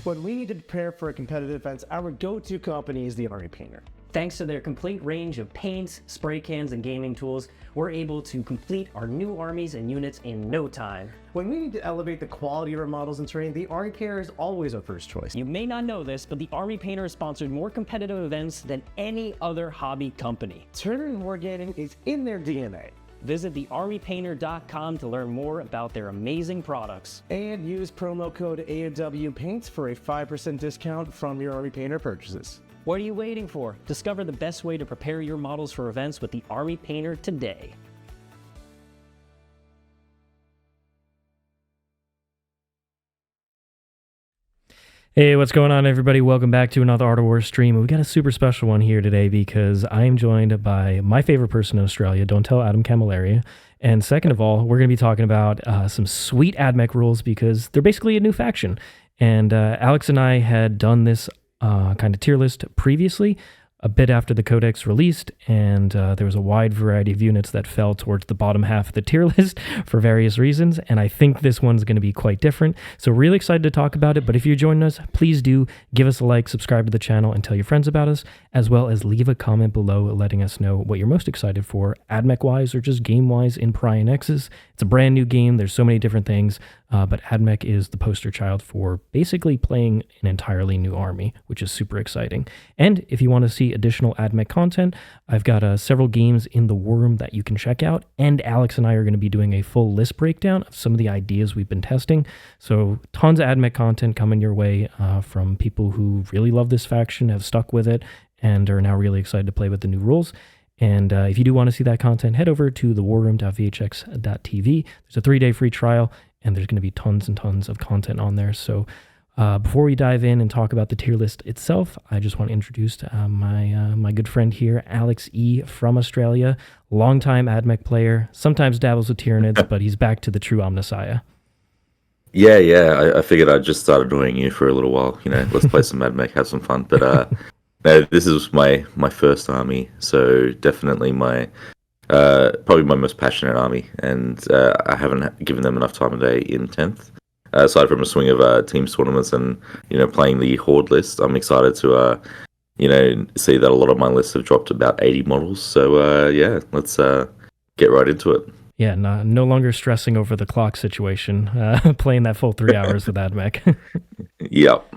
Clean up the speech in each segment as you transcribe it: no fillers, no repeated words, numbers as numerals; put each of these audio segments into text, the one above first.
When we need to prepare for a competitive event, our go-to company is the Army Painter. Thanks to their complete range of paints, spray cans, and gaming tools, we're able to complete our new armies and units in no time. When we need to elevate the quality of our models and terrain, the Army Painter is always our first choice. You may not know this, but the Army Painter has sponsored more competitive events than any other hobby company. Tournament and wargaming is in their DNA. Visit thearmypainter.com to learn more about their amazing products. And use promo code AW Paints for a 5% discount from your Army Painter purchases. What are you waiting for? Discover the best way to prepare your models for events with the Army Painter today. Hey, what's going on, everybody? Welcome back to another Art of War stream. We've got a super special one here today because I am joined by my favorite person in Australia, Don't Tell Adam Camilleri. And second of all, we're going to be talking about some sweet Admech rules because they're basically a new faction. And Alex and I had done this kind of tier list previously, a bit after the Codex released, and there was a wide variety of units that fell towards the bottom half of the tier list for various reasons, and I think this one's going to be quite different. So really excited to talk about it, but if you're joining us, please do give us a like, subscribe to the channel, and tell your friends about us, as well as leave a comment below letting us know what you're most excited for, Admech-wise or just game-wise in Pariah Nexus. It's a brand new game, there's so many different things, but Admech is the poster child for basically playing an entirely new army, which is super exciting. And if you want to see additional Admech content, I've got several games in the war room that you can check out, and Alex and I are going to be doing a full list breakdown of some of the ideas we've been testing. So tons of Admech content coming your way from people who really love this faction, have stuck with it, and are now really excited to play with the new rules. And if you do want to see that content, head over to thewarroom.vhx.tv. There's a 3-day free trial, and there's going to be tons and tons of content on there. So before we dive in and talk about the tier list itself, I just want to introduce my good friend here, Alex E. from Australia, longtime Admech player, sometimes dabbles with Tyranids, but he's back to the true Omnissiah. Yeah. I figured I'd just start annoying you for a little while. You know, let's play some Admech, have some fun. But no, this is my first army, so definitely probably my most passionate army, and I haven't given them enough time of day in 10th. Aside from a swing of teams tournaments and playing the Horde list, I'm excited to see that a lot of my lists have dropped about 80 models. So yeah, let's get right into it. Yeah, no longer stressing over the clock situation, playing that full 3 hours with Admech. Yep.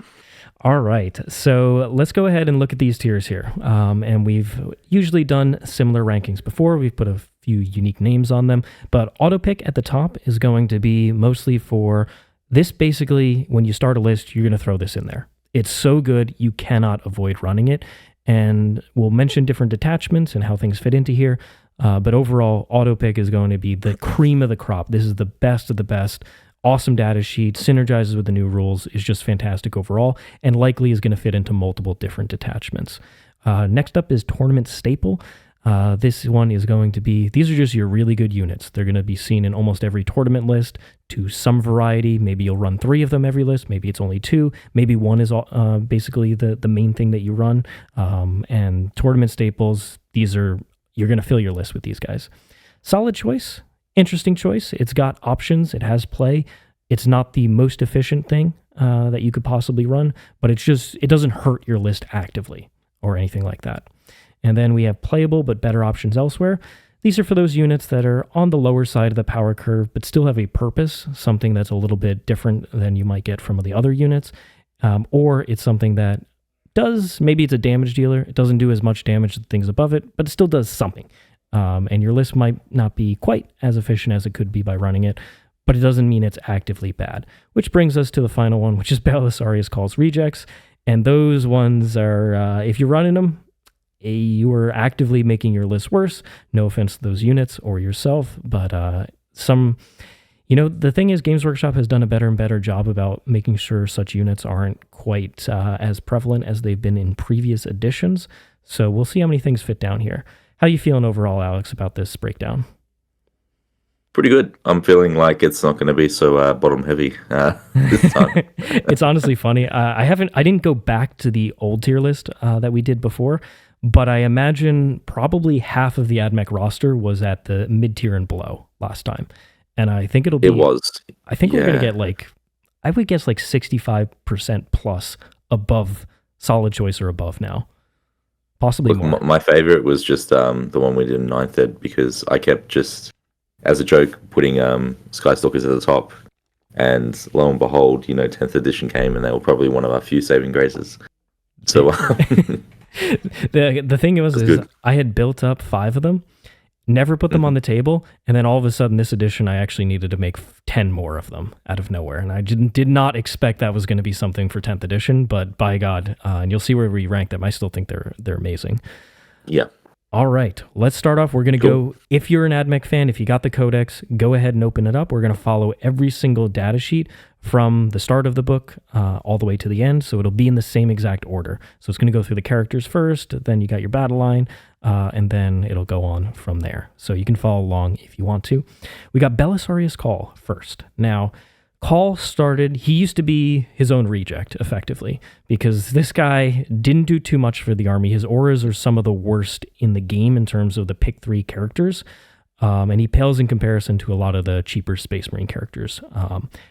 All right, so let's go ahead and look at these tiers here. And we've usually done similar rankings before. We've put a few unique names on them, but auto-pick at the top is going to be mostly for this. Basically, when you start a list, you're going to throw this in there. It's so good, you cannot avoid running it. And we'll mention different detachments and how things fit into here. But overall, auto-pick is going to be the cream of the crop. This is the best of the best. Awesome data sheet, synergizes with the new rules, is just fantastic overall, and likely is going to fit into multiple different detachments. Next up is Tournament Staple. This one is going to be, these are just your really good units. They're going to be seen in almost every tournament list to some variety. Maybe you'll run 3 of them every list. Maybe it's only 2. Maybe 1 is basically the main thing that you run. And Tournament Staples, you're going to fill your list with these guys. Solid choice. Interesting choice. It's got options. It has play. It's not the most efficient thing that you could possibly run, but it doesn't hurt your list actively or anything like that. And then we have playable but better options elsewhere. These are for those units that are on the lower side of the power curve, but still have a purpose, something that's a little bit different than you might get from the other units. Or it's something that maybe it's a damage dealer. It doesn't do as much damage as things above it, but it still does something. And your list might not be quite as efficient as it could be by running it, but it doesn't mean it's actively bad. Which brings us to the final one, which is Belisarius Cawl's Rejects. And those ones are, if you're running them, you are actively making your list worse. No offense to those units or yourself, but the thing is, Games Workshop has done a better and better job about making sure such units aren't quite as prevalent as they've been in previous editions. So we'll see how many things fit down here. How are you feeling overall, Alex, about this breakdown? Pretty good. I'm feeling like it's not going to be so bottom heavy this time. It's honestly funny. I didn't go back to the old tier list that we did before, but I imagine probably half of the Admech roster was at the mid tier and below last time, and I think it'll be. It was. I think we're going to get like I would guess like 65% plus above solid choice or above now. Possibly more. My favorite was just the one we did in 9th Ed, because I kept just, as a joke, putting Skystalkers at the top. And lo and behold, 10th edition came, and they were probably one of our few saving graces. So the thing is I had built up 5 of them, never put them on the table, and then all of a sudden this edition I actually needed to make 10 more of them out of nowhere, and I did not expect that was going to be something for 10th edition, but by God, and you'll see where we rank them. I still think they're amazing. Yeah. All right, let's start off. We're going to go, if you're an Admech fan, if you got the Codex, go ahead and open it up. We're going to follow every single data sheet from the start of the book all the way to the end, so it'll be in the same exact order. So it's going to go through the characters first, then you got your battle line, and then it'll go on from there. So you can follow along if you want to. We got Belisarius Cawl first. Now, Cawl started, he used to be his own reject, effectively, because this guy didn't do too much for the army. His auras are some of the worst in the game in terms of the pick 3 characters, and he pales in comparison to a lot of the cheaper Space Marine characters.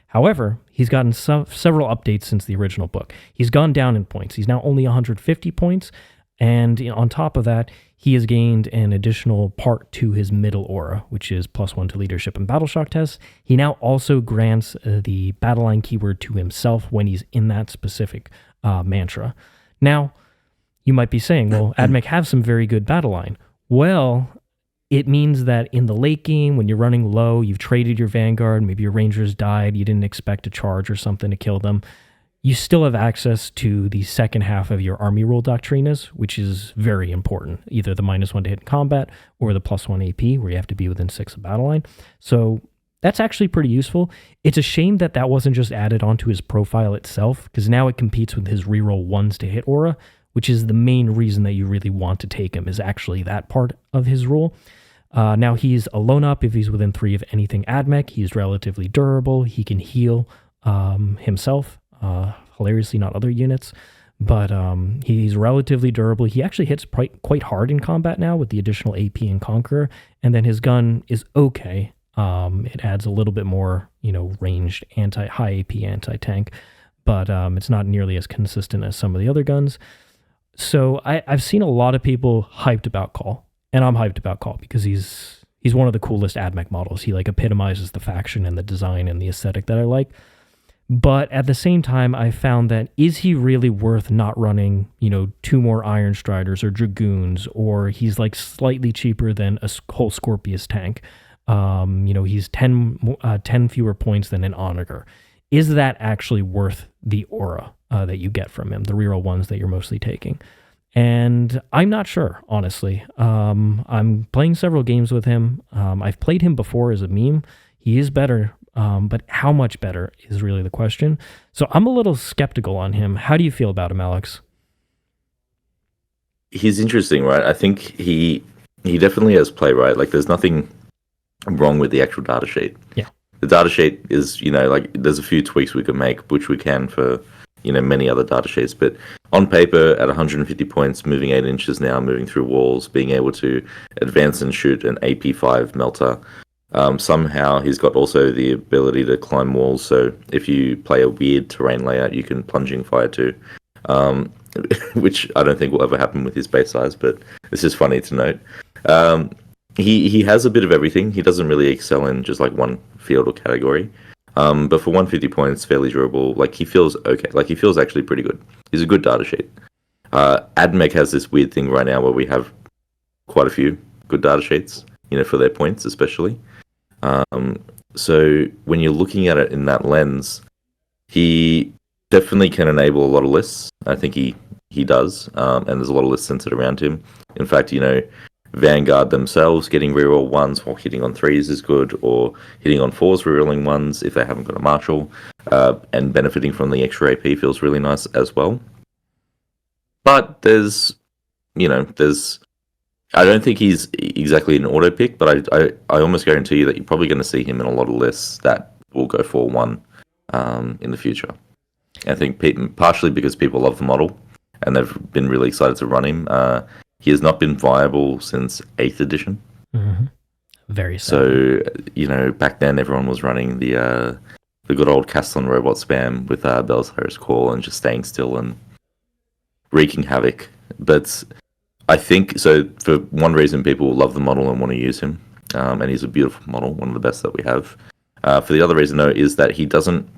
However, he's gotten several updates since the original book. He's gone down in points. He's now only 150 points, and on top of that, he has gained an additional part to his middle aura, which is +1 to leadership and battle shock tests. He now also grants the battle line keyword to himself when he's in that specific mantra. Now, you might be saying, well, Admech have some very good battle line. Well, it means that in the late game, when you're running low, you've traded your Vanguard, maybe your Rangers died, you didn't expect a charge or something to kill them, you still have access to the second half of your army rule doctrinas, which is very important. Either the -1 to hit in combat or the +1 AP, where you have to be within 6 of battle line. So that's actually pretty useful. It's a shame that that wasn't just added onto his profile itself, because now it competes with his reroll 1s to hit aura, which is the main reason that you really want to take him, is actually that part of his rule. Now he's alone up if he's within 3 of anything Admech. He's relatively durable. He can heal himself. Hilariously not other units, but he's relatively durable. He actually hits quite hard in combat now with the additional AP and Conqueror, and then his gun is okay. It adds a little bit more, ranged high AP anti-tank, but it's not nearly as consistent as some of the other guns. So I've seen a lot of people hyped about Cawl, and I'm hyped about Cawl because he's one of the coolest Admech models. He epitomizes the faction and the design and the aesthetic that I like. But at the same time, I found that, is he really worth not running, 2 more Ironstriders or Dragoons, or he's slightly cheaper than a whole Scorpius tank. He's 10 fewer points than an Onager. Is that actually worth the aura that you get from him, the reroll 1s that you're mostly taking? And I'm not sure, honestly. I'm playing several games with him. I've played him before as a meme. He is better. But how much better is really the question. So I'm a little skeptical on him. How do you feel about him, Alex? He's interesting, right? I think he definitely has play, right? There's nothing wrong with the actual data sheet. Yeah. The data sheet is, there's a few tweaks we can make, which we can for, many other data sheets. But on paper, at 150 points, moving 8 inches now, moving through walls, being able to advance and shoot an AP5 melter. Somehow he's got also the ability to climb walls, so if you play a weird terrain layout, you can plunging fire too, which I don't think will ever happen with his base size, but it's just funny to note. He has a bit of everything. He doesn't really excel in just one field or category, but for 150 points, fairly durable. He feels okay. He feels actually pretty good. He's a good data sheet. Admech has this weird thing right now where we have quite a few good data sheets, for their points especially. So when you're looking at it in that lens, he definitely can enable a lot of lists. I think he does, and there's a lot of lists centered around him. In fact, Vanguard themselves getting reroll 1s while hitting on 3s is good, or hitting on 4s rerolling 1s if they haven't got a Marshal, and benefiting from the extra AP feels really nice as well. But there's I don't think he's exactly an auto pick, but I almost guarantee you that you're probably going to see him in a lot of lists that will go 4-1 in the future. I think partially because people love the model and they've been really excited to run him. He has not been viable since 8th edition. Mm-hmm. Very sad. So, back then everyone was running the the good old Kastelan Robot spam with Belisarius Cawl and just staying still and wreaking havoc. But I think, so for one reason, people love the model and want to use him. And he's a beautiful model, one of the best that we have. For the other reason, though, is that he doesn't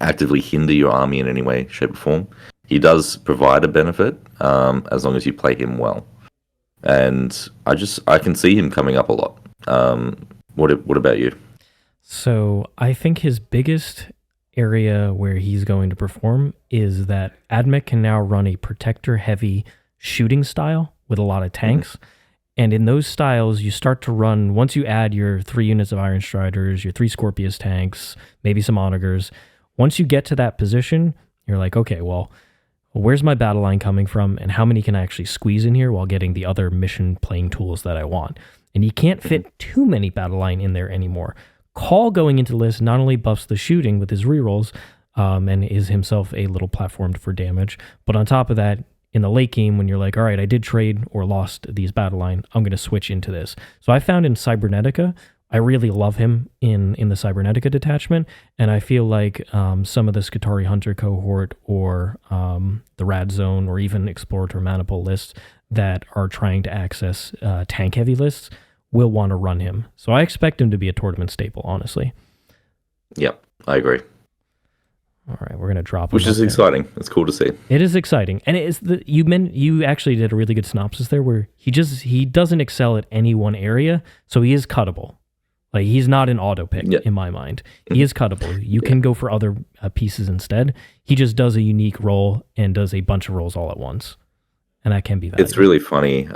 actively hinder your army in any way, shape, or form. He does provide a benefit as long as you play him well. And I can see him coming up a lot. What about you? So I think his biggest area where he's going to perform is that Admech can now run a protector-heavy shooting style with a lot of tanks. And in those styles, you start to run, once you add your 3 units of Ironstriders, your 3 Scorpius tanks, maybe some Onagers, once you get to that position, you're like, okay, well, where's my battle line coming from, and how many can I actually squeeze in here while getting the other mission playing tools that I want? And you can't fit too many battle line in there anymore. Cawl going into the list not only buffs the shooting with his rerolls, and is himself a little platformed for damage, but on top of that, in the late game, when you're like, all right, I did trade or lost these battle line, I'm going to switch into this. So I found in Cybernetica, I really love him in the Cybernetica detachment, and I feel like some of the Skitarii Hunter cohort or the Rad Zone or even Explorator Manipul lists that are trying to access tank-heavy lists will want to run him. So I expect him to be a tournament staple, honestly. Yep, I agree. All right, we're going to drop him. Which is exciting. It's cool to see. It is exciting. And it is you actually did a really good synopsis there where he doesn't excel at any one area, so he is cuttable. Like, he's not an auto pick in my mind. He is cuttable. You can go for other pieces instead. He just does a unique role and does a bunch of roles all at once. And that can be valuable. It's really funny.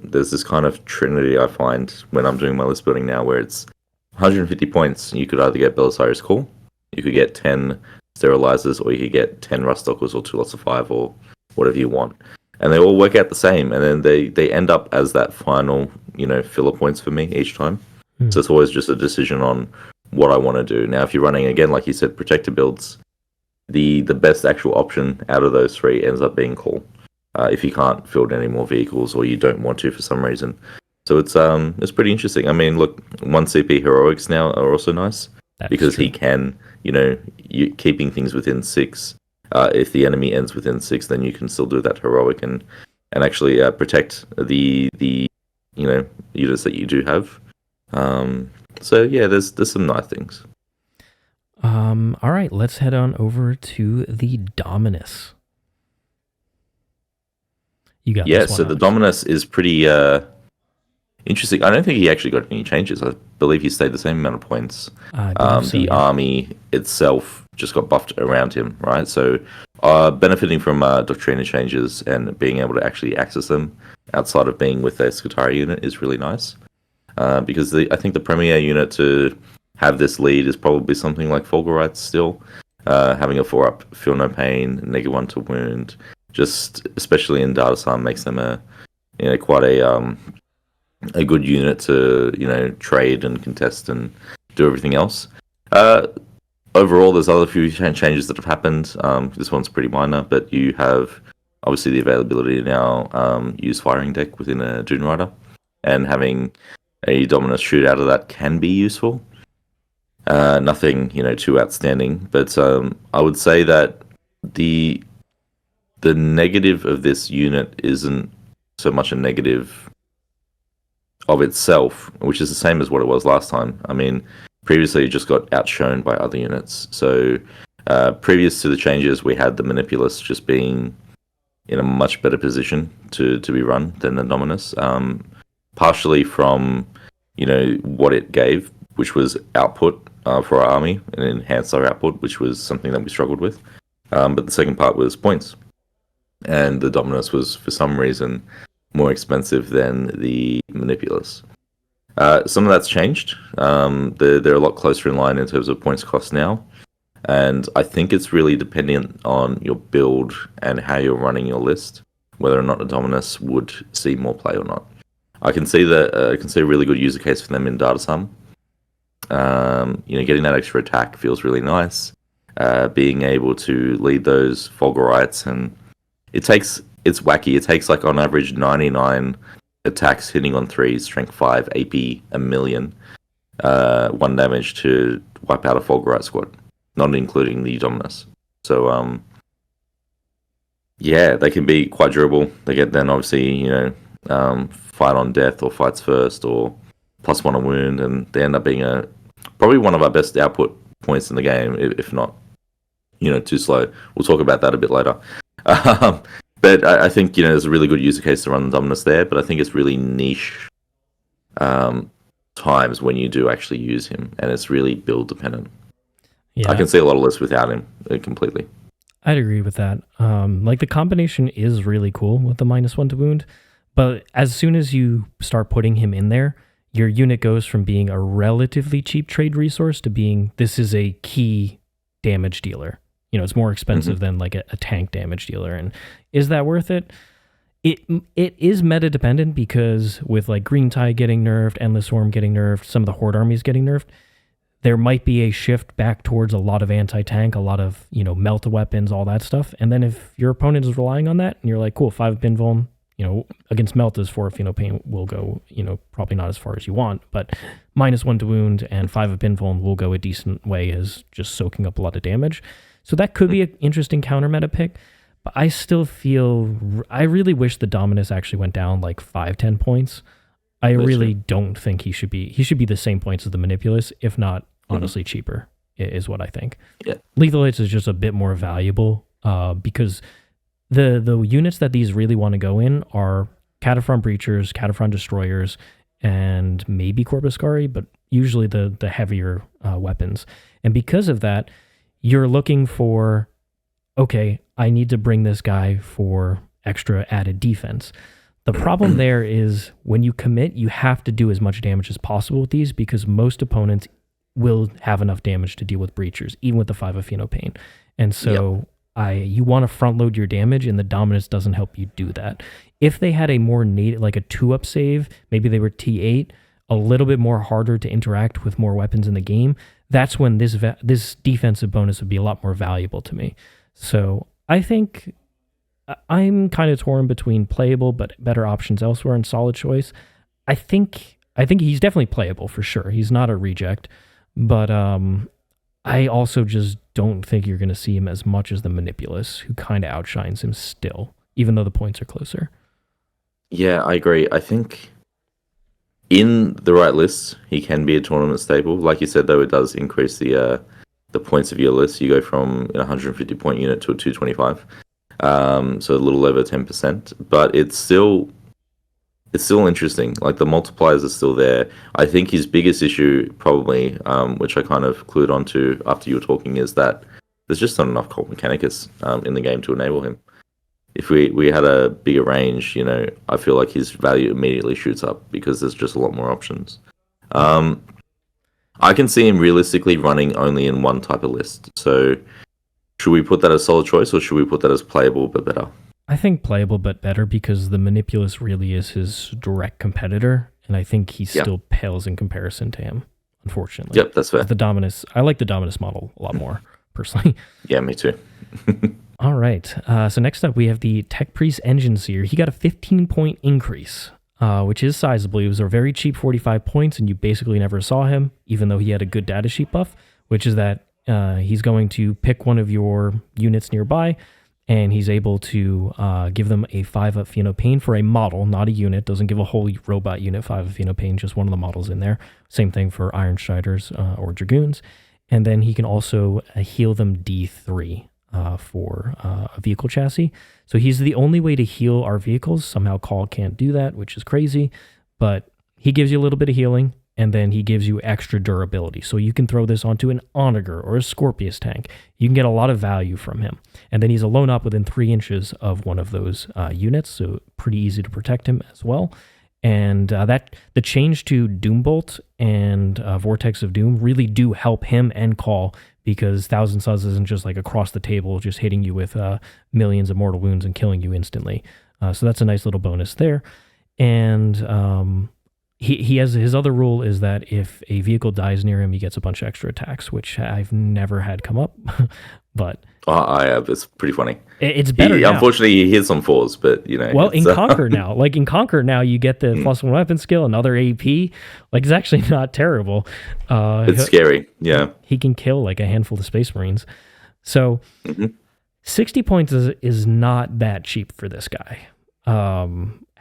There's this kind of trinity I find when I'm doing my list building now where it's 150 points. You could either get Belisarius Cawl, you could get 10 Sterylizors, or you could get 10 Ruststalkers or 2 lots of 5 or whatever you want. And they all work out the same. And then they end up as that final, filler points for me each time. So it's always just a decision on what I want to do. Now, if you're running, again, like you said, protector builds, the best actual option out of those 3 ends up being Cawl. If you can't field any more vehicles or you don't want to for some reason. So it's pretty interesting. I mean, look, 1 CP heroics now are also nice. Because he can, keeping things within 6. If the enemy ends within 6, then you can still do that heroic and actually protect the units that you do have. So yeah, there's some nice things. All right, let's head on over to the Dominus. You got this one, so the Dominus is pretty interesting. I don't think he actually got any changes. I believe he stayed the same amount of points. The army itself just got buffed around him, right? So benefiting from Doctrina changes and being able to actually access them outside of being with a Skitarii unit is really nice. Because I think the premier unit to have this lead is probably something like Fulgurites still. Having a 4-up, feel no pain, -1 to wound, just especially in Datasheets makes them quite a good unit to trade and contest and do everything else. Overall, there's other few changes that have happened. This one's pretty minor, but you have obviously the availability to now use firing deck within a Dune Rider, and having a Dominus shoot out of that can be useful. Nothing too outstanding, but I would say that the negative of this unit isn't so much a negative of itself, which is the same as what it was last time. I mean, previously it just got outshone by other units. So previous to the changes, we had the Manipulus just being in a much better position to be run than the Dominus. Partially from what it gave, which was output for our army, and enhanced our output, which was something that we struggled with. But the second part was points, and the Dominus was for some reason more expensive than the Manipulus. Some of that's changed. They're a lot closer in line in terms of points cost now, and I think it's really dependent on your build and how you're running your list, whether or not the Dominus would see more play or not. I can see a really good user case for them in Datasheets. Getting that extra attack feels really nice. Being able to lead those Fulgurites, and it's wacky. It takes like on average 99 attacks hitting on 3s, strength 5, AP 1,000,000, 1 damage to wipe out a Fulgurite squad. not including the Dominus. So yeah, they can be quite durable. They get then obviously fight on death or fights first or +1 on wound, and they end up being probably one of our best output points in the game, if not too slow. We'll talk about that a bit later. But I think there's a really good user case to run the Dominus there, but I think it's really niche times when you do actually use him, and it's really build dependent. Yeah. I can see a lot of lists without him completely. I'd agree with that. The combination is really cool with the -1 to wound, but as soon as you start putting him in there, your unit goes from being a relatively cheap trade resource to being, this is a key damage dealer. It's more expensive than like a tank damage dealer. And is that worth it? It is meta dependent, because with like Green Tide getting nerfed, Endless Swarm getting nerfed, some of the Horde armies getting nerfed, there might be a shift back towards a lot of anti-tank, a lot of, melt weapons, all that stuff. And then if your opponent is relying on that and you're like, cool, 5 bin vuln, against melt is 4 pain will go, probably not as far as you want, but -1 to wound and 5 of bin vuln will go a decent way as just soaking up a lot of damage. So that could be an interesting counter meta pick, but I still feel, I really wish the Dominus actually went down like 5-10 points. I really don't think he should be the same points as the Manipulus, if not honestly cheaper, is what I think. Yeah. Lethal Hits is just a bit more valuable because the units that these really want to go in are Kataphron Breachers, Kataphron Destroyers, and maybe Corpuscarii, but usually the heavier weapons. And because of that, you're looking for, okay, I need to bring this guy for extra added defense. The problem there is when you commit, you have to do as much damage as possible with these, because most opponents will have enough damage to deal with Breachers, even with the 5 of Pain. And so you want to front load your damage, and the Dominus doesn't help you do that. If they had a more native, like a 2-up save, maybe they were T8, a little bit more harder to interact with more weapons in the game, that's when this defensive bonus would be a lot more valuable to me. So I think I'm kind of torn between playable but better options elsewhere and solid choice. I think he's definitely playable for sure. He's not a reject, but I also just don't think you're going to see him as much as the Manipulus, who kind of outshines him still, even though the points are closer. Yeah, I agree. I think in the right lists, he can be a tournament staple. Like you said, though, it does increase the points of your list. You go from a 150 point unit to a 225, so a little over 10%. But it's still interesting. Like, the multipliers are still there. I think his biggest issue, probably, which I kind of clued onto after you were talking, is that there's just not enough Cult Mechanicus in the game to enable him. If we had a bigger range, I feel like his value immediately shoots up because there's just a lot more options. I can see him realistically running only in one type of list. So should we put that as solid choice, or should we put that as playable but better? I think playable but better, because the Manipulus really is his direct competitor, and I think he still pales in comparison to him, unfortunately. Yep, that's fair. The Dominus, I like the Dominus model a lot more, personally. Yeah, me too. All right. So next up, we have the Tech Priest Enginseer. He got a 15-point increase, which is sizable. He was a very cheap 45 points, and you basically never saw him, even though he had a good datasheet buff, which is that he's going to pick one of your units nearby, and he's able to give them a 5 of Pain for a model, not a unit. Doesn't give a whole robot unit 5 of Pain, just one of the models in there. Same thing for Ironstriders or Dragoons. And then he can also heal them D3. For a vehicle chassis. So he's the only way to heal our vehicles. Somehow Cawl can't do that, which is crazy, but he gives you a little bit of healing, and then he gives you extra durability. So you can throw this onto an Onager or a Scorpius tank. You can get a lot of value from him. And then he's alone up within 3 inches of one of those units, so pretty easy to protect him as well. And that the change to Doombolt and Vortex of Doom really do help him and Cawl, because Thousand Suns isn't just like across the table, just hitting you with millions of mortal wounds and killing you instantly. So that's a nice little bonus there. And he has his other rule is that if a vehicle dies near him, he gets a bunch of extra attacks, which I've never had come up, but I have. It's pretty funny. It's better now. Unfortunately, he hits on 4s, but you know. Well, in Conquer now, you get the +1 weapon skill, another AP. Like, it's actually not terrible. It's scary. Yeah, he can kill like a handful of Space Marines. So 60 points is not that cheap for this guy.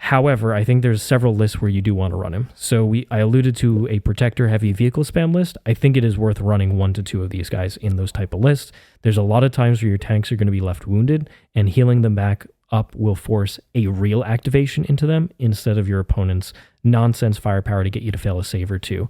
However, I think there's several lists where you do want to run him. So I alluded to a Protector heavy vehicle spam list. I think it is worth running 1 to 2 of these guys in those type of lists. There's a lot of times where your tanks are going to be left wounded, and healing them back up will force a real activation into them instead of your opponent's nonsense firepower to get you to fail a save or two,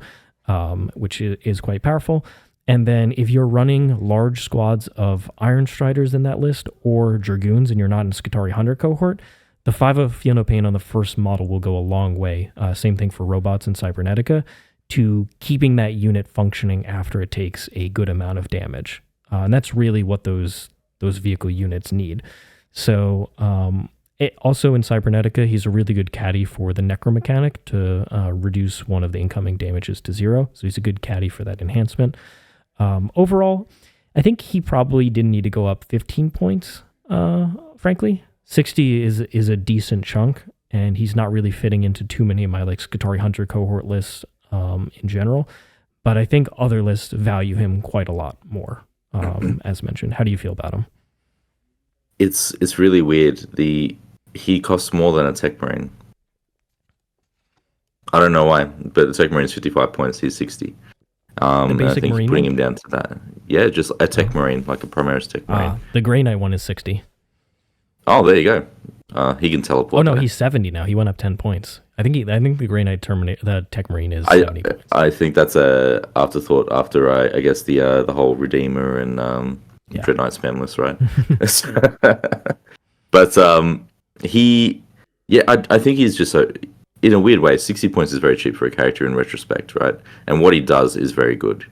which is quite powerful. And then if you're running large squads of Ironstriders in that list or Dragoons and you're not in Skitarii Hunter cohort, the 5 of Feel No Pain on the first model will go a long way. Same thing for robots and Cybernetica, to keeping that unit functioning after it takes a good amount of damage. And that's really what those vehicle units need. So also in Cybernetica, he's a really good caddy for the Necromechanic to reduce one of the incoming damages to 0. So he's a good caddy for that enhancement. Overall, I think he probably didn't need to go up 15 points, frankly. 60 is a decent chunk, and he's not really fitting into too many of my like Skitarii Hunter cohort lists in general. But I think other lists value him quite a lot more, as mentioned. How do you feel about him? It's really weird. He costs more than a Tech Marine. I don't know why, but the Tech Marine's 55 points. He's 60. And I think bring him down to that. Yeah, just a Tech Marine, like a Primaris Tech Marine. The Grey Knight one is 60. Oh, there you go. He can teleport. Oh no, he's 70 now. He went up 10 points. I think the Grey Knight the Tech Marine is 70 points. I think that's a afterthought after I guess the whole Redeemer and Dread Knight spam list, right? But I think he's just in a weird way, 60 points is very cheap for a character in retrospect, right? And what he does is very good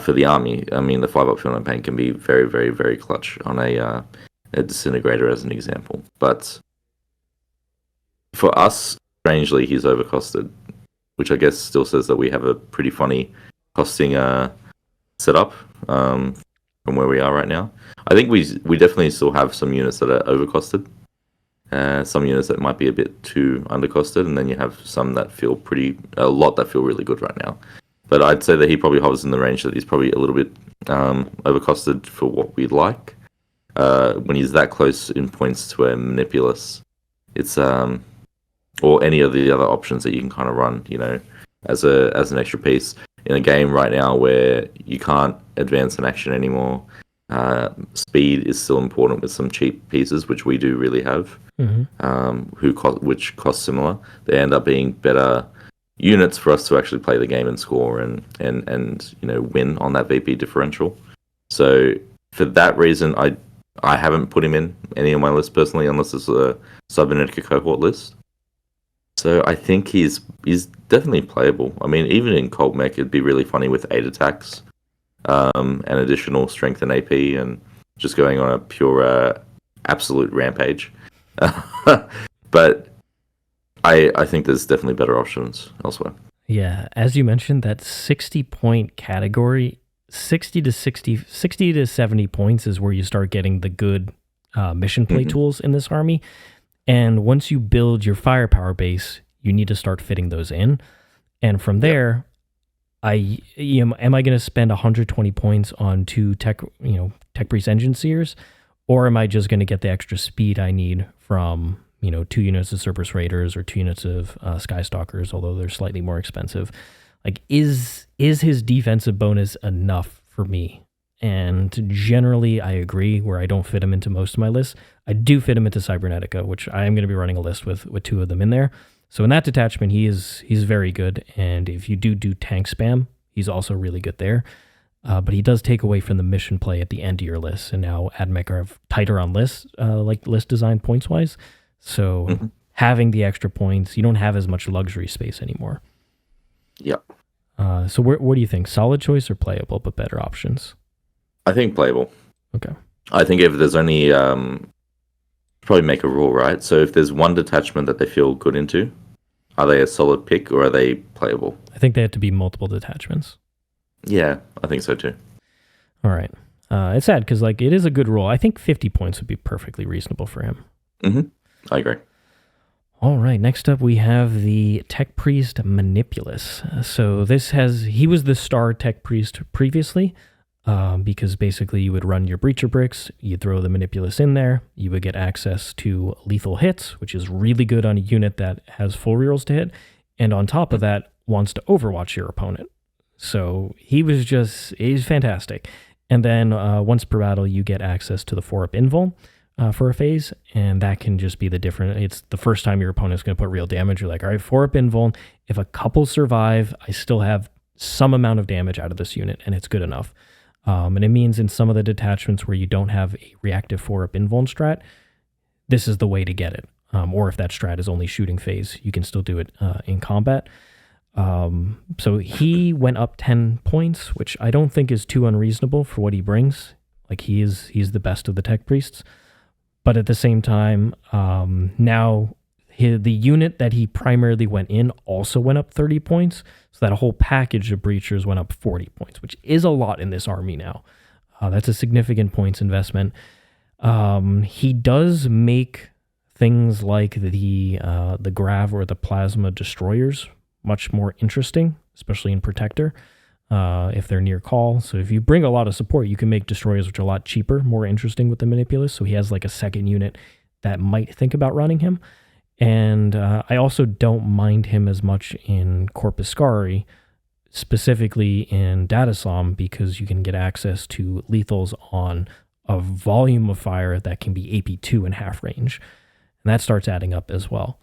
for the army. I mean, the 5-up Feel No Pain can be very, very, very clutch on a Disintegrator as an example. But for us, strangely, he's overcosted, which I guess still says that we have a pretty funny costing setup from where we are right now. I think we definitely still have some units that are overcosted. Some units that might be a bit too undercosted, and then you have some that feel a lot that feel really good right now. But I'd say that he probably hovers in the range that he's probably a little bit overcosted for what we'd like. When he's that close in points to a Manipulus, it's or any of the other options that you can kind of run, you know, as an extra piece in a game right now where you can't advance an action anymore. Speed is still important with some cheap pieces, which we do really have. Which cost similar. They end up being better units for us to actually play the game and score and you know, win on that VP differential. So for that reason, I haven't put him in any of my lists personally, unless it's a Cybernetica cohort list. So I think he's definitely playable. I mean, even in Cold Mech, it'd be really funny with 8 attacks, and additional strength and AP, and just going on a pure absolute rampage. But I think there's definitely better options elsewhere. Yeah, as you mentioned, that 60-point category, 60 to 70 points is where you start getting the good mission play tools in this army. And once you build your firepower base, you need to start fitting those in. And from there, am I going to spend 120 points on 2 Tech Priest Enginseers, or am I just going to get the extra speed I need from 2 units of Serberys Raiders or 2 units of Skystalkers, although they're slightly more expensive? Like, is his defensive bonus enough for me? And generally, I agree, where I don't fit him into most of my lists. I do fit him into Cybernetica, which I am going to be running a list with 2 of them in there. So in that detachment, he's very good. And if you do tank spam, he's also really good there. But he does take away from the mission play at the end of your list. And now Admech are tighter on lists, like list design points-wise. So having the extra points, you don't have as much luxury space anymore. Yep. So what do you think? Solid choice or playable, but better options? I think playable. Okay. I think if there's only probably make a rule, right? So if there's one detachment that they feel good into, are they a solid pick or are they playable? I think they have to be multiple detachments. Yeah, I think so too. All right. It's sad because like it is a good roll. I think 50 points would be perfectly reasonable for him. I agree. All right. Next up, we have the Tech Priest Manipulus. So he was the star Tech Priest previously, because basically you would run your Breacher bricks, you throw the Manipulus in there, you would get access to lethal hits, which is really good on a unit that has full rerolls to hit, and on top of that, wants to overwatch your opponent. So he's fantastic. And then once per battle, you get access to the 4-up invul for a phase, and that can just be the different. It's the first time your opponent's going to put real damage. You're like, all right, 4-up invul. If a couple survive, I still have some amount of damage out of this unit, and it's good enough. And it means in some of the detachments where you don't have a reactive 4-up invul strat, this is the way to get it. Or if that strat is only shooting phase, you can still do it in combat. So he went up 10 points, which I don't think is too unreasonable for what he brings. Like he's the best of the Tech Priests. But at the same time, now the unit that he primarily went in also went up 30 points. So that whole package of Breachers went up 40 points, which is a lot in this army now. That's a significant points investment. He does make things like the Grav or the Plasma Destroyers much more interesting, especially in Protector, if they're near call. So if you bring a lot of support, you can make Destroyers, which are a lot cheaper, more interesting with the Manipulus. So he has like a second unit that might think about running him. And I also don't mind him as much in Corpuscarii, specifically in Datasom, because you can get access to lethals on a volume of fire that can be AP2 in half range. And that starts adding up as well.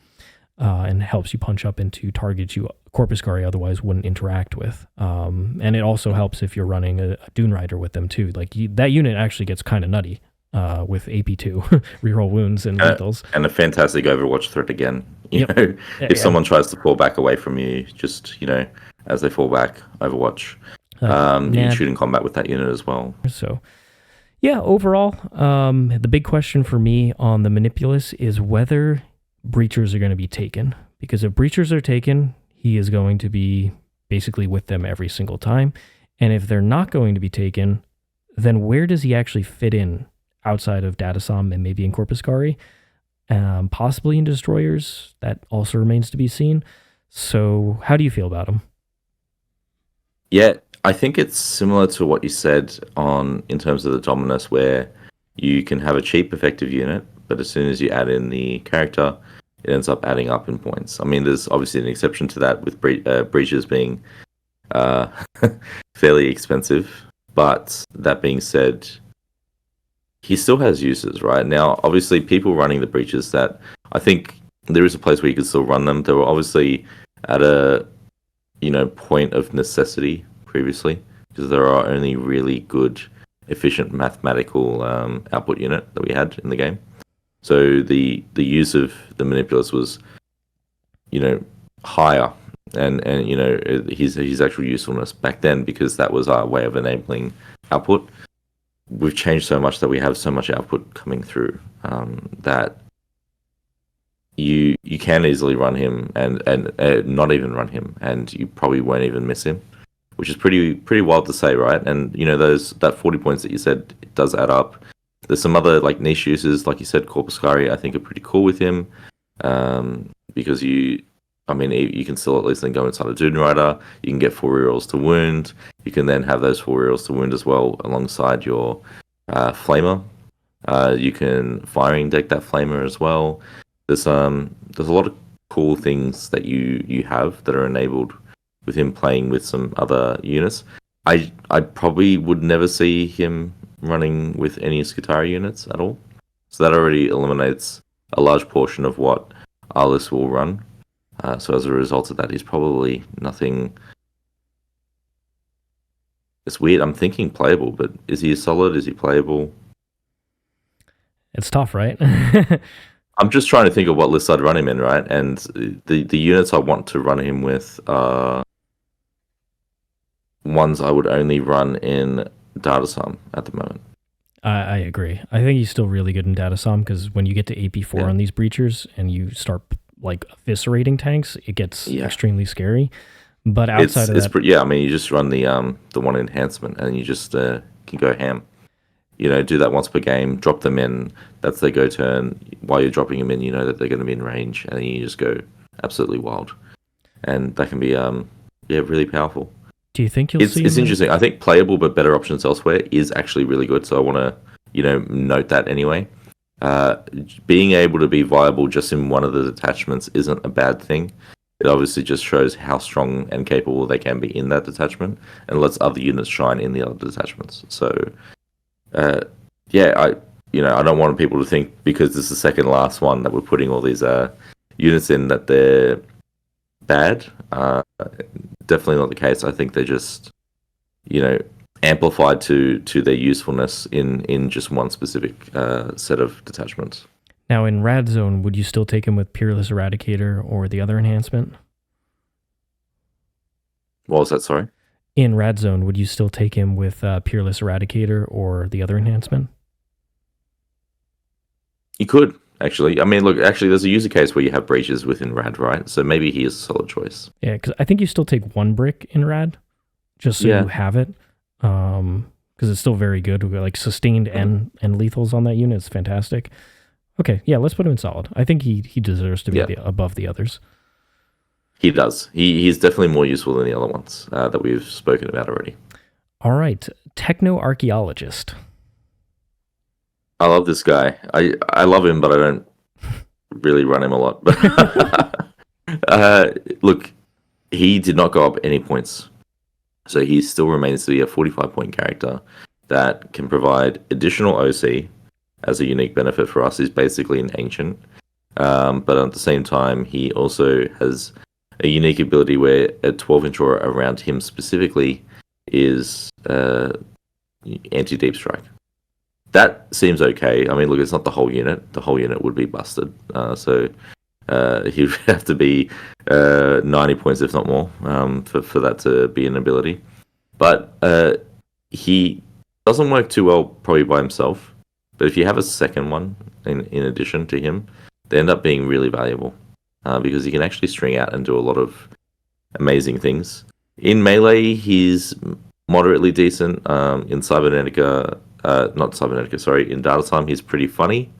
And helps you punch up into targets you Corpuscarii otherwise wouldn't interact with. And it also helps if you're running a Dune Rider with them too. Like that unit actually gets kind of nutty with AP2 reroll wounds and lethals. And a fantastic Overwatch threat again. You know, if someone tries to fall back away from you, just as they fall back, Overwatch. You can shoot in combat with that unit as well. So. Yeah, overall, the big question for me on the Manipulus is whether Breachers are going to be taken, because if Breachers are taken, he is going to be basically with them every single time. And if they're not going to be taken, then where does he actually fit in outside of Datasom and maybe in Corpuscarii? Possibly in Destroyers. That also remains to be seen. So how do you feel about him? Yeah, I think it's similar to what you said in terms of the Dominus, where you can have a cheap effective unit, but as soon as you add in the character, it ends up adding up in points. I mean, there's obviously an exception to that with Breachers being fairly expensive, but that being said, he still has uses, right? Now, obviously, people running the Breachers, that I think there is a place where you can still run them. They were obviously at a point of necessity previously, because there are only really good, efficient mathematical output unit that we had in the game. So the use of the Manipulus was, higher, and his actual usefulness back then, because that was our way of enabling output. We've changed so much that we have so much output coming through that you can easily run him and not even run him, and you probably won't even miss him, which is pretty wild to say, right? And that 40 points that you said, it does add up. There's some other niche uses, like you said, Corpuscarii, I think are pretty cool with him, because you can still at least then go inside a Dune Rider. You can get 4 rerolls to wound. You can then have those 4 rerolls to wound as well alongside your Flamer. You can firing deck that Flamer as well. There's a lot of cool things that you have that are enabled with him playing with some other units. I probably would never see him running with any Skitarii units at all. So that already eliminates a large portion of what our list will run. So as a result of that, he's probably nothing. It's weird. I'm thinking playable, but is he solid? Is he playable? It's tough, right? I'm just trying to think of what list I'd run him in, right? And the units I want to run him with are ones I would only run in Datasom at the moment. I agree. I think he's still really good in Datasom, because when you get to AP4 on these Breachers and you start like eviscerating tanks, it gets extremely scary. But outside of that, I mean, you just run the one enhancement, and you just can go ham. You know, do that once per game, drop them in. That's their go turn. While you're dropping them in, you know that they're going to be in range, and then you just go absolutely wild. And that can be really powerful. do you think you'll see? It's interesting. I think playable but better options elsewhere is actually really good. So I want to note that anyway. Being able to be viable just in one of the detachments isn't a bad thing. It obviously just shows how strong and capable they can be in that detachment, and lets other units shine in the other detachments. So, I don't want people to think because this is the second last one that we're putting all these units in that they're bad. Definitely not the case. I think they're just, amplified to their usefulness in just one specific set of detachments. Now, in Rad Zone, would you still take him with Peerless Eradicator or the other enhancement? What was that, sorry? In Rad Zone, would you still take him with Peerless Eradicator or the other enhancement? You could, actually. I mean, look, actually, there's a user case where you have breaches within Rad, right? So maybe he is a solid choice. Yeah, because I think you still take one brick in Rad, just so you have it. Because it's still very good. We've got like sustained and lethals on that unit. It's fantastic. Okay, yeah, let's put him in solid. I think he deserves to be above the others. He does. He's definitely more useful than the other ones that we've spoken about already. All right, Technoarcheologist. I love this guy. I love him, but I don't really run him a lot. Look, he did not go up any points. So he still remains to be a 45-point character that can provide additional OC as a unique benefit for us. He's basically an ancient. But at the same time, he also has a unique ability where a 12-inch aura around him specifically is anti-deep strike. That seems okay. I mean, look, it's not the whole unit. The whole unit would be busted. So he would have to be 90 points, if not more, for that to be an ability. But he doesn't work too well probably by himself. But if you have a second one in addition to him, they end up being really valuable because he can actually string out and do a lot of amazing things. In melee, he's moderately decent. In Cybernetica, in Data Time, he's pretty funny.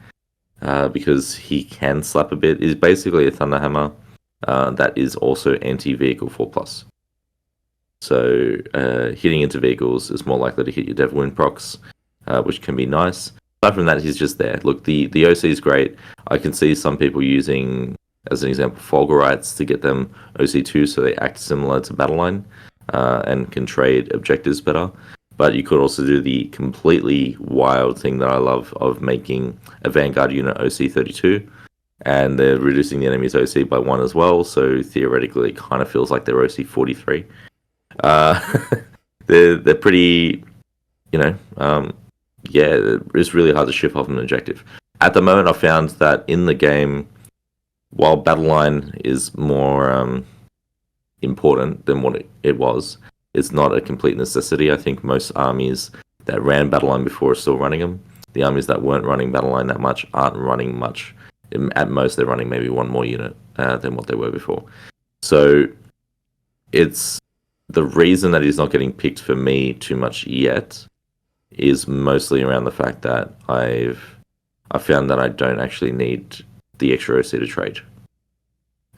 Because he can slap a bit. Is basically a Thunderhammer that is also anti-vehicle 4+. So hitting into vehicles is more likely to hit your Devil Wind procs, which can be nice. Aside from that, he's just there. Look, the OC is great. I can see some people using, as an example, Fulgurites to get them OC2 so they act similar to Battleline and can trade objectives better. But you could also do the completely wild thing that I love of making a Vanguard unit OC32, and they're reducing the enemy's OC by 1 as well, so theoretically it kind of feels like they're OC43. They're pretty, it's really hard to shift off an objective. At the moment, I found that in the game, while Battleline is more important than what it was, it's not a complete necessity. I think most armies that ran Battleline before are still running them. The armies that weren't running Battleline that much aren't running much. At most, they're running maybe one more unit than what they were before. So it's the reason that he's not getting picked for me too much yet is mostly around the fact that I found that I don't actually need the extra OC to trade.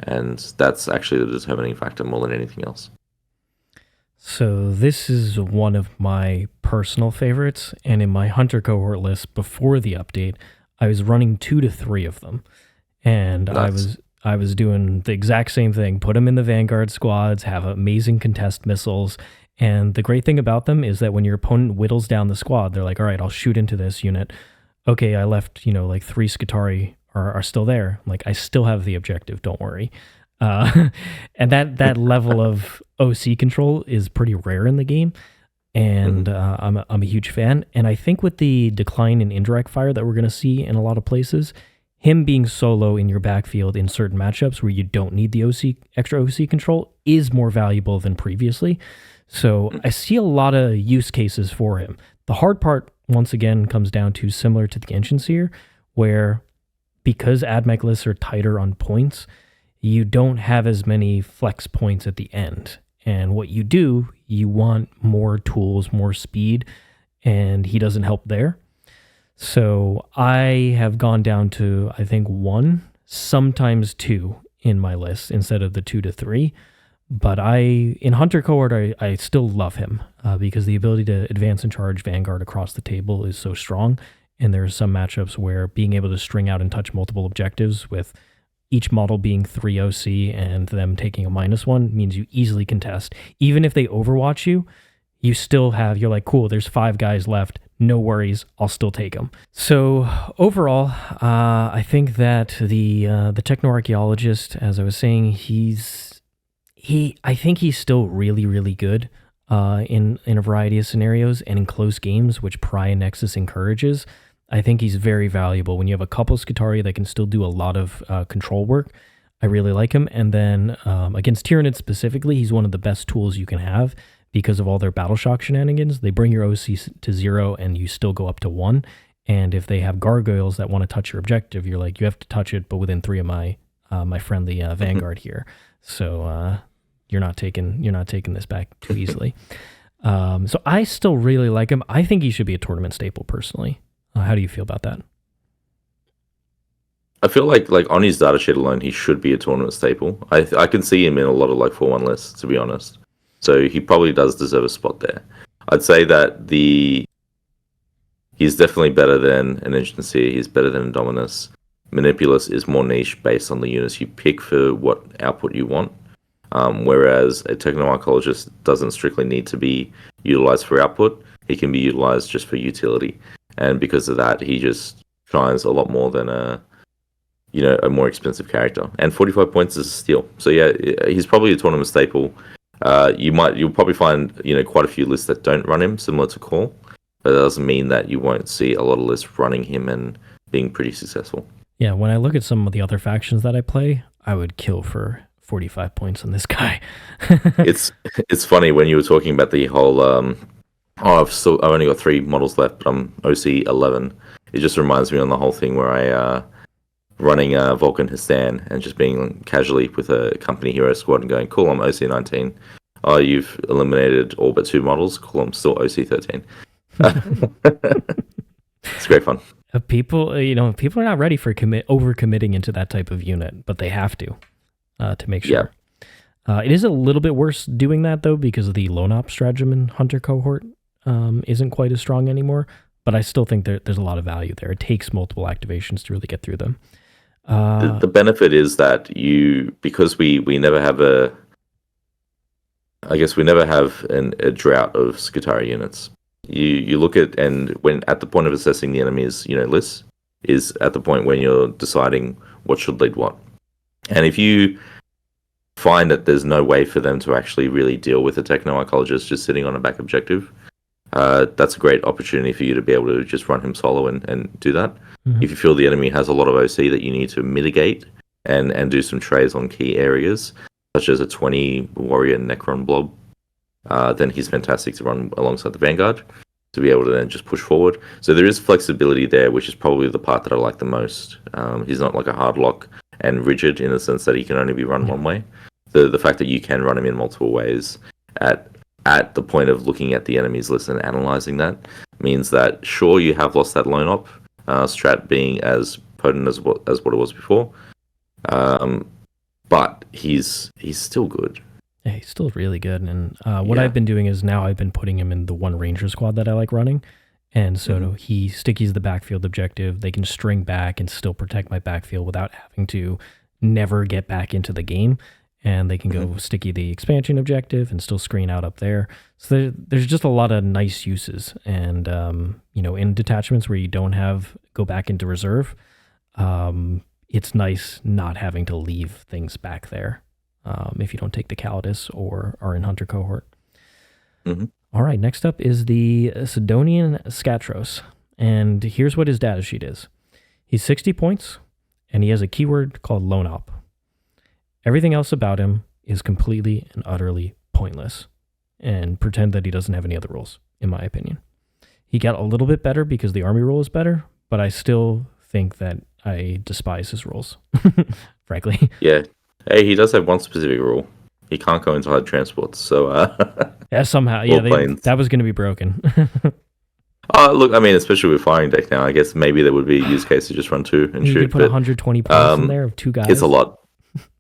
And that's actually the determining factor more than anything else. So this is one of my personal favorites, and in my Hunter cohort list before the update, I was running 2 to 3 of them, and nice. I was doing the exact same thing. Put them in the Vanguard squads, have amazing contest missiles, and the great thing about them is that when your opponent whittles down the squad, they're like, all right, I'll shoot into this unit. Okay, I left, 3 Skitarii are still there. I'm like, I still have the objective, don't worry. And that level of OC control is pretty rare in the game, and I'm a huge fan. And I think with the decline in indirect fire that we're going to see in a lot of places, him being solo in your backfield in certain matchups where you don't need the extra OC control is more valuable than previously. So I see a lot of use cases for him. The hard part, once again, comes down to similar to the Enginseer, where because Admech lists are tighter on points, you don't have as many flex points at the end. And what you do, you want more tools, more speed, and he doesn't help there. So I have gone down to, I think, 1, sometimes 2 in my list instead of the 2 to 3. But in Hunter Cohort, I still love him because the ability to advance and charge Vanguard across the table is so strong. And there are some matchups where being able to string out and touch multiple objectives with each model being 3 OC and them taking a -1 means you easily contest. Even if they overwatch you, you still have, you're like, cool, there's 5 guys left. No worries, I'll still take them. So overall, I think that the Technoarcheologist, as I was saying, I think he's still really, really good in a variety of scenarios and in close games, which Pry and Nexus encourages. I think he's very valuable when you have a couple Skitarii that can still do a lot of control work. I really like him. And then against Tyranids specifically, he's one of the best tools you can have because of all their battle shock shenanigans. They bring your OC to 0 and you still go up to 1. And if they have gargoyles that want to touch your objective, you're like, you have to touch it, but within 3 of my friendly Vanguard here. So you're not taking this back too easily. So I still really like him. I think he should be a tournament staple personally. How do you feel about that? I feel like on his data sheet alone, he should be a tournament staple. I can see him in a lot of 4-1 lists, to be honest. So he probably does deserve a spot there. I'd say that he's definitely better than an Enginseer. He's better than a Dominus. Manipulus is more niche based on the units you pick for what output you want. Whereas a Technoarcheologist doesn't strictly need to be utilized for output. He can be utilized just for utility. And because of that, he just shines a lot more than a more expensive character. And 45 points is a steal. So yeah, he's probably a tournament staple. You'll probably find quite a few lists that don't run him, similar to Cawl. But that doesn't mean that you won't see a lot of lists running him and being pretty successful. Yeah, when I look at some of the other factions that I play, I would kill for 45 points on this guy. It's funny when you were talking about the whole I've only got 3 models left, but I'm OC 11. It just reminds me on the whole thing where I running Vulcan Histan and just being casually with a company hero squad and going, cool, I'm OC 19. Oh, you've eliminated all but 2 models. Cool, I'm still OC 13. It's great fun. People are not ready for overcommitting into that type of unit, but they have to make sure. Yeah. It is a little bit worse doing that though because of the lone op stratagem in Hunter Cohort isn't quite as strong anymore. But I still think there's a lot of value there. It takes multiple activations to really get through them. The benefit is that because we never have a drought of Skitarii units. You look at, and when at the point of assessing the enemy's list is at the point when you're deciding what should lead what. And if you find that there's no way for them to actually really deal with a Technoarcheologist just sitting on a back objective, that's a great opportunity for you to be able to just run him solo and do that. Mm-hmm. If you feel the enemy has a lot of OC that you need to mitigate and do some trays on key areas, such as a 20 warrior Necron blob, then he's fantastic to run alongside the Vanguard to be able to then just push forward. So there is flexibility there, which is probably the part that I like the most. He's not like a hard lock and rigid in the sense that he can only be run one way. The fact that you can run him in multiple ways at the point of looking at the enemy's list and analyzing that means that sure, you have lost that lone op strat being as potent as what it was before, but he's still good. Yeah, he's still really good. And what I've been doing is now I've been putting him in the one Ranger squad that I like running. And so he stickies the backfield objective. They can string back and still protect my backfield without having to never get back into the game. And they can go sticky the expansion objective and still screen out up there. So there's just a lot of nice uses. And, in detachments where you don't go back into reserve, it's nice not having to leave things back there if you don't take the Calidus or are in Hunter Cohort. Mm-hmm. All right, next up is the Sidonian Skatos. And here's what his datasheet is. He's 60 points, and he has a keyword called Lone Op. Everything else about him is completely and utterly pointless, and pretend that he doesn't have any other rules, in my opinion. He got a little bit better because the army rule is better, but I still think that I despise his rules, frankly. Yeah, Hey, he does have one specific rule. He can't go into hard transports. So Yeah, somehow, that was going to be broken. Look, I mean, especially with firing deck now, I guess maybe there would be a use case to just run 2 and you shoot. You could put 120 points in there of 2 guys. It's a lot.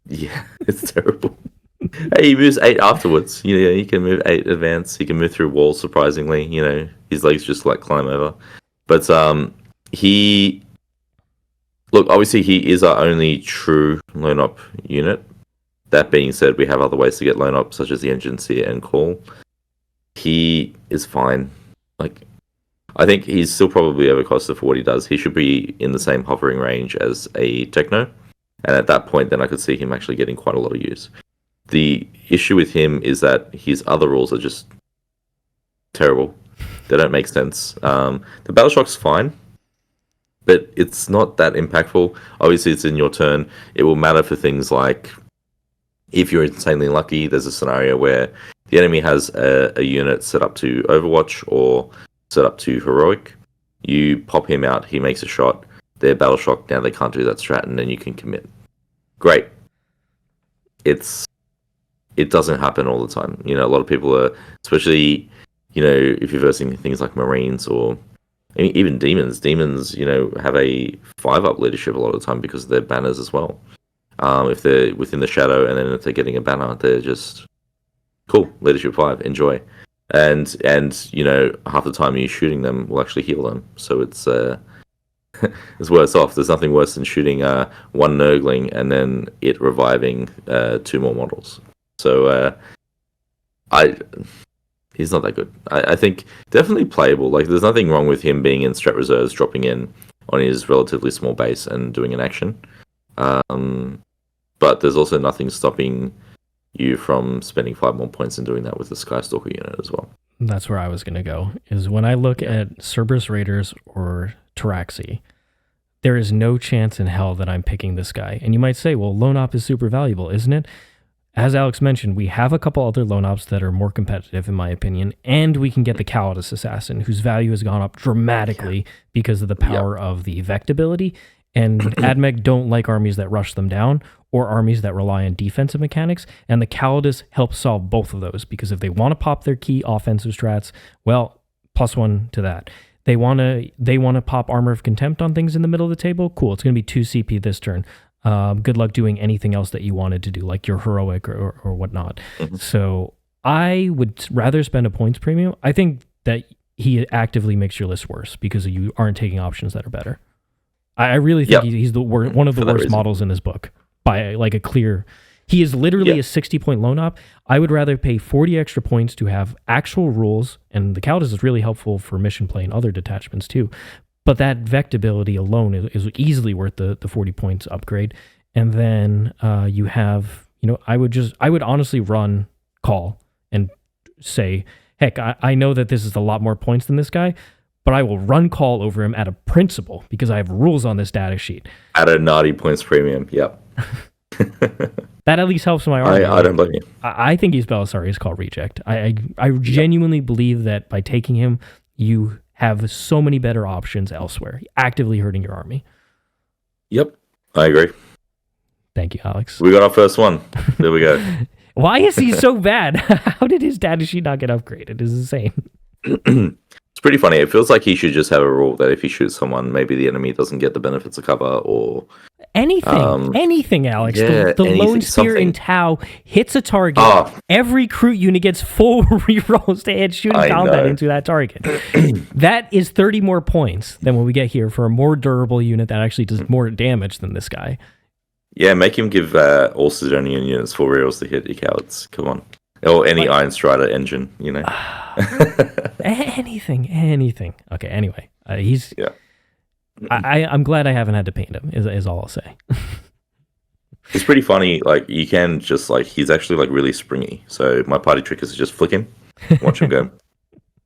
Yeah, it's terrible. Hey, he moves 8 afterwards. He can move 8 advance. He can move through walls, surprisingly. His legs just like climb over. But obviously he is our only true lone op unit. That being said, we have other ways to get lone op, such as the Enginseer and Cawl. He is fine. I think he's still probably overcosted for what he does. He should be in the same hovering range as a Techno. And at that point, then I could see him actually getting quite a lot of use. The issue with him is that his other rules are just terrible. They don't make sense. The Battle Shock's fine, but it's not that impactful. Obviously, it's in your turn. It will matter for things like if you're insanely lucky, there's a scenario where the enemy has a unit set up to Overwatch or set up to Heroic. You pop him out, he makes a shot. They're Battle Shock, now they can't do that strat, and then you can commit. Great. It doesn't happen all the time. A lot of people are, especially, if you're versing things like Marines or even Demons. Demons, have a 5-up leadership a lot of the time because of their banners as well. If they're within the shadow and then if they're getting a banner, they're just cool. Leadership 5, enjoy. And half the time you're shooting them will actually heal them. So it's it's worse off. There's nothing worse than shooting one Nurgling and then it reviving 2 more models. So he's not that good. I think definitely playable. There's nothing wrong with him being in strat reserves, dropping in on his relatively small base and doing an action. But there's also nothing stopping you from spending 5 more points and doing that with the Skystalker unit as well. That's where I was going to go, is when I look at Serberys Raiders or Pteraxii, there is no chance in hell that I'm picking this guy. And you might say, well, lone op is super valuable, isn't it? As Alex mentioned, we have a couple other lone ops that are more competitive, in my opinion, and we can get the Cowardice Assassin, whose value has gone up dramatically because of the power of the Vect ability. And Admech don't like armies that rush them down or armies that rely on defensive mechanics, and the Cowardice helps solve both of those, because if they want to pop their key offensive strats, well, +1 to that. They want to pop Armor of Contempt on things in the middle of the table. Cool, it's going to be 2 CP this turn. Good luck doing anything else that you wanted to do, like your Heroic or whatnot. So I would rather spend a points premium. I think that he actively makes your list worse because you aren't taking options that are better. I really think he's one of the worst models in this book by a clear. He is literally a 60-point lone op. I would rather pay 40 extra points to have actual rules, and the Cowardice is really helpful for mission play and other detachments too. But that Vect ability alone is easily worth the 40 points upgrade. And then you have, I would honestly run Cawl and say, heck, I know that this is a lot more points than this guy, but I will run Cawl over him at a principle because I have rules on this data sheet. At a naughty points premium, yep. That at least helps my argument. I don't blame you. I think he's Belisarius Cawl reject. I genuinely believe that by taking him, you have so many better options elsewhere, actively hurting your army. Yep, I agree. Thank you, Alex. We got our first one. There we go. Why is he so bad? How did his data sheet not get upgraded? It's insane. It's pretty funny. It feels like he should just have a rule that if he shoots someone, maybe the enemy doesn't get the benefits of cover or... Anything, Alex. Yeah, the Lone Spear in Tau hits a target. Every crew unit gets full rerolls to add shooting combat into that target. That is 30 more points than what we get here for a more durable unit that actually does more damage than this guy. Yeah, make him give all Sidonian units 4 rerolls to hit, you cowards. Come on. Or any Ironstrider engine, Anything. Okay, anyway. He's... Yeah. I'm glad I haven't had to paint him, is all I'll say. It's pretty funny, you can just, he's actually, really springy. So my party trick is to just flick him, watch him go.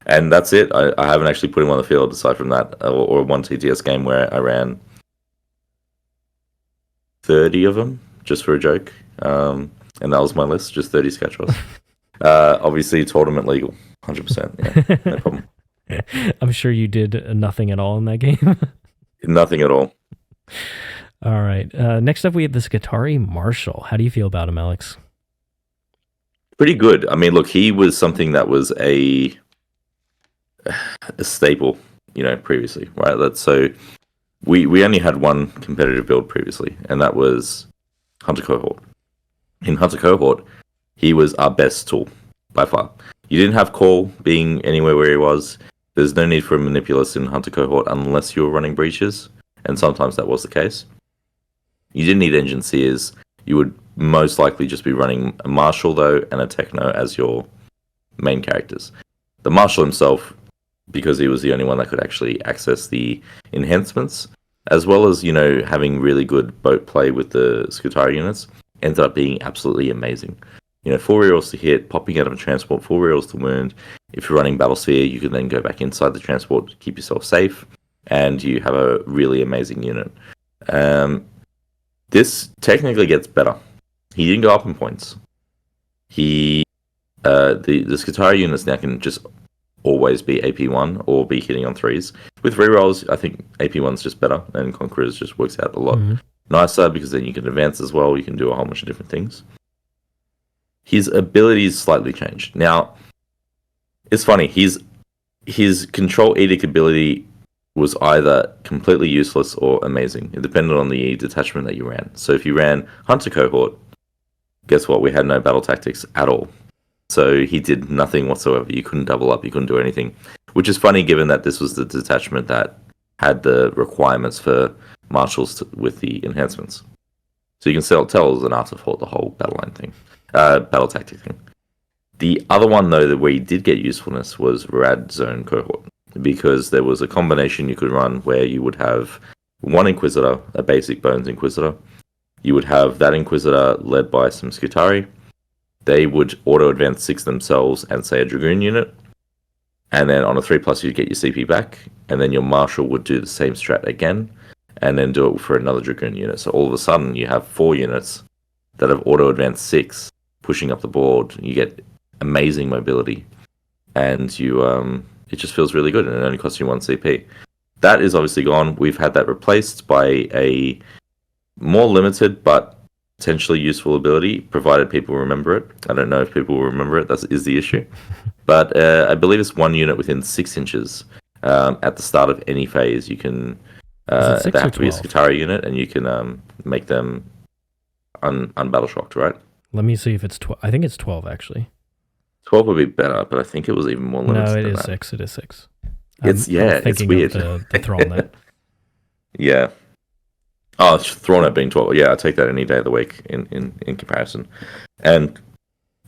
And that's it. I haven't actually put him on the field aside from that, or one TTS game where I ran 30 of them, just for a joke. And that was my list, just 30 Skatros. Obviously, tournament legal, 100%, yeah, no problem. I'm sure you did nothing at all in that game. Nothing at all. All right. Next up, we have the Skitarii Marshal. How do you feel about him, Alex? Pretty good. I mean, look, he was something that was a staple, previously, right? So we only had one competitive build previously, and that was Hunter Cohort. In Hunter Cohort, he was our best tool by far. You didn't have Cawl being anywhere where he was. There's no need for a Manipulus in Hunter Cohort unless you were running Breachers, and sometimes that was the case. You didn't need Enginseers. You would most likely just be running a Marshal, though, and a Techno as your main characters. The Marshal himself, because he was the only one that could actually access the enhancements, as well as, having really good boat play with the Skitarii units, ended up being absolutely amazing. 4 rerolls to hit, popping out of a transport, 4 rerolls to wound. If you're running Battlesphere, you can then go back inside the transport to keep yourself safe, and you have a really amazing unit. This technically gets better. He didn't go up in points. The Skitarii units now can just always be AP1 or be hitting on 3s. With rerolls, I think AP1's just better, and Conquerors just works out a lot nicer, because then you can advance as well. You can do a whole bunch of different things. His abilities slightly changed. Now, it's funny. His Control Edict ability was either completely useless or amazing. It depended on the detachment that you ran. So if you ran Hunter Cohort, guess what? We had no battle tactics at all. So he did nothing whatsoever. You couldn't double up. You couldn't do anything. Which is funny, given that this was the detachment that had the requirements for marshals with the enhancements. So you can tell it was an artifact, the whole battle tactic thing. The other one, though, that where he did get usefulness was Rad Zone Cohort, because there was a combination you could run where you would have one Inquisitor, a basic Bones Inquisitor. You would have that Inquisitor led by some Skitarii. They would auto-advance 6 themselves and, say, a Dragoon unit. And then on a 3+, you'd get your CP back. And then your Marshal would do the same strat again, and then do it for another Dragoon unit. So all of a sudden, you have 4 units that have auto-advanced 6, pushing up the board. You get amazing mobility. And you it just feels really good, and it only costs you 1 CP. That is obviously gone. We've had that replaced by a more limited, but potentially useful ability, provided people remember it. I don't know if people will remember it. That is the issue. But I believe it's 1 unit within 6 inches. At the start of any phase, you can... they have to be a Skitarii unit, and you can make them unbattle shocked, right? Let me see if it's 12. I think it's 12, actually. 12 would be better, but I think it was even more limited. No, it than is that. 6. It is 6. It's weird. Of the Thrallnet. Yeah. Oh, Thrallnet being 12. Yeah, I take that any day of the week in comparison. And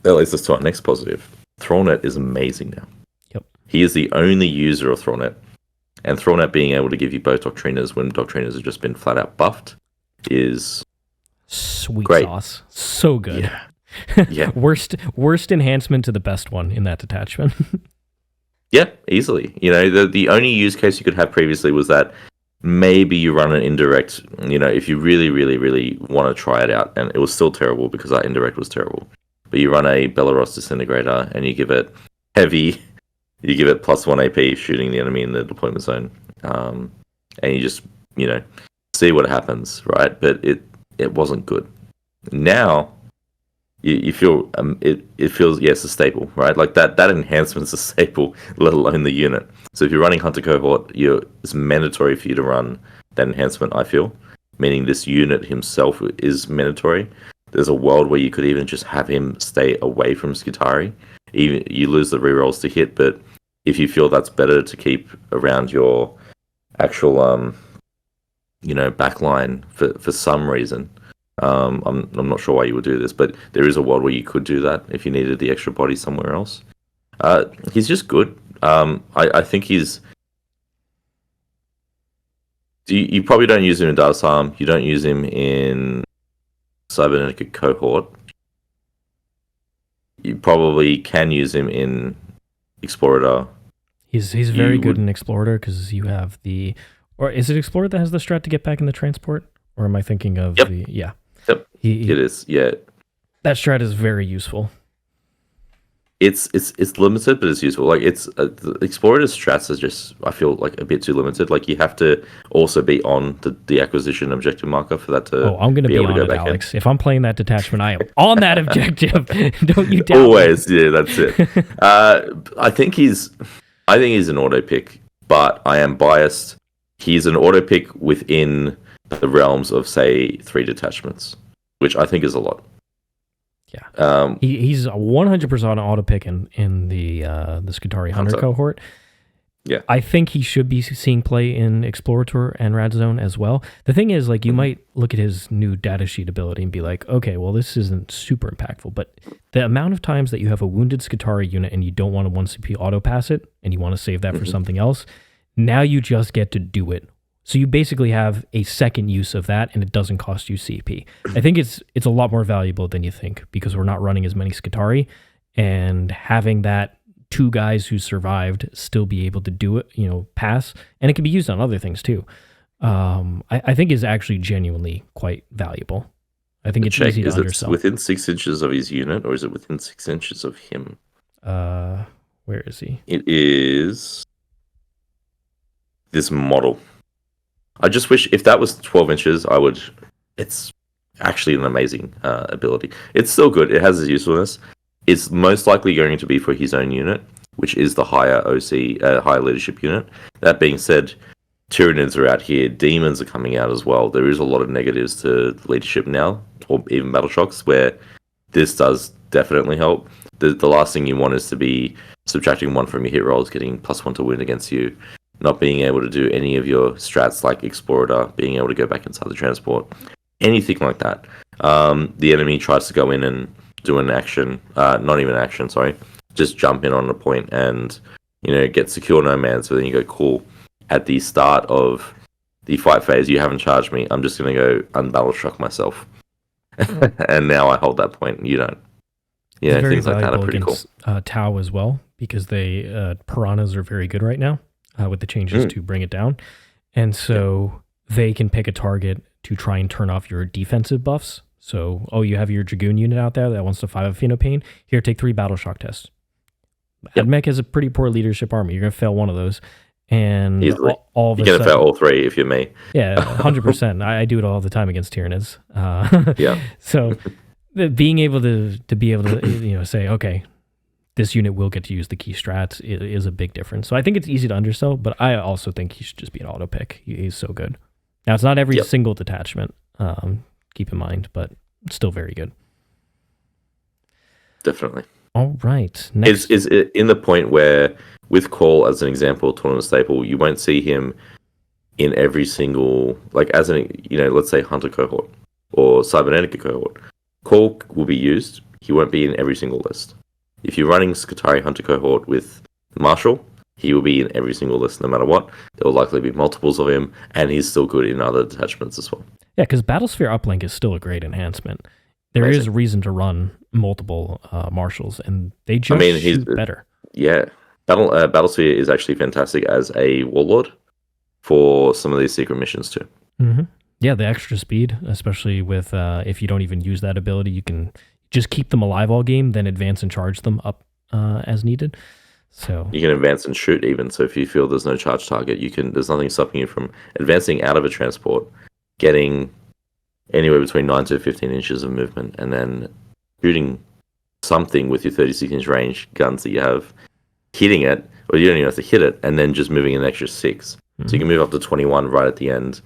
that leads us to our next positive. Thrallnet is amazing now. Yep. He is the only user of Thrallnet. And Thrallnet being able to give you both Doctriners when Doctriners have just been flat out buffed is sweet great. Sauce. So good. Yeah. Yeah. worst enhancement to the best one in that detachment. Yeah, easily. The only use case you could have previously was that maybe you run an indirect, if you really, really, really want to try it out, and it was still terrible because our indirect was terrible. But you run a Belisarius Disintegrator and you give it heavy, you give it +1 AP shooting the enemy in the deployment zone, and you just, see what happens, right? But it wasn't good. Now, you feel it feels it's a staple, right? Like that enhancement is a staple, let alone the unit. So if you're running Hunter Cohort, it's mandatory for you to run that enhancement. I feel, meaning this unit himself is mandatory. There's a world where you could even just have him stay away from Skitarii. Even you lose the rerolls to hit, but if you feel that's better to keep around your actual backline for some reason. I'm not sure why you would do this, but there is a world where you could do that if you needed the extra body somewhere else. He's just good. I think he's... You probably don't use him in Data Arm. You don't use him in Cybernetic Cohort. You probably can use him in Explorator. He's very good in Explorator because you have the... Or is it Explorator that has the strat to get back in the transport? Or am I thinking of the... Yeah. Yep, it is, yeah. That strat is very useful. it's limited, but it's useful. Like it's the Explorator's strats are just, I feel like, a bit too limited. Like you have to also be on the acquisition objective marker for that to. Oh, I'm going to be on it, Alex. If I'm playing that detachment, I am on that objective. Don't you doubt Always, yeah, that's it. I think he's an auto pick, but I am biased. He's an auto pick within the realms of, say, 3 detachments, which I think is a lot. Yeah, he's 100% auto pick in the Skitarii Hunter cohort. Yeah, I think he should be seeing play in Explorator and Radzone as well. The thing is, like, you might look at his new datasheet ability and be like, okay, well, this isn't super impactful, but the amount of times that you have a wounded Skitarii unit and you don't want to 1 CP auto pass it and you want to save that for something else, now you just get to do it. So you basically have a second use of that, and it doesn't cost you CP. I think it's a lot more valuable than you think, because we're not running as many Skitarii, and having that 2 guys who survived still be able to do it, pass, and it can be used on other things too. I think is actually genuinely quite valuable. I think it's easy to undersell. Is it within 6 inches of his unit, or is it within 6 inches of him? Where is he? It is this model. I just wish if that was 12 inches, it's actually an amazing ability. It's still good. It has its usefulness. It's most likely going to be for his own unit, which is the higher OC, higher leadership unit. That being said, Tyranids are out here. Demons are coming out as well. There is a lot of negatives to leadership now, or even battle shocks, where this does definitely help. The last thing you want is to be subtracting 1 from your hit rolls, getting +1 to win against you, not being able to do any of your strats like Explorator, being able to go back inside the transport, anything like that. The enemy tries to go in and do an action, not even action, sorry, just jump in on a point and, get secure no man. So then you go, cool. At the start of the fight phase, you haven't charged me. I'm just going to go unbattle shock myself. And now I hold that point. You don't. Yeah, things like that are pretty cool. Tau as well, because they piranhas are very good right now. With the changes to bring it down. And so they can pick a target to try and turn off your defensive buffs. So, you have your Dragoon unit out there that wants to 5 Pain. Here, take 3 Battle Shock tests. Admech has a pretty poor leadership army. You're going to fail one of those. And all of a sudden... You're going to fail all 3 if you're me. Yeah, 100%. I do it all the time against Tyranids. Yeah. So, being able to be able to, say, okay, this unit will get to use the key strats is a big difference. So I think it's easy to undersell, but I also think he should just be an auto pick. He's so good. Now, it's not every single detachment, keep in mind, but it's still very good. Definitely. All right. Next. Is it in the point where, with Cawl as an example, tournament staple, you won't see him in every single, like as an, let's say Hunter cohort or Cybernetica cohort. Cawl will be used. He won't be in every single list. If you're running Skitarii Hunter cohort with Marshal, he will be in every single list no matter what. There will likely be multiples of him, and he's still good in other detachments as well. Yeah, because Battlesphere Uplink is still a great enhancement. There is reason to run multiple Marshals, and they just shoot better. Yeah, Battlesphere is actually fantastic as a Warlord for some of these secret missions too. Mm-hmm. Yeah, the extra speed, especially with if you don't even use that ability, you can just keep them alive all game, then advance and charge them up as needed. So you can advance and shoot even. So if you feel there's no charge target, there's nothing stopping you from advancing out of a transport, getting anywhere between 9 to 15 inches of movement, and then shooting something with your 36-inch range guns that you have, hitting it, or you don't even have to hit it, and then just moving an extra 6. So you can move up to 21 right at the end,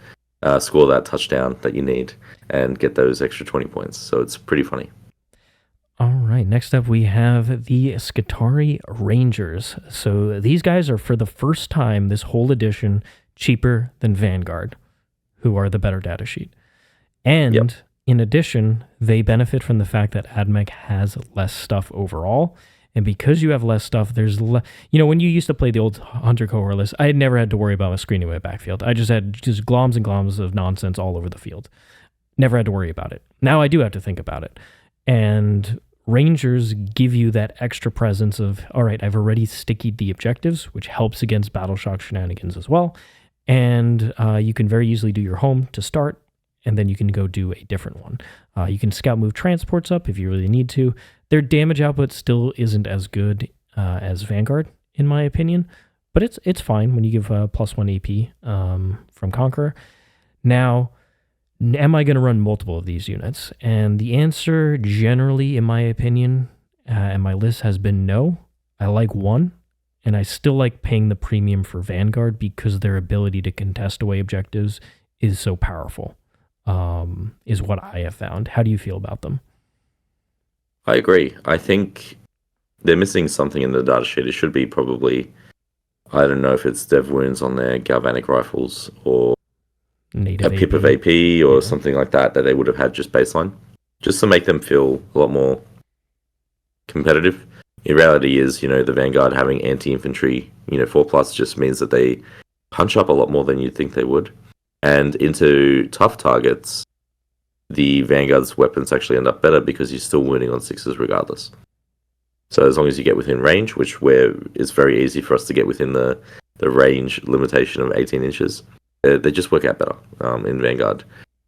score that touchdown that you need, and get those extra 20 points. So it's pretty funny. All right, next up we have the Skitarii Rangers. So these guys are, for the first time this whole edition, cheaper than Vanguard, who are the better datasheet. And in addition, they benefit from the fact that Admech has less stuff overall. And because you have less stuff, there's when you used to play the old Hunter cohort list, I had never had to worry about screening my backfield. I just had gloms and gloms of nonsense all over the field. Never had to worry about it. Now I do have to think about it. And Rangers give you that extra presence of, all right, I've already stickied the objectives, which helps against Battle Shock shenanigans as well. And you can very easily do your home to start, and then you can go do a different one. You can scout move transports up if you really need to. Their damage output still isn't as good as Vanguard, in my opinion, but it's fine when you give +1 AP from Conqueror. Now, am I going to run multiple of these units? And the answer, generally, in my opinion, and my list has been no. I like one, and I still like paying the premium for Vanguard because their ability to contest away objectives is so powerful, is what I have found. How do you feel about them? I agree. I think they're missing something in the datasheet. It should be probably, I don't know if it's dev wounds on their galvanic rifles or Native a pip of AP or something like that they would have had just baseline, just to make them feel a lot more competitive. In reality is, the Vanguard having anti-infantry, 4+ just means that they punch up a lot more than you'd think they would. And into tough targets, the Vanguard's weapons actually end up better because you're still wounding on 6s regardless. So as long as you get within range, it's very easy for us to get within the range limitation of 18 inches, they just work out better in Vanguard.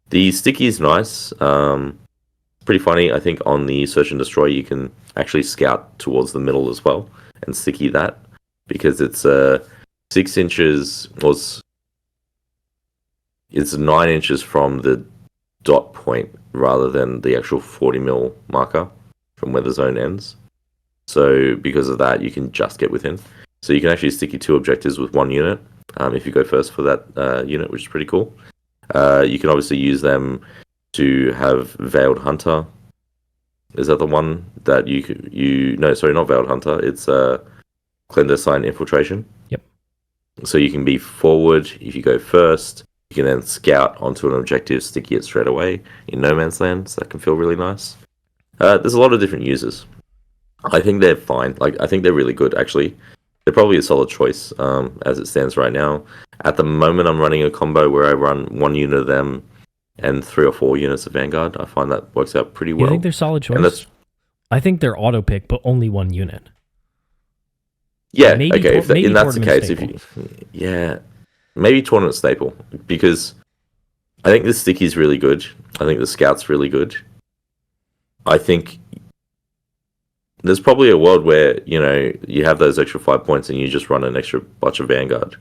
The sticky is nice. Pretty funny. I think on the Search and Destroy, you can actually scout towards the middle as well and sticky that because it's 6 inches, it's 9 inches from the dot point rather than the actual 40 mil marker from where the zone ends. So because of that, you can just get within. So you can actually sticky 2 objectives with 1 unit if you go first for that unit, which is pretty cool. You can obviously use them to have Veiled Hunter. Is that the one that no, sorry, not Veiled Hunter. It's Clandestine Infiltration. Yep. So you can be forward if you go first. You can then scout onto an objective, sticky it straight away in no man's land. So that can feel really nice. There's a lot of different users. I think they're fine. I think they're really good, actually. They're probably a solid choice as it stands right now. At the moment, I'm running a combo where I run 1 unit of them and 3 or 4 units of Vanguard. I find that works out pretty well. You think they're solid choice? I think they're auto pick, but only 1 unit. Yeah, maybe okay. If that's the case, maybe tournament staple, because I think the sticky's really good. I think the scout's really good. I think there's probably a world where, you have those extra 5 points and you just run an extra bunch of Vanguard.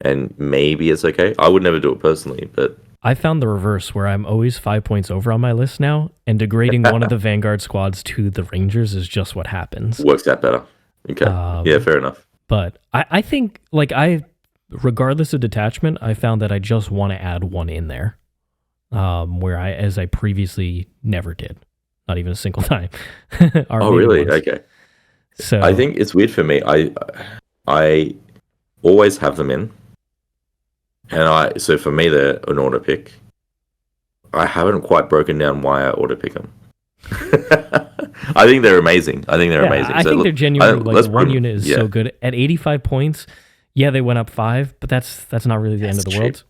And maybe it's okay. I would never do it personally, but I found the reverse where I'm always 5 points over on my list now, and degrading one of the Vanguard squads to the Rangers is just what happens. Works out better. Okay. Yeah, fair enough. But I think, regardless of detachment, I found that I just want to add 1 in there, as I previously never did. Not even a single time. Oh, really? Okay. So I think it's weird for me. I always have them in. And so for me, they're an auto pick. I haven't quite broken down why I auto pick them. I think they're amazing. I think they're genuinely, 1 unit is so good. At 85 points, they went up 5, but that's not really the end of the world.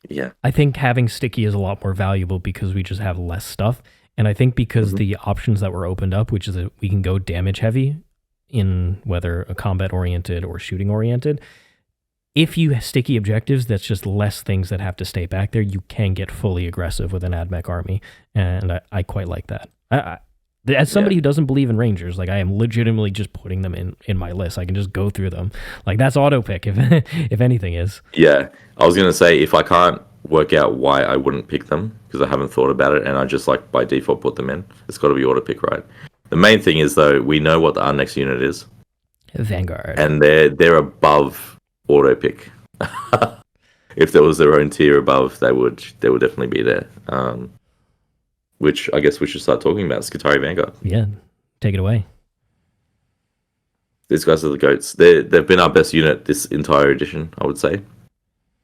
Yeah. I think having sticky is a lot more valuable because we just have less stuff. And I think because the options that were opened up, which is that we can go damage heavy in whether a combat oriented or shooting oriented, if you have sticky objectives, that's just less things that have to stay back there. You can get fully aggressive with an Admech army, and I quite like that. As somebody who doesn't believe in Rangers, I am legitimately just putting them in my list. I can just go through them. That's auto pick if anything is. Yeah, I was gonna say if I can't work out why I wouldn't pick them because I haven't thought about it and I just by default put them in, it's got to be auto pick, right? The main thing is though, we know what our next unit is, Vanguard, and they're above auto pick. If there was their own tier above, they would definitely be there. Which I guess we should start talking about. Skitarii Vanguard. Yeah, take it away. These guys are the goats. They've been our best unit this entire edition, I would say.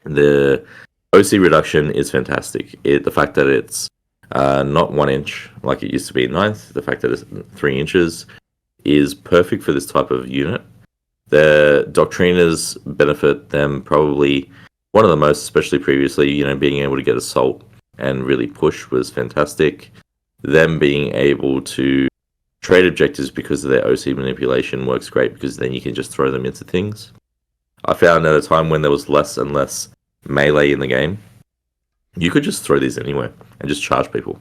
The OC reduction is fantastic. The fact that it's not 1 inch like it used to be in 9th, the fact that it's 3 inches is perfect for this type of unit. The Doctriners benefit them probably one of the most, especially previously, being able to get assault and really push was fantastic. Them being able to trade objectives because of their OC manipulation works great because then you can just throw them into things. I found at a time when there was less and less melee in the game, you could just throw these anywhere and just charge people.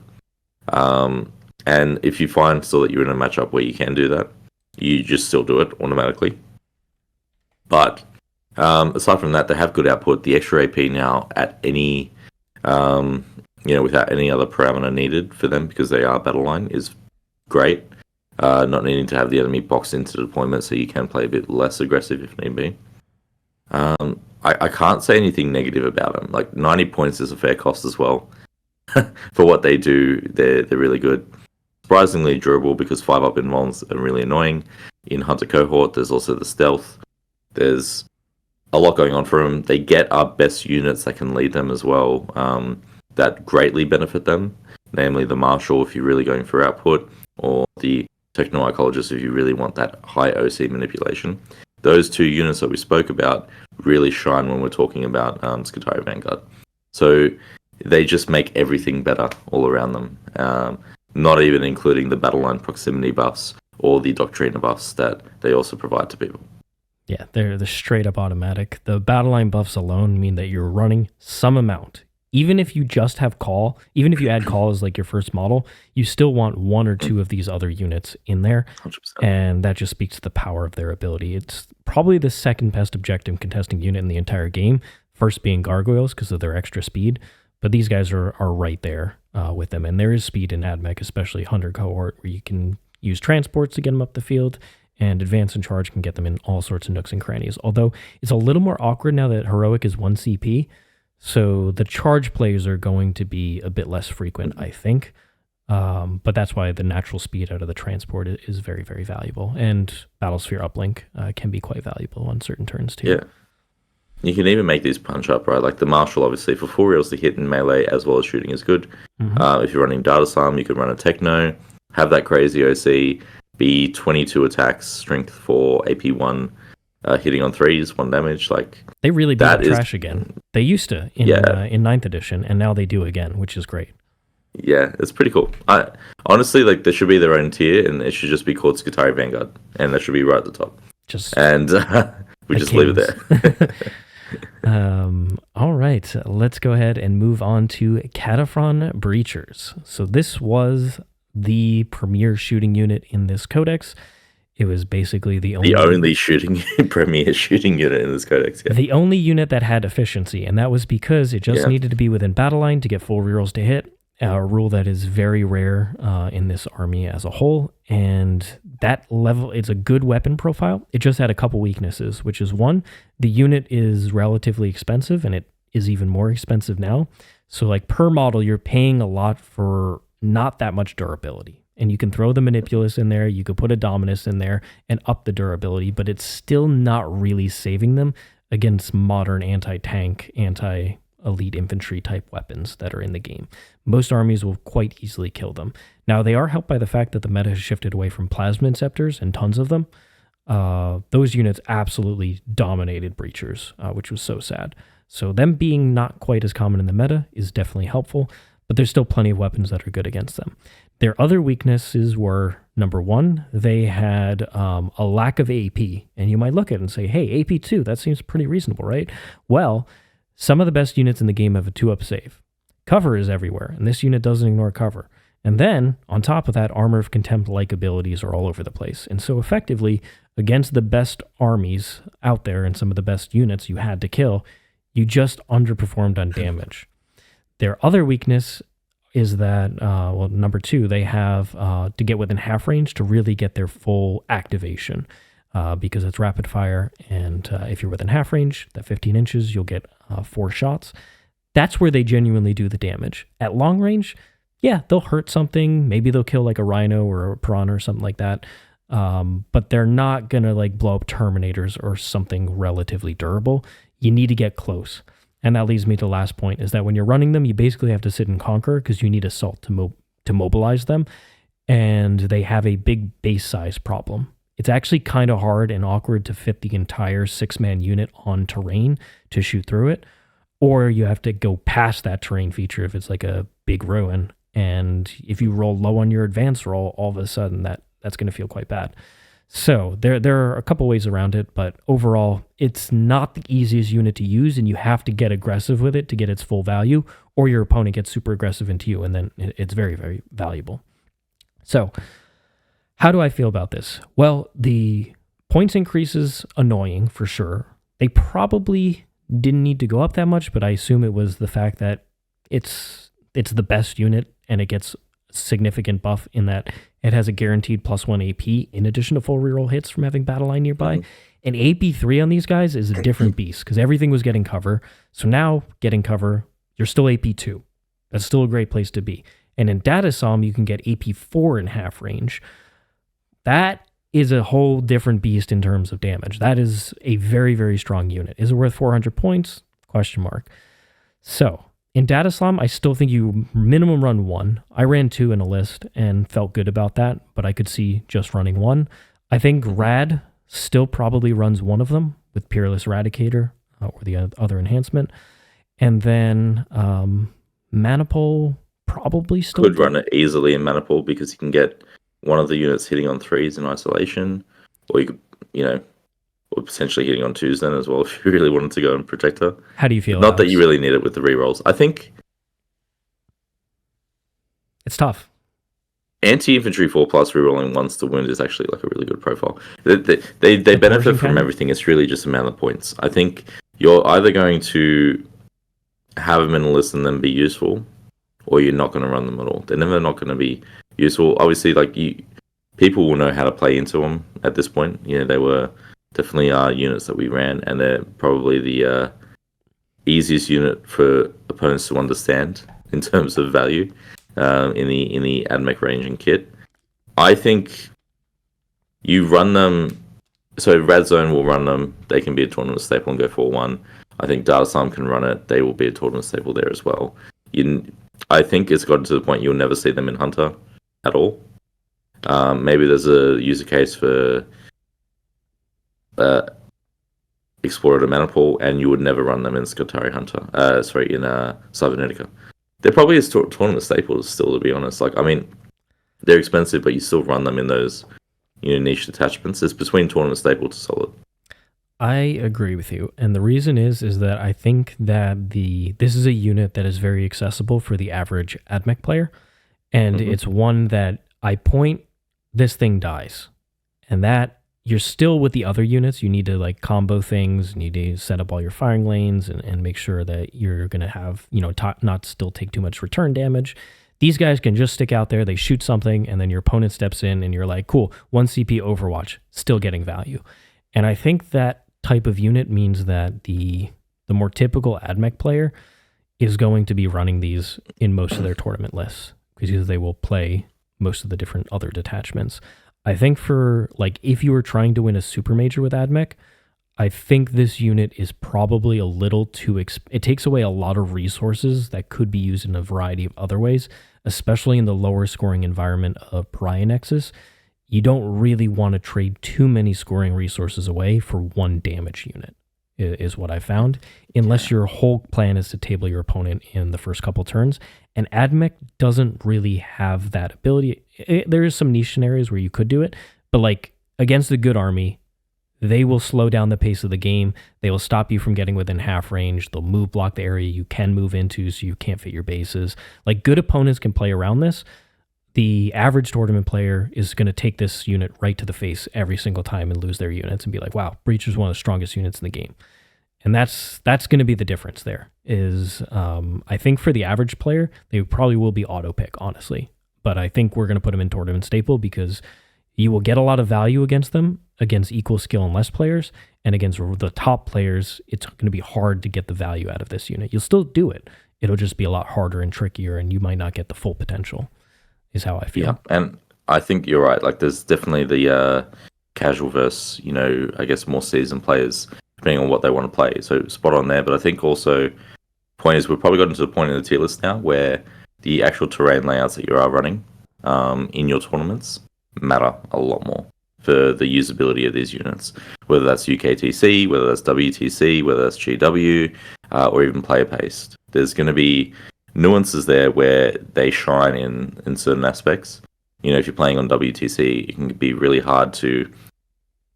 And if you find still that you're in a matchup where you can do that, you just still do it automatically. But aside from that, they have good output. The extra AP now at any, without any other parameter needed for them because they are battle line is great. Not needing to have the enemy boxed into deployment, so you can play a bit less aggressive if need be. I can't say anything negative about them. Like 90 points is a fair cost as well. For what they do, they're really good. Surprisingly durable because 5-up invulns are really annoying. In Hunter Cohort, there's also the stealth. There's a lot going on for them. They get our best units that can lead them as well, that greatly benefit them. Namely the Marshal if you're really going for output, or the Technoarcheologist if you really want that high OC manipulation. Those two units that we spoke about really shine when we're talking about Skitarii Vanguard. So they just make everything better all around them. Not even including the battle line proximity buffs or the Doctrina buffs that they also provide to people. Yeah, they're the straight up automatic. The battle line buffs alone mean that you're running some amount. Even if you just have Cawl, even if you add Cawl as like your first model, you still want one or two of these other units in there. 100%. And that just speaks to the power of their ability. It's probably the second best objective contesting unit in the entire game. First being Gargoyles because of their extra speed. But these guys are right there with them. And there is speed in Admech, especially Hunter Cohort, where you can use transports to get them up the field. And Advance and Charge can get them in all sorts of nooks and crannies. Although it's a little more awkward now that Heroic is 1 CP. So the charge plays are going to be a bit less frequent, I think. But that's why the natural speed out of the transport is very, very valuable. And Battlesphere Uplink can be quite valuable on certain turns too. Yeah. You can even make these punch up, right? Like the Marshal, obviously, for 4 reels, the hit and melee as well as shooting is good. Mm-hmm. If you're running Data Sum, you could run a Techno, have that crazy OC, be 22 attacks, strength 4, AP 1, hitting on 3s, 1 damage. Like they really beat up trash again. They used to in 9th edition, and now they do again, which is great. Yeah, it's pretty cool. Honestly, like there should be their own tier, and it should just be called Skitarii Vanguard, and that should be right at the top. We just leave it there. All right, let's go ahead and move on to Kataphron Breachers. So this was the premier shooting unit in this codex. It was basically the only premier shooting unit in this codex. Yeah. The only unit that had efficiency, and that was because it just needed to be within battle line to get full rerolls to hit. A rule that is very rare in this army as a whole, and that level, it's a good weapon profile. It just had a couple weaknesses, which is one, the unit is relatively expensive, and it is even more expensive now. So like per model, you're paying a lot for not that much durability. And you can throw the Manipulus in there, you could put a Dominus in there and up the durability, but it's still not really saving them against modern anti-tank, anti-elite infantry type weapons that are in the game. Most armies will quite easily kill them. Now, they are helped by the fact that the meta has shifted away from Plasma Inceptors and tons of them. Those units absolutely dominated Breachers, which was so sad. So them being not quite as common in the meta is definitely helpful, but there's still plenty of weapons that are good against them. Their other weaknesses were, number one, they had a lack of AP. And you might look at it and say, hey, AP 2, that seems pretty reasonable, right? Well, some of the best units in the game have a 2-up save. Cover is everywhere, and this unit doesn't ignore cover. And then, on top of that, Armor of Contempt-like abilities are all over the place. And so effectively, against the best armies out there and some of the best units you had to kill, you just underperformed on damage. Their other weakness is that, number 2, they have to get within half range to really get their full activation because it's rapid fire. And if you're within half range, that 15 inches, you'll get 4 shots. That's where they genuinely do the damage. At long range, yeah, they'll hurt something. Maybe they'll kill like a Rhino or a Piranha or something like that. But they're not going to like blow up Terminators or something relatively durable. You need to get close. And that leads me to the last point, is that when you're running them, you basically have to sit and conquer because you need assault to mobilize them. And they have a big base size problem. It's actually kind of hard and awkward to fit the entire 6-man unit on terrain to shoot through it. Or you have to go past that terrain feature if it's like a big ruin. And if you roll low on your advance roll, all of a sudden that's going to feel quite bad. So there are a couple ways around it, but overall, it's not the easiest unit to use, and you have to get aggressive with it to get its full value, or your opponent gets super aggressive into you, and then it's very, very valuable. So how do I feel about this? Well, the points increase is annoying for sure. They probably didn't need to go up that much, but I assume it was the fact that it's the best unit, and it gets significant buff in that it has a guaranteed +1 AP in addition to full reroll hits from having battle line nearby. And AP3 on these guys is a different beast because everything was getting cover. So now getting cover, you're still AP2. That's still a great place to be. And in Datasom, you can get AP4 in half range. That is a whole different beast in terms of damage. That is a very, very strong unit. Is it worth 400 points? Question mark. So in Dataslam, I still think you minimum run 1. I ran 2 in a list and felt good about that, but I could see just running 1. I think Rad still probably runs 1 of them with Peerless Eradicator or the other enhancement. And then Manipul probably still could run it easily in Manipul because you can get one of the units hitting on 3s in isolation, or you could, or potentially hitting on 2s then as well if you really wanted to go and Protector. How do you feel? Not that you really need it with the rerolls. I think it's tough. Anti-infantry 4+ rerolling once to wound is actually like a really good profile. They benefit from everything. It's really just amount of points. I think you're either going to have them in a list and then be useful, or you're not going to run them at all. They're never not going to be useful. Obviously, people will know how to play into them at this point. They were definitely units that we ran, and they're probably the easiest unit for opponents to understand in terms of value in the Admech ranging kit. I think you run them. So Red Zone will run them. They can be a tournament staple and go 4-1. I think Dataslam can run it. They will be a tournament staple there as well. I think it's gotten to the point you'll never see them in Hunter at all. Maybe there's a user case for Explorer to Manipul, and you would never run them in Skitarii Hunter. In Cybernetica. They're probably a tournament staples still, to be honest. They're expensive, but you still run them in those niche detachments. It's between tournament staple to solid. I agree with you, and the reason is that I think that this is a unit that is very accessible for the average Admech player, and it's one that I point, this thing dies, and that you're still with the other units. You need to combo things, you need to set up all your firing lanes, and make sure that you're going to have not still take too much return damage. These guys can just stick out there, they shoot something, and then your opponent steps in, and you're like, cool, 1 CP Overwatch, still getting value. And I think that type of unit means that the more typical Admech player is going to be running these in most of their tournament lists because they will play most of the different other detachments. I think for if you were trying to win a super major with Admech, I think this unit is probably a little too it takes away a lot of resources that could be used in a variety of other ways, especially in the lower scoring environment of Pariah Nexus. You don't really want to trade too many scoring resources away for 1 damage unit, is what I found, unless your whole plan is to table your opponent in the first couple turns. And Admech doesn't really have that ability. There is some niche scenarios where you could do it, but against a good army, they will slow down the pace of the game. They will stop you from getting within half range. They'll move block the area you can move into so you can't fit your bases. Good opponents can play around this. The average tournament player is going to take this unit right to the face every single time and lose their units and be like, wow, Breach is one of the strongest units in the game. And that's going to be the difference there is I think for the average player, they probably will be auto pick, honestly. But I think we're going to put them in tournament staple because you will get a lot of value against them, against equal skill and less players. And against the top players, it's going to be hard to get the value out of this unit. You'll still do it. It'll just be a lot harder and trickier, and you might not get the full potential. Is how I feel. Yeah, and I think you're right. There's definitely the casual versus, I guess more seasoned players, depending on what they want to play. So spot on there. But I think also, point is, we've probably gotten to the point in the tier list now where the actual terrain layouts that you are running in your tournaments matter a lot more for the usability of these units. Whether that's UKTC, whether that's WTC, whether that's GW, or even player-paced. There's going to be nuances there where they shine in certain aspects. If you're playing on WTC, it can be really hard to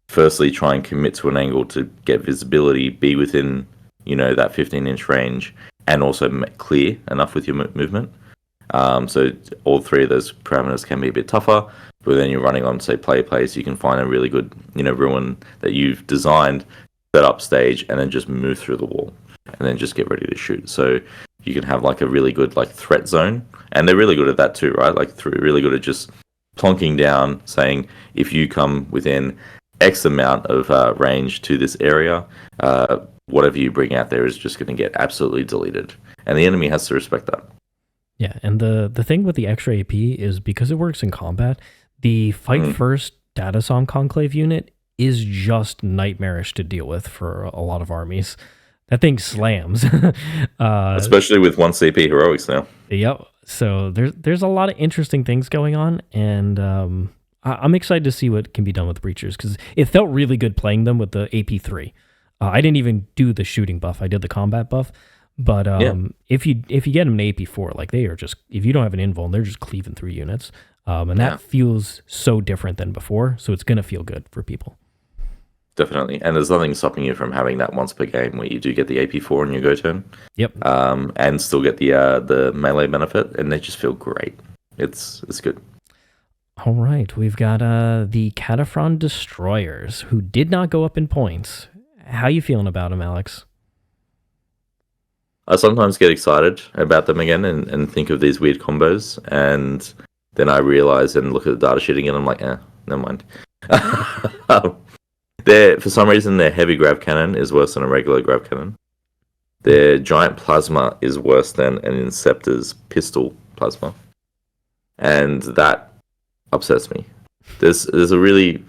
firstly try and commit to an angle to get visibility, be within, that 15-inch range, and also clear enough with your movement. So all three of those parameters can be a bit tougher, but then you're running on, say, play place, you can find a really good, ruin that you've designed, set up stage, and then just move through the wall, and then just get ready to shoot. So you can have like a really good like threat zone, and they're really good at that too, right? Like really good at just plonking down, saying if you come within X amount of range to this area, whatever you bring out there is just going to get absolutely deleted, and the enemy has to respect that. Yeah, and the thing with the extra AP is because it works in combat, the fight first Datasheet Conclave unit is just nightmarish to deal with for a lot of armies. That thing slams. Especially with 1 CP heroics now. Yep. So there's a lot of interesting things going on, and I'm excited to see what can be done with Breachers, because it felt really good playing them with the AP3. I didn't even do the shooting buff. I did the combat buff. But if you get them to AP4, like they are just, if you don't have an invuln, they're just cleaving through units. And that feels so different than before. So it's going to feel good for people. Definitely. And there's nothing stopping you from having that once per game where you do get the AP4 on your go turn. Yep. And still get the melee benefit, and they just feel great. It's good. All right. We've got the Kataphron Destroyers, who did not go up in points. How you feeling about them, Alex? I sometimes get excited about them again and think of these weird combos, and then I realize and look at the datasheet again, I'm like, never mind. For some reason, their heavy grav cannon is worse than a regular grav cannon. Their giant plasma is worse than an Inceptor's pistol plasma, and that upsets me. There's a really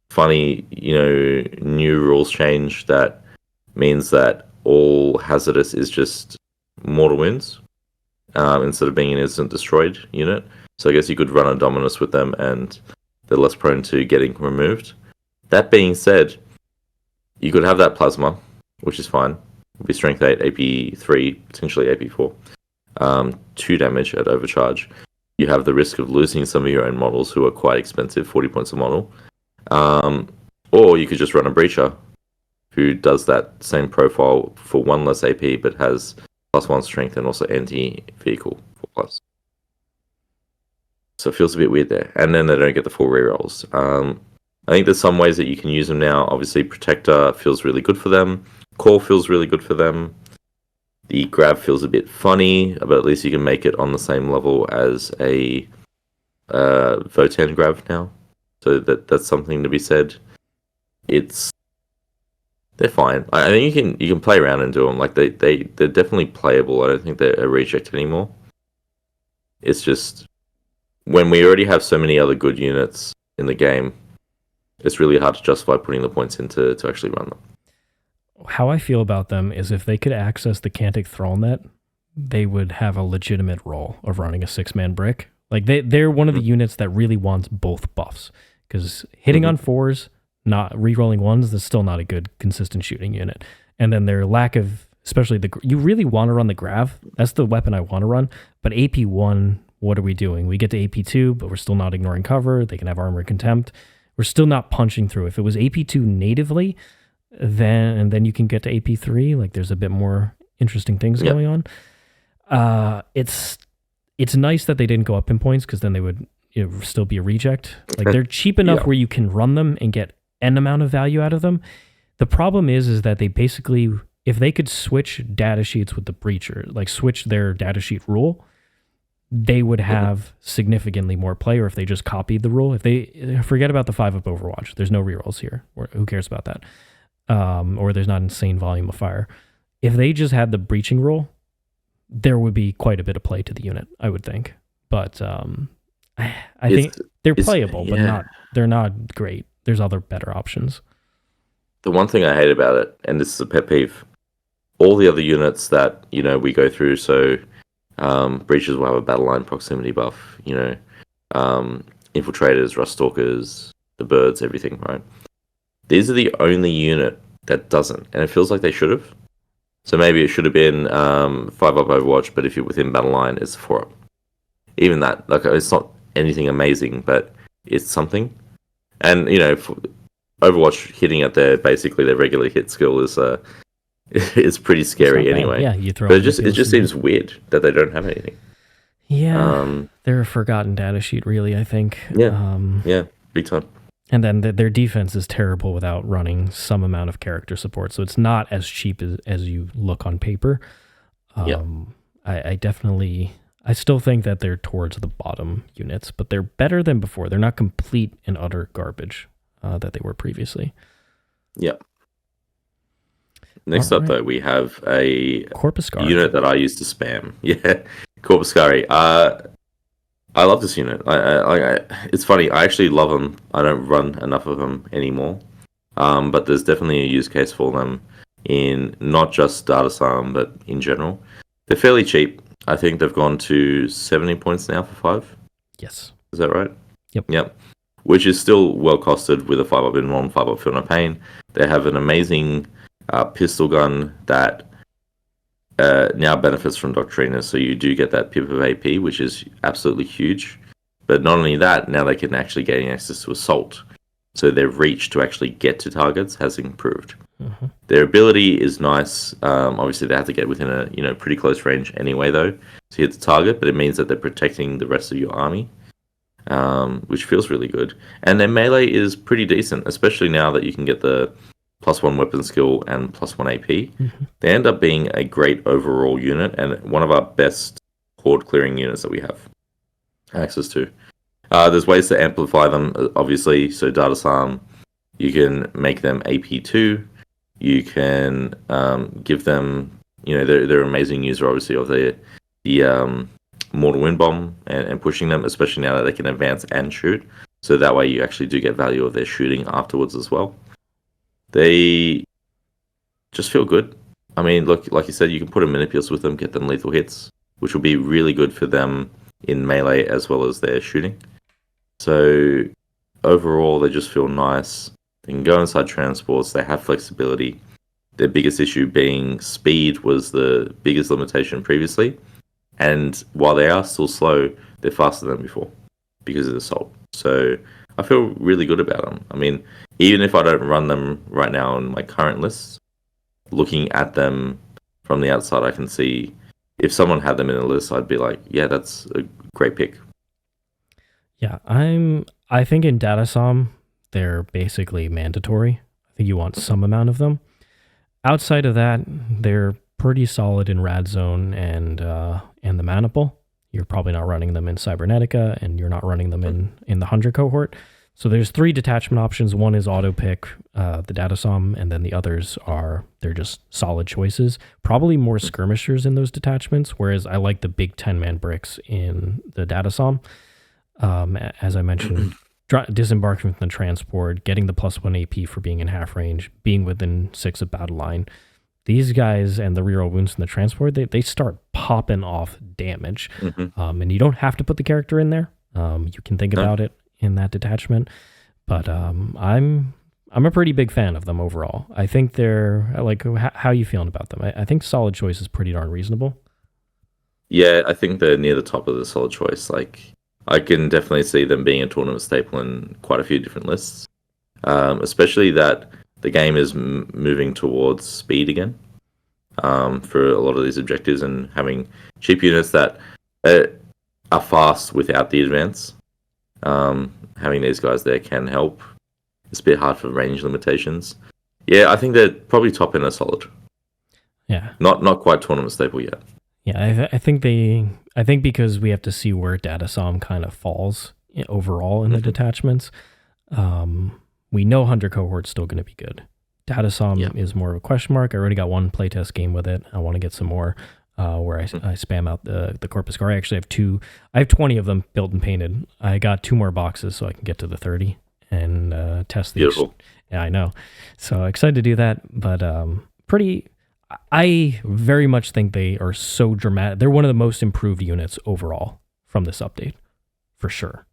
funny new rules change that means that all hazardous is just mortal wounds instead of being an instant destroyed unit. So I guess you could run a Dominus with them and they're less prone to getting removed. That being said, you could have that plasma, which is fine. It'll be strength 8, AP3, potentially AP4. 2 damage at overcharge. You have the risk of losing some of your own models who are quite expensive, 40 points a model. Or you could just run a Breacher who does that same profile for 1 less AP, but has +1 strength and also anti-vehicle 4+. So it feels a bit weird there. And then they don't get the full rerolls. I think there's some ways that you can use them now. Obviously, Protector feels really good for them. Core feels really good for them. The Grav feels a bit funny, but at least you can make it on the same level as a Votan Grav now. So that's something to be said. They're fine. I think you can play around and do them. They're definitely playable. I don't think they're a reject anymore. It's just when we already have so many other good units in the game, it's really hard to justify putting the points in to actually run them. How I feel about them is if they could access the Cantic Thrallnet, they would have a legitimate role of running a 6-man brick. They're one of the units that really wants both buffs, because hitting on 4s, not rerolling 1s, that's still not a good consistent shooting unit. And then their lack of, especially you really want to run the Grav. That's the weapon I want to run. But AP1, what are we doing? We get to AP2, but we're still not ignoring cover. They can have armor contempt. We're still not punching through. If it was AP2 natively, then you can get to AP3. There's a bit more interesting things going on. It's nice that they didn't go up in points, because then they would still be a reject. They're cheap enough where you can run them and get an amount of value out of them. The problem is that they basically, if they could switch datasheets with the Breacher, switch their datasheet rule, they would have significantly more play. Or if they just copied the rule, if they forget about the 5-up Overwatch, there's no rerolls here. Who cares about that? Or there's not insane volume of fire. If they just had the breaching rule, there would be quite a bit of play to the unit, I would think. But I think they're playable, but they're not great. There's other better options. The one thing I hate about it, and this is a pet peeve, all the other units that we go through, so Breachers will have a battle line proximity buff, Infiltrators, Ruststalkers, the birds, everything, right? These are the only unit that doesn't, and it feels like they should have. So maybe it should have been 5-up Overwatch, but if you're within battle line, it's 4-up. Even that, it's not anything amazing, but it's something. And Overwatch hitting at their regular hit skill is is pretty scary anyway. Yeah, you throw. But it just seems weird that they don't have anything. Yeah, they're a forgotten datasheet, really. I think. Yeah, big time. And then their defense is terrible without running some amount of character support, so it's not as cheap as you look on paper. I still think that they're towards the bottom units, but they're better than before. They're not complete and utter garbage that they were previously. Yep. Next up, though, we have a Corpuscarii unit that I used to spam. Yeah, Corpuscarii. I love this unit. It's funny. I actually love them. I don't run enough of them anymore. But there's definitely a use case for them in not just Datasam, but in general. They're fairly cheap. I think they've gone to 70 points now for 5. Yes. Is that right? Yep. Which is still well costed with a 5-up in 1, 5-up Feel No Pain. They have an amazing pistol gun that now benefits from Doctrina, so you do get that pip of AP, which is absolutely huge. But not only that, now they can actually gain access to Assault. So their reach to actually get to targets has improved. Mm-hmm. Their ability is nice. Obviously, they have to get within a pretty close range anyway, though, to hit the target. But it means that they're protecting the rest of your army, which feels really good. And their melee is pretty decent, especially now that you can get the +1 weapon skill and +1 AP. Mm-hmm. They end up being a great overall unit and one of our best horde clearing units that we have access to. There's ways to amplify them, obviously. So Datasam, you can make them AP2. You can give them, they're an amazing user, obviously, of the Mortal Wind Bomb and pushing them, especially now that they can advance and shoot. So that way you actually do get value of their shooting afterwards as well. They just feel good. I mean, look, like you said, you can put a Manipulus with them, get them lethal hits, which will be really good for them in melee as well as their shooting. So overall, they just feel nice. They can go inside transports. They have flexibility. Their biggest issue being speed was the biggest limitation previously. And while they are still slow, they're faster than before because of Assault. So I feel really good about them. I mean, even if I don't run them right now on my current lists, looking at them from the outside, I can see if someone had them in a list, I'd be like, yeah, that's a great pick. Yeah, I think in Datasam, they're basically mandatory. I think you want some amount of them. Outside of that, they're pretty solid in Rad Zone and the Manipul. You're probably not running them in Cybernetica, and you're not running them in the 100 cohort. So there's 3 detachment options. One is auto pick, the Datasam, and then the others they're just solid choices. Probably more skirmishers in those detachments, whereas I like the big 10-man bricks in the Datasam. As I mentioned, disembarking from the transport, getting the +1 AP for being in half range, being within 6 of battle line. These guys and the reroll wounds in the transport, they start popping off damage. Mm-hmm. And you don't have to put the character in there. You can think about it in that detachment. But I'm a pretty big fan of them overall. I think they're, like, how are you feeling about them? I think solid choice is pretty darn reasonable. Yeah, I think they're near the top of the solid choice. Like, I can definitely see them being a tournament staple in quite a few different lists. Especially that the game is moving towards speed again for a lot of these objectives, and having cheap units that are fast without the advance. Having these guys there can help. It's a bit hard for range limitations. Yeah, I think they're probably top in a solid. Yeah. Not quite tournament staple yet. Yeah, I think because we have to see where Datasam kind of falls overall in the detachments. We know 100 cohort's still going to be good. Datasam is more of a question mark. I already got one playtest game with it. I want to get some more where I spam out the Corpuscarii. I actually have 2. I have 20 of them built and painted. I got 2 more boxes so I can get to the 30 and test these. Beautiful. Yeah, I know. So excited to do that, but I very much think they are so dramatic. They're one of the most improved units overall from this update, for sure,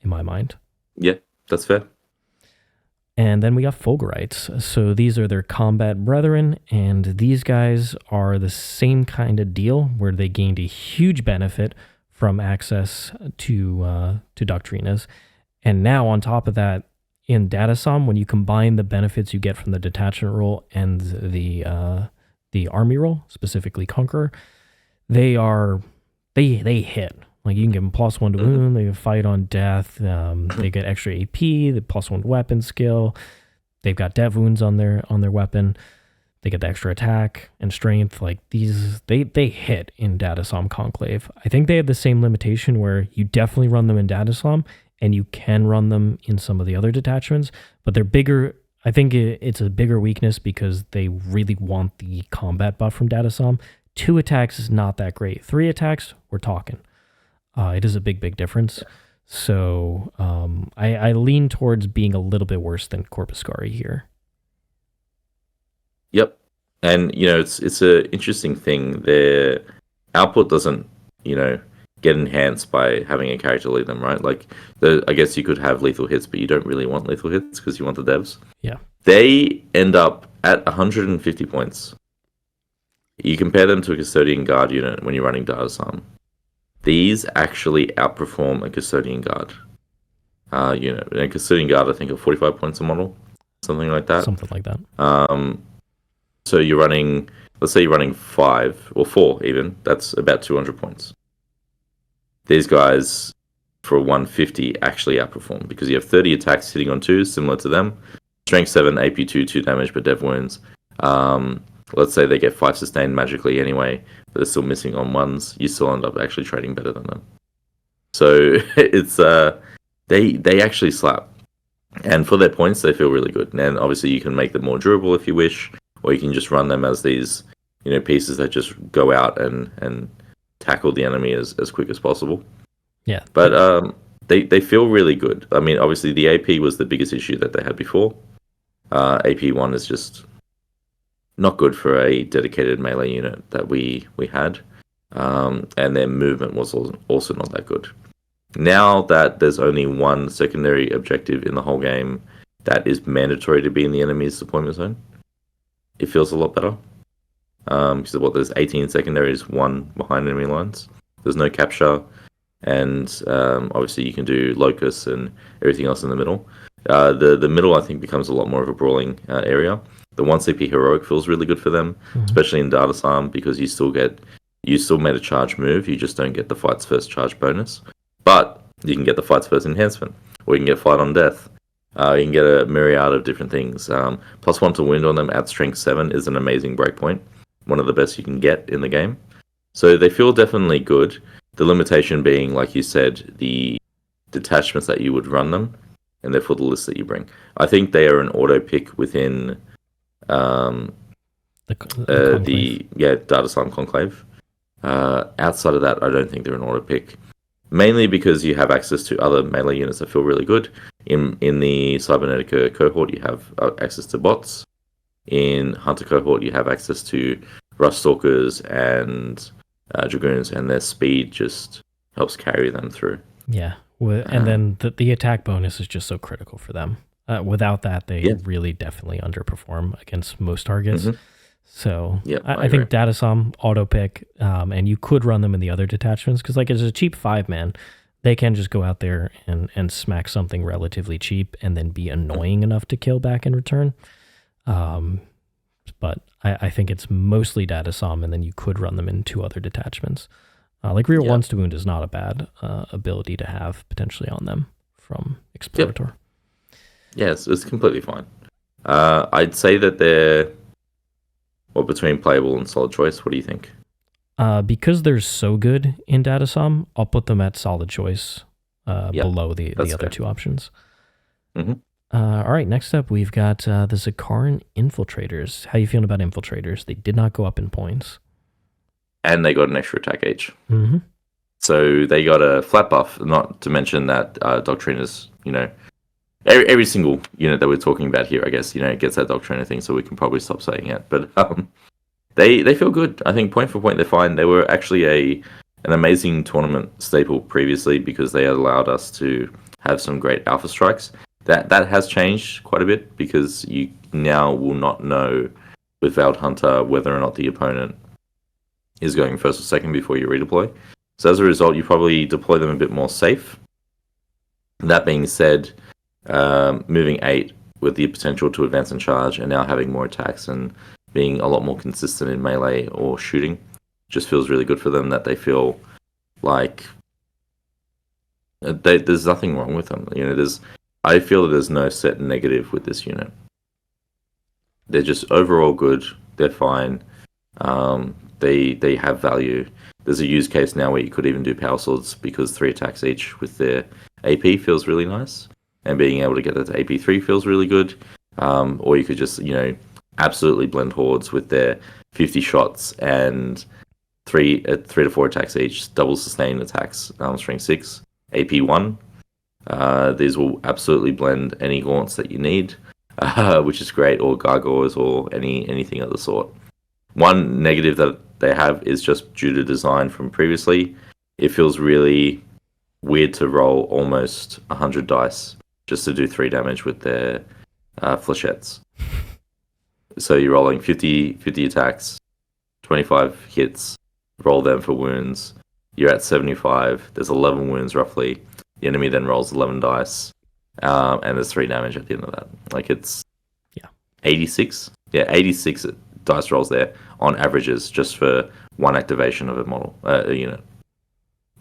in my mind. Yeah, that's fair. And then we got Fulgurites. So these are their combat brethren, and these guys are the same kind of deal where they gained a huge benefit from access to Doctrinas. And now on top of that, in Datasom, when you combine the benefits you get from the detachment roll and the army roll, specifically Conqueror, they hit. Like you can give them +1 to wound, they fight on death, they get extra AP, the +1 weapon skill, they've got dev wounds on their weapon, they get the extra attack and strength. Like these, they hit in Datasom Conclave. I think they have the same limitation where you definitely run them in Datasom and you can run them in some of the other detachments, but they're bigger. I think it's a bigger weakness because they really want the combat buff from Datasom. 2 attacks is not that great. 3 attacks, we're talking. It is a big difference. So I lean towards being a little bit worse than Corpuscarii here. Yep. And, it's an interesting thing. Their output doesn't, get enhanced by having a character lead them, right? Like, I guess you could have lethal hits, but you don't really want lethal hits because you want the devs. Yeah. They end up at 150 points. You compare them to a Custodian Guard unit when you're running Datasam. These actually outperform a Custodian Guard unit. And a Custodian Guard, I think, are 45 points a model, something like that. Something like that. So you're running, let's say you're running 5 or 4 even. That's about 200 points. These guys, for 150, actually outperform because you have 30 attacks hitting on 2s, similar to them. Strength 7, AP2, 2 damage, but dev wounds. Let's say they get 5 sustained magically anyway, but they're still missing on 1s. You still end up actually trading better than them. So it's they actually slap. And for their points, they feel really good. And obviously you can make them more durable if you wish, or you can just run them as these, pieces that just go out and tackle the enemy as quick as possible. Yeah. But they feel really good. I mean, obviously the AP was the biggest issue that they had before. AP1 is just not good for a dedicated melee unit that we had. And their movement was also not that good. Now that there's only one secondary objective in the whole game that is mandatory to be in the enemy's deployment zone, it feels a lot better. Because there's 18 secondaries, 1 behind enemy lines. There's no capture, and obviously you can do locus and everything else in the middle. The middle, I think, becomes a lot more of a brawling area. The 1 CP heroic feels really good for them, especially in Datasam, because you still made a charge move. You just don't get the fights first charge bonus, but you can get the fights first enhancement, or you can get fight on death. You can get a myriad of different things. +1 to wound on them at strength 7 is an amazing breakpoint. One of the best you can get in the game. So they feel definitely good. The limitation being, like you said, the detachments that you would run them, and therefore the list that you bring. I think they are an auto pick within the Datasam Conclave. Outside of that, I don't think they're an auto pick. Mainly because you have access to other melee units that feel really good. In the Cybernetica cohort, you have access to bots. In Hunter cohort, you have access to Ruststalkers and Dragoons, and their speed just helps carry them through. Yeah, and then the attack bonus is just so critical for them. Without that, they really definitely underperform against most targets. So I think Datasom auto pick, and you could run them in the other detachments because, like, as a cheap 5-man, they can just go out there and smack something relatively cheap and then be annoying enough to kill back in return. But I think it's mostly Datasom, and then you could run them in 2 other detachments. Like Rear 1s to Wound is not a bad ability to have potentially on them from Explorator. Yes, it's completely fine. I'd say that they're between playable and solid choice. What do you think? Because they're so good in Datasom, I'll put them at solid choice below the other 2 options. All right, next up we've got the Sicarian Infiltrators. How you feeling about Infiltrators? They did not go up in points. And they got an extra attack age. So they got a flat buff, not to mention that Doctriners, every single unit that we're talking about here, I guess, gets that Doctriner thing, so we can probably stop saying it. But they feel good. I think point for point, they're fine. They were actually an amazing tournament staple previously because they allowed us to have some great alpha strikes. That has changed quite a bit because you now will not know with Veiled Hunter whether or not the opponent is going first or second before you redeploy. So as a result, you probably deploy them a bit more safe. That being said, moving 8 with the potential to advance and charge, and now having more attacks and being a lot more consistent in melee or shooting, just feels really good for them. That they feel like there's nothing wrong with them. I feel that there's no set negative with this unit. They're just overall good. They're fine. They have value. There's a use case now where you could even do power swords because 3 attacks each with their AP feels really nice, and being able to get that to AP3 feels really good. Or you could just absolutely blend hordes with their 50 shots and 3 to 4 attacks each, double sustained attacks, strength 6, AP1. These will absolutely blend any gaunts that you need, which is great, or gargoyles or anything of the sort. One negative that they have is just due to design from previously. It feels really weird to roll almost 100 dice just to do 3 damage with their flechettes. So you're rolling 50 attacks, 25 hits, roll them for wounds. You're at 75. There's 11 wounds roughly. The enemy then rolls 11 dice, and there's 3 damage at the end of that. Like, it's 86. Yeah, 86 dice rolls there on averages just for one activation of a model, a unit,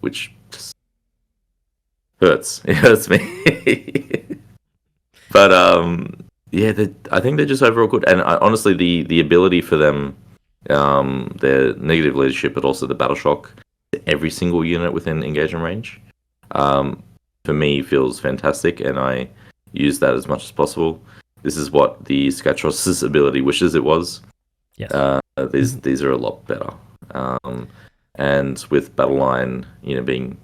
which just hurts. It hurts me. But yeah, I think they're just overall good, and honestly, the ability for them, their negative leadership, but also the battle shock, every single unit within engagement range, for me feels fantastic, and I use that as much as possible. This is what the Skatos's ability wishes it was. Yes. These are a lot better, and with battle line, being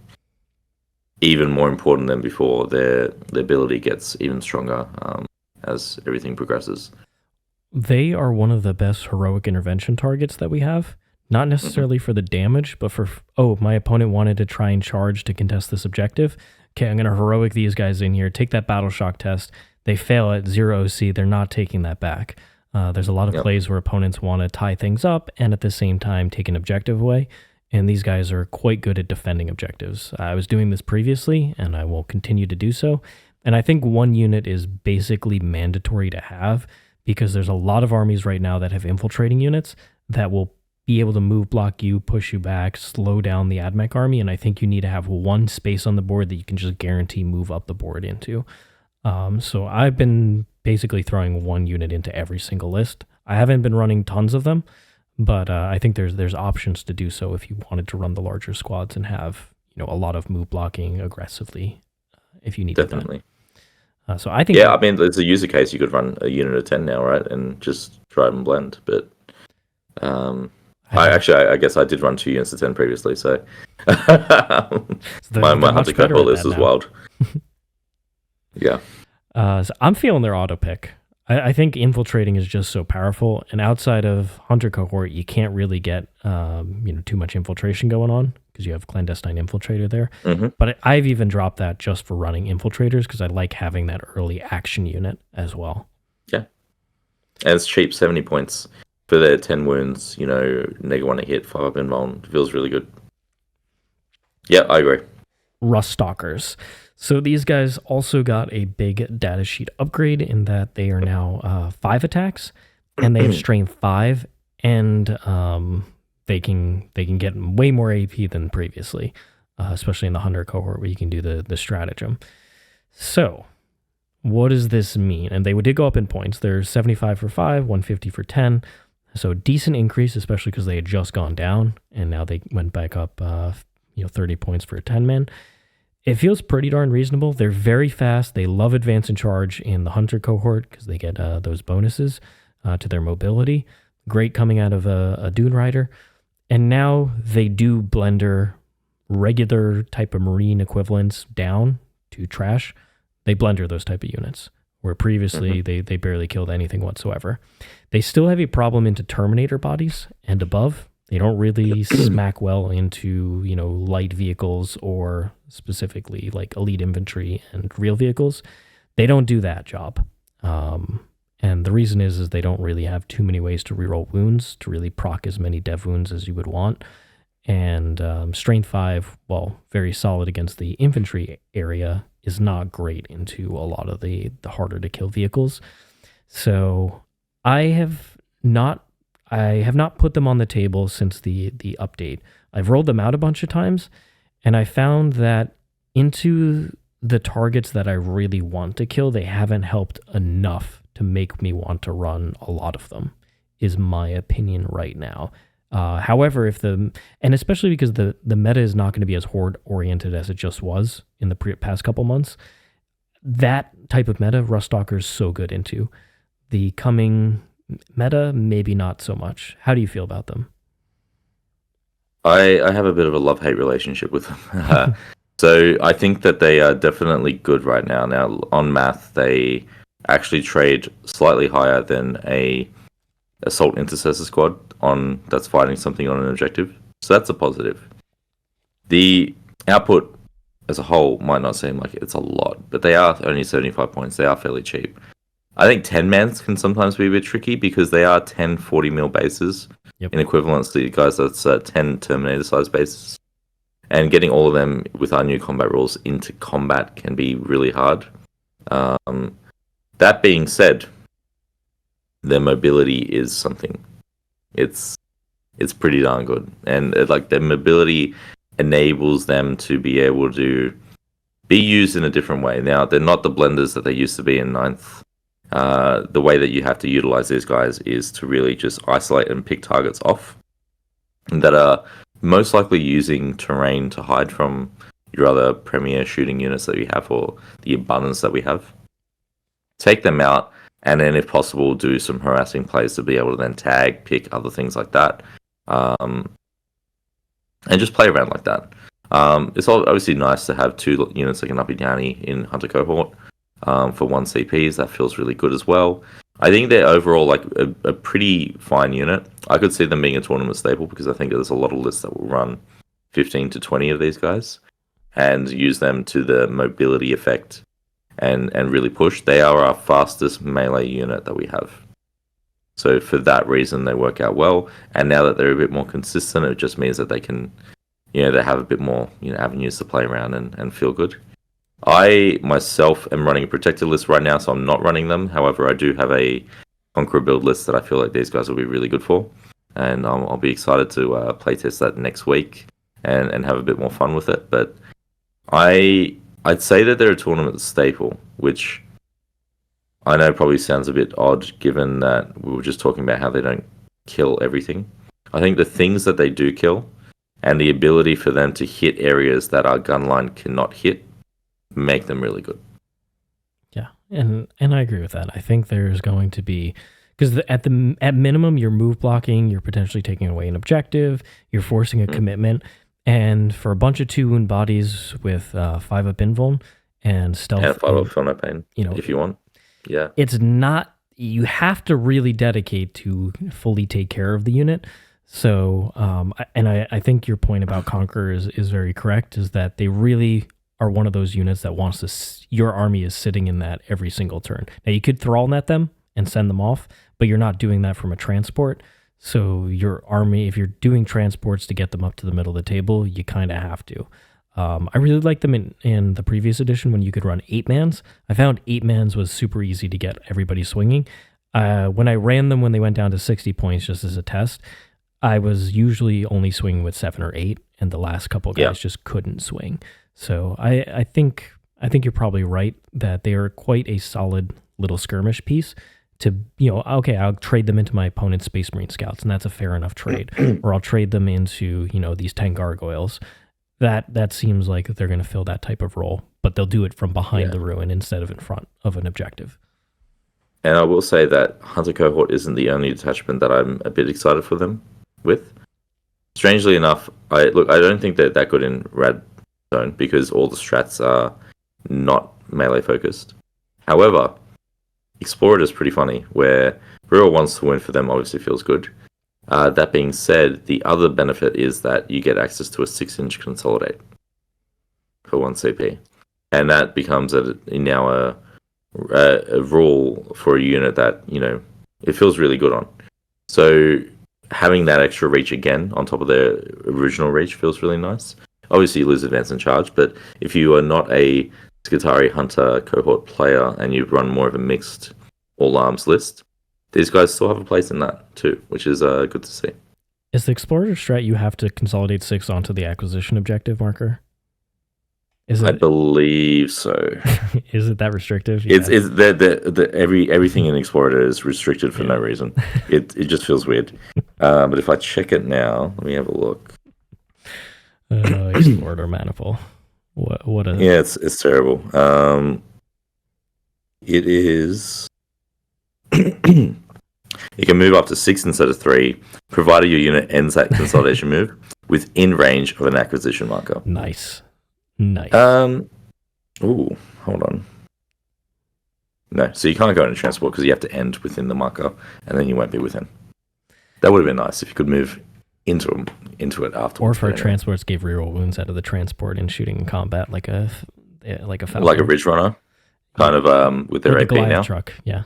even more important than before, their ability gets even stronger as everything progresses. They are one of the best heroic intervention targets that we have. Not necessarily for the damage, but for, my opponent wanted to try and charge to contest this objective. Okay, I'm going to heroic these guys in here, take that battle shock test. They fail at 0 OC, they're not taking that back. There's a lot of plays where opponents want to tie things up and at the same time take an objective away, and these guys are quite good at defending objectives. I was doing this previously, and I will continue to do so. And I think one unit is basically mandatory to have, because there's a lot of armies right now that have infiltrating units that will be able to move block you, push you back, slow down the Admech army, and I think you need to have one space on the board that you can just guarantee move up the board into. So I've been basically throwing one unit into every single list. I haven't been running tons of them, but I think there's options to do so if you wanted to run the larger squads and have a lot of move blocking aggressively if you need Definitely. to. So I think... Yeah, I mean, there's a user case. You could run a unit of 10 now, right? And just try and blend. But I guess I did run 2 units of 10 previously, so my Hunter Cawl list is wild. Yeah. So I'm feeling their auto pick. I think infiltrating is just so powerful, and outside of Hunter Cohort, you can't really get too much infiltration going on because you have Clandestine Infiltrator there. Mm-hmm. But I've even dropped that just for running Infiltrators because I like having that early action unit as well. Yeah, and it's cheap, 70 points for their 10 wounds. -1 to hit, 5 up invuln. Feels really good. Yeah, I agree. Ruststalkers. So these guys also got a big datasheet upgrade in that they are now 5 attacks, and they have strength 5, and they can get way more AP than previously, especially in the Hunter cohort where you can do the stratagem. So what does this mean? And they did go up in points. They're 75 for 5, 150 for 10. So decent increase, especially because they had just gone down, and now they went back up 30 points for a 10-man. It feels pretty darn reasonable. They're very fast. They love advance and charge in the Hunter cohort because they get those bonuses to their mobility. Great coming out of a Dune Rider. And now they do blender regular type of Marine equivalents down to trash. They blender those type of units, where previously they barely killed anything whatsoever. They still have a problem into Terminator bodies and above. They don't really smack well into, light vehicles or specifically like elite infantry and real vehicles. They don't do that job. And the reason is they don't really have too many ways to reroll wounds to really proc as many dev wounds as you would want. And strength 5, very solid against the infantry area, is not great into a lot of the harder to kill vehicles. So I have not put them on the table since the update. I've rolled them out a bunch of times, and I found that into the targets that I really want to kill, they haven't helped enough to make me want to run a lot of them, is my opinion right now. However, and especially because the meta is not going to be as horde oriented as it just was in the past couple months, that type of meta, Ruststalkers is so good into. The coming meta, maybe not so much. How do you feel about them? I have a bit of a love-hate relationship with them. So I think that they are definitely good right now. Now, on math, they actually trade slightly higher than a assault intercessor squad that's fighting something on an objective. So that's a positive. The output as a whole might not seem like it's a lot, but they are only 75 points. They are fairly cheap. I think 10 mans can sometimes be a bit tricky because they are 10 40 mil bases in equivalence to guys that's 10 Terminator size bases. And getting all of them with our new combat rules into combat can be really hard. That being said, their mobility is something. It's pretty darn good, and their mobility enables them to be able to be used in a different way. Now, they're not the blenders that they used to be in 9th. The way that you have to utilize these guys is to really just isolate and pick targets off that are most likely using terrain to hide from your other premier shooting units that we have, or the abundance that we have. Take them out, and then if possible do some harassing plays to be able to then tag, pick, other things like that, and just play around like that. It's obviously nice to have 2 units that can uppy downy in Hunter Cohort for 1 CPs. That feels really good as well. I think they're overall a pretty fine unit. I could see them being a tournament staple because I think there's a lot of lists that will run 15 to 20 of these guys and use them to the mobility effect and really push. They are our fastest melee unit that we have. So for that reason, they work out well. And now that they're a bit more consistent, it just means that they can, they have a bit more, avenues to play around and feel good. I myself am running a protected list right now, so I'm not running them. However, I do have a Conqueror build list that I feel like these guys will be really good for. And I'll be excited to playtest that next week and have a bit more fun with it. But I'd say that they're a tournament staple, which I know probably sounds a bit odd given that we were just talking about how they don't kill everything. I think the things that they do kill and the ability for them to hit areas that our gunline cannot hit make them really good. Yeah, and I agree with that. I think there's going to be, because at minimum you're move blocking, you're potentially taking away an objective, you're forcing a commitment, and for a bunch of 2 wound bodies with 5-up invuln and stealth, and 5-up feel no pain, if you want. Yeah, it's not. You have to really dedicate to fully take care of the unit. So, I think your point about Conqueror is very correct. Is that they really are one of those units that wants to. Your army is sitting in that every single turn. Now you could thrall net them and send them off, but you're not doing that from a transport. So your army, if you're doing transports to get them up to the middle of the table, you kind of have to. I really liked them in the previous edition when you could run 8-mans. I found 8-mans was super easy to get everybody swinging. When I ran them when they went down to 60 points just as a test, I was usually only swinging with 7 or 8, and the last couple guys just couldn't swing. So I think you're probably right that they are quite a solid little skirmish piece to, okay, I'll trade them into my opponent's Space Marine Scouts, and that's a fair enough trade. Or I'll trade them into, these 10 gargoyles. That seems like they're going to fill that type of role, but they'll do it from behind the ruin instead of in front of an objective. And I will say that Hunter Cohort isn't the only detachment that I'm a bit excited for them with. Strangely enough, I don't think they're that good in Rad Zone because all the strats are not melee focused. However, Explorer is pretty funny, where Real wants to win for them obviously feels good. That being said, the other benefit is that you get access to a 6-inch consolidate for 1 CP. And that becomes now a rule for a unit that, it feels really good on. So having that extra reach again on top of the original reach feels really nice. Obviously you lose advance and charge, but if you are not a Skitarii Hunter cohort player and you run more of a mixed all arms list, these guys still have a place in that too, which is good to see. Is the Explorer strat you have to consolidate 6 onto the acquisition objective marker? I believe so. Is it that restrictive? Yeah. It's everything in Explorer is restricted for no reason. It just feels weird. But if I check it now, let me have a look. Explorer Maniple. What a Yeah, it's terrible. It is. You can move up to 6 instead of 3, provided your unit ends that consolidation move within range of an acquisition marker. Nice. Ooh, hold on. No, so you can't go into transport because you have to end within the marker, and then you won't be within. That would have been nice if you could move into it afterwards. Or for transports, gave reroll wounds out of the transport and shooting in combat like a Falcon. Like a Ridge Runner, kind of with their AP now. Truck, yeah.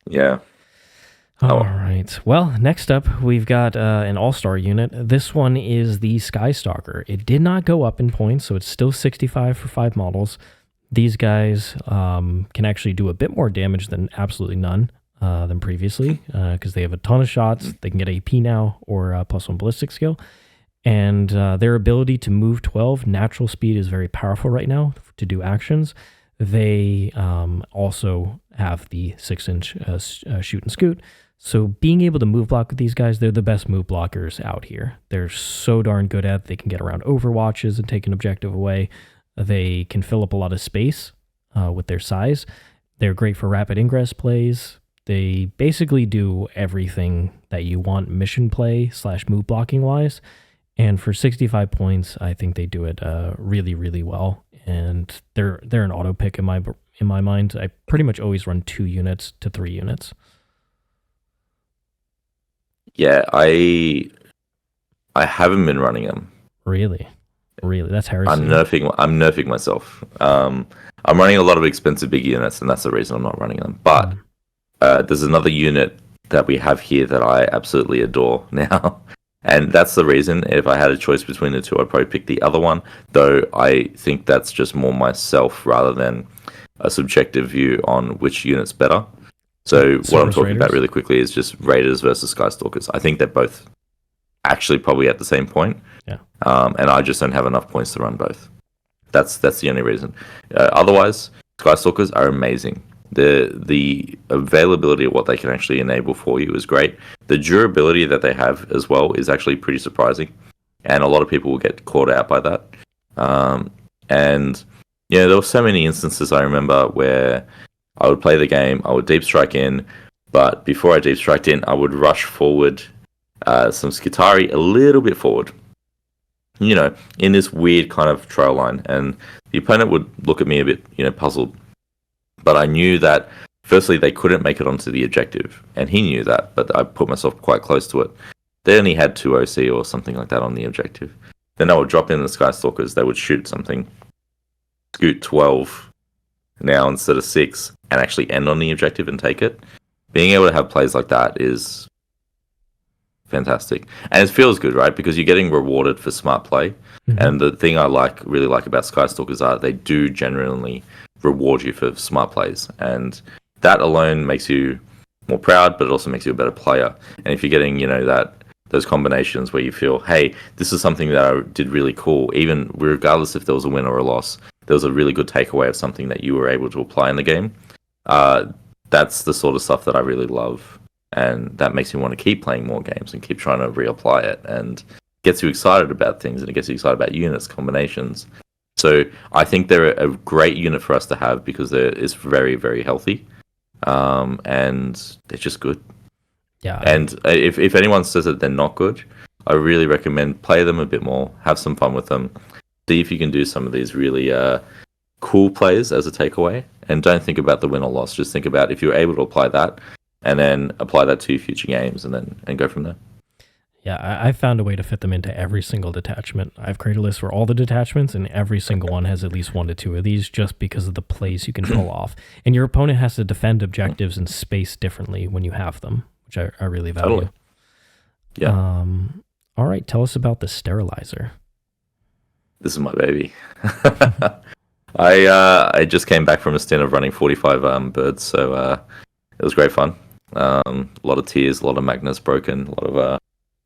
Yeah. All right. Well, next up, we've got an all-star unit. This one is the Skystalker. It did not go up in points, so it's still 65 for 5 models. These guys can actually do a bit more damage than absolutely none than previously, because they have a ton of shots. They can get AP now, or +1 ballistic skill. And their ability to move 12, natural speed, is very powerful right now to do actions. They also have the 6-inch shoot and scoot. So being able to move block with these guys, they're the best move blockers out here. They're so darn good at it. They can get around overwatches and take an objective away. They can fill up a lot of space with their size. They're great for rapid ingress plays. They basically do everything that you want mission play / move blocking wise. And for 65 points, I think they do it really, really well. And they're an auto pick in my mind. I pretty much always run 2 units to 3 units. Yeah, I haven't been running them. Really, that's heresy. I'm nerfing myself. I'm running a lot of expensive big units, and that's the reason I'm not running them. But there's another unit that we have here that I absolutely adore now, and that's the reason. If I had a choice between the two, I'd probably pick the other one. Though I think that's just more myself rather than a subjective view on which unit's better. So what I'm talking about really quickly is just Raiders versus Skystalkers. I think they're both actually probably at the same point. Yeah. And I just don't have enough points to run both. That's the only reason. Otherwise, Skystalkers are amazing. The availability of what they can actually enable for you is great. The durability that they have as well is actually pretty surprising. And a lot of people will get caught out by that. And there were so many instances I remember where I would play the game, I would deep strike in, but before I deep striked in, I would rush forward some Skitarii a little bit forward, in this weird kind of trail line. And the opponent would look at me a bit, puzzled. But I knew that, firstly, they couldn't make it onto the objective, and he knew that, but I put myself quite close to it. They only had 2 OC or something like that on the objective. Then I would drop in the Skystalkers, they would shoot something, scoot 12 now instead of 6, and actually end on the objective and take it. Being able to have plays like that is fantastic, and it feels good, right? Because you're getting rewarded for smart play. Mm-hmm. And the thing I really like about Skystalkers are they do genuinely reward you for smart plays, and that alone makes you more proud, but it also makes you a better player. And if you're getting those combinations where you feel, hey, this is something that I did really cool, even regardless if there was a win or a loss, there was a really good takeaway of something that you were able to apply in the game. That's the sort of stuff that I really love, and that makes me want to keep playing more games and keep trying to reapply it, and gets you excited about things, and it gets you excited about units, combinations. So I think they're a great unit for us to have because it's very, very healthy, and they're just good. Yeah. And if anyone says that they're not good, I really recommend play them a bit more, have some fun with them, see if you can do some of these really cool plays as a takeaway, and don't think about the win or loss. Just think about if you're able to apply that, and then apply that to your future games, and go from there. Yeah, I've found a way to fit them into every single detachment. I've created a list for all the detachments, and every single one has at least 1 to 2 of these just because of the plays you can pull off. And your opponent has to defend objectives in space differently when you have them, which I really value. Totally. Yeah. All right, tell us about the Sterilizer. This is my baby. I just came back from a stint of running 45 birds, so it was great fun. A lot of tears, a lot of magnets broken, a lot of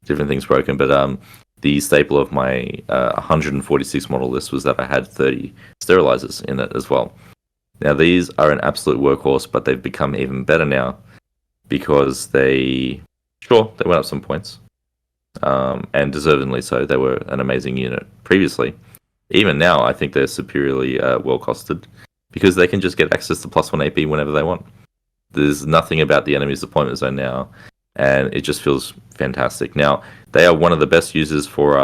different things broken. But the staple of my 146 model list was that I had 30 sterilizers in it as well. Now these are an absolute workhorse, but they've become even better now because they went up some points, and deservedly so. They were an amazing unit previously. Even now, I think they're superiorly well costed because they can just get access to +1 AP whenever they want. There's nothing about the enemy's deployment zone now, and it just feels fantastic. Now, they are one of the best users for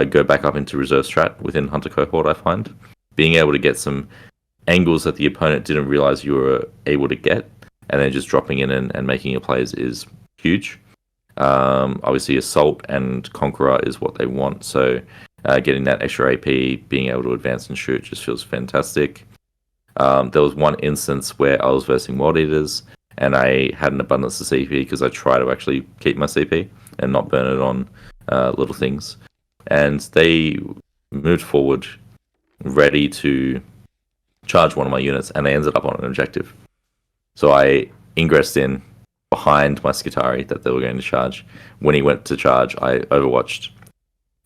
go back up into reserve strat within Hunter Cohort, I find. Being able to get some angles that the opponent didn't realize you were able to get, and then just dropping in and making your plays is huge. Obviously, Assault and Conqueror is what they want, so getting that extra AP, being able to advance and shoot just feels fantastic. There was one instance where I was versing World Eaters, and I had an abundance of CP because I try to actually keep my CP and not burn it on little things. And they moved forward ready to charge one of my units, and they ended up on an objective. So I ingressed in behind my Skitarii that they were going to charge. When he went to charge, I overwatched,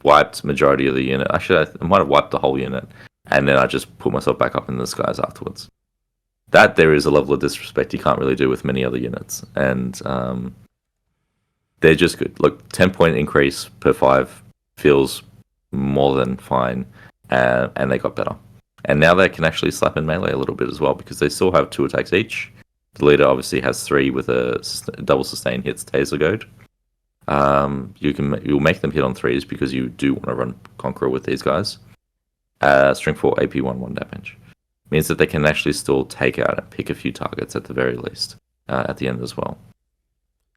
wiped majority of the unit. Actually, I might have wiped the whole unit, and then I just put myself back up in the skies afterwards. That there is a level of disrespect you can't really do with many other units, and they're just good. Look, 10-point increase per 5 feels more than fine, and they got better. And now they can actually slap in melee a little bit as well, because they still have 2 attacks each. The leader obviously has 3 with a double sustain hits Taser Goad. You'll make them hit on 3s because you do want to run Conqueror with these guys. Strength 4 AP 1 damage. Means that they can actually still take out and pick a few targets at the very least at the end as well.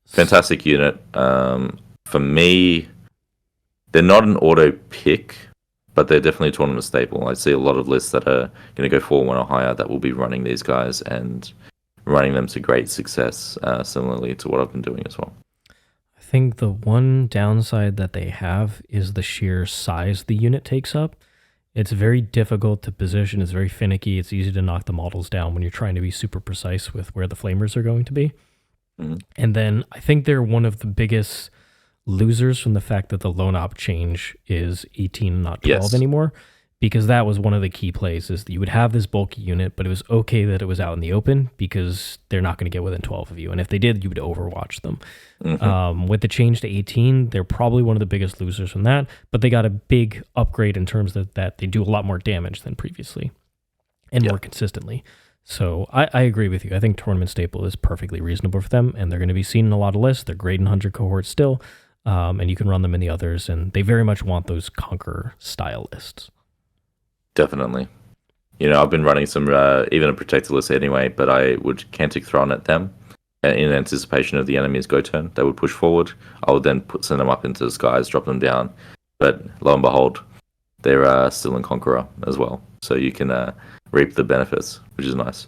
Fantastic unit. For me, they're not an auto pick, but they're definitely a tournament staple. I see a lot of lists that are going to go 4-1 or higher that will be running these guys and running them to great success, similarly to what I've been doing as well. I think the one downside that they have is the sheer size the unit takes up. It's very difficult to position, it's very finicky, it's easy to knock the models down when you're trying to be super precise with where the flamers are going to be. Mm-hmm. And then I think they're one of the biggest losers from the fact that the lone op change is 18, not 12 anymore, because that was one of the key plays, is that you would have this bulky unit, but it was okay that it was out in the open because they're not going to get within 12 of you. And if they did, you would overwatch them. Mm-hmm. With the change to 18, they're probably one of the biggest losers from that, but they got a big upgrade in terms of that they do a lot more damage than previously and more consistently. So I agree with you. I think Tournament Staple is perfectly reasonable for them, and they're going to be seen in a lot of lists. They're great in 100 cohorts still, and you can run them in the others, and they very much want those Conqueror style lists. Definitely. I've been running some, even a Protector list anyway, but I would Cantic Thron at them in anticipation of the enemy's go turn. They would push forward. I would then send them up into the skies, drop them down. But lo and behold, they're still in Conqueror as well. So you can reap the benefits, which is nice.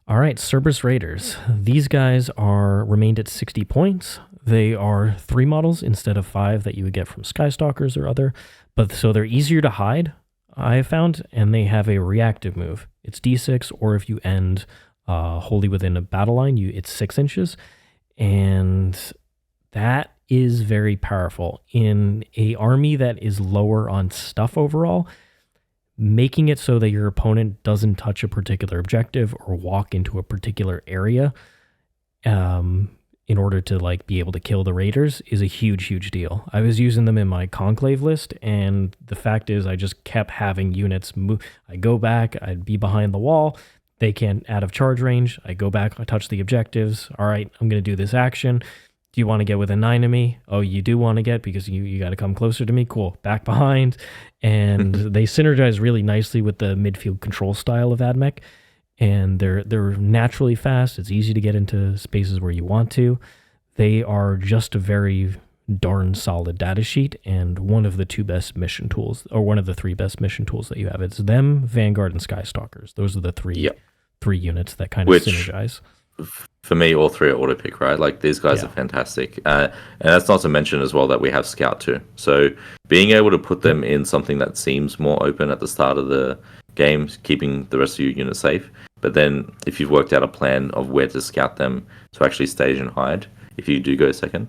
All right, Serberys Raiders. These guys remained at 60 points. They are 3 models instead of 5 that you would get from Skystalkers or other. But so they're easier to hide, I have found, and they have a reactive move. It's D6, or if you end wholly within a battle line, it's 6 inches. And that is very powerful. In a army that is lower on stuff overall, making it so that your opponent doesn't touch a particular objective or walk into a particular area in order to be able to kill the Raiders is a huge deal. I was using them in my Conclave list, and the fact is I just kept having units move. I go back, I'd be behind the wall, they can't out of charge range, I go back, I touch the objectives. All right, I'm going to do this action. Do you want to get within 9 of me? Oh, you do want to get, because you got to come closer to me? Cool. Back behind. And they synergize really nicely with the midfield control style of Admech. And they're naturally fast. It's easy to get into spaces where you want to. They are just a very darn solid data sheet, and one of the 2 best mission tools, or one of the 3 best mission tools that you have. It's them, Vanguard, and Skystalkers. Those are the 3 units that kind of synergize. For me, all 3 are auto pick, right? These guys are fantastic. And that's not to mention as well that we have Scout too. So being able to put them in something that seems more open at the start of the game, keeping the rest of your units safe. But then if you've worked out a plan of where to scout them to actually stage and hide, if you do go second,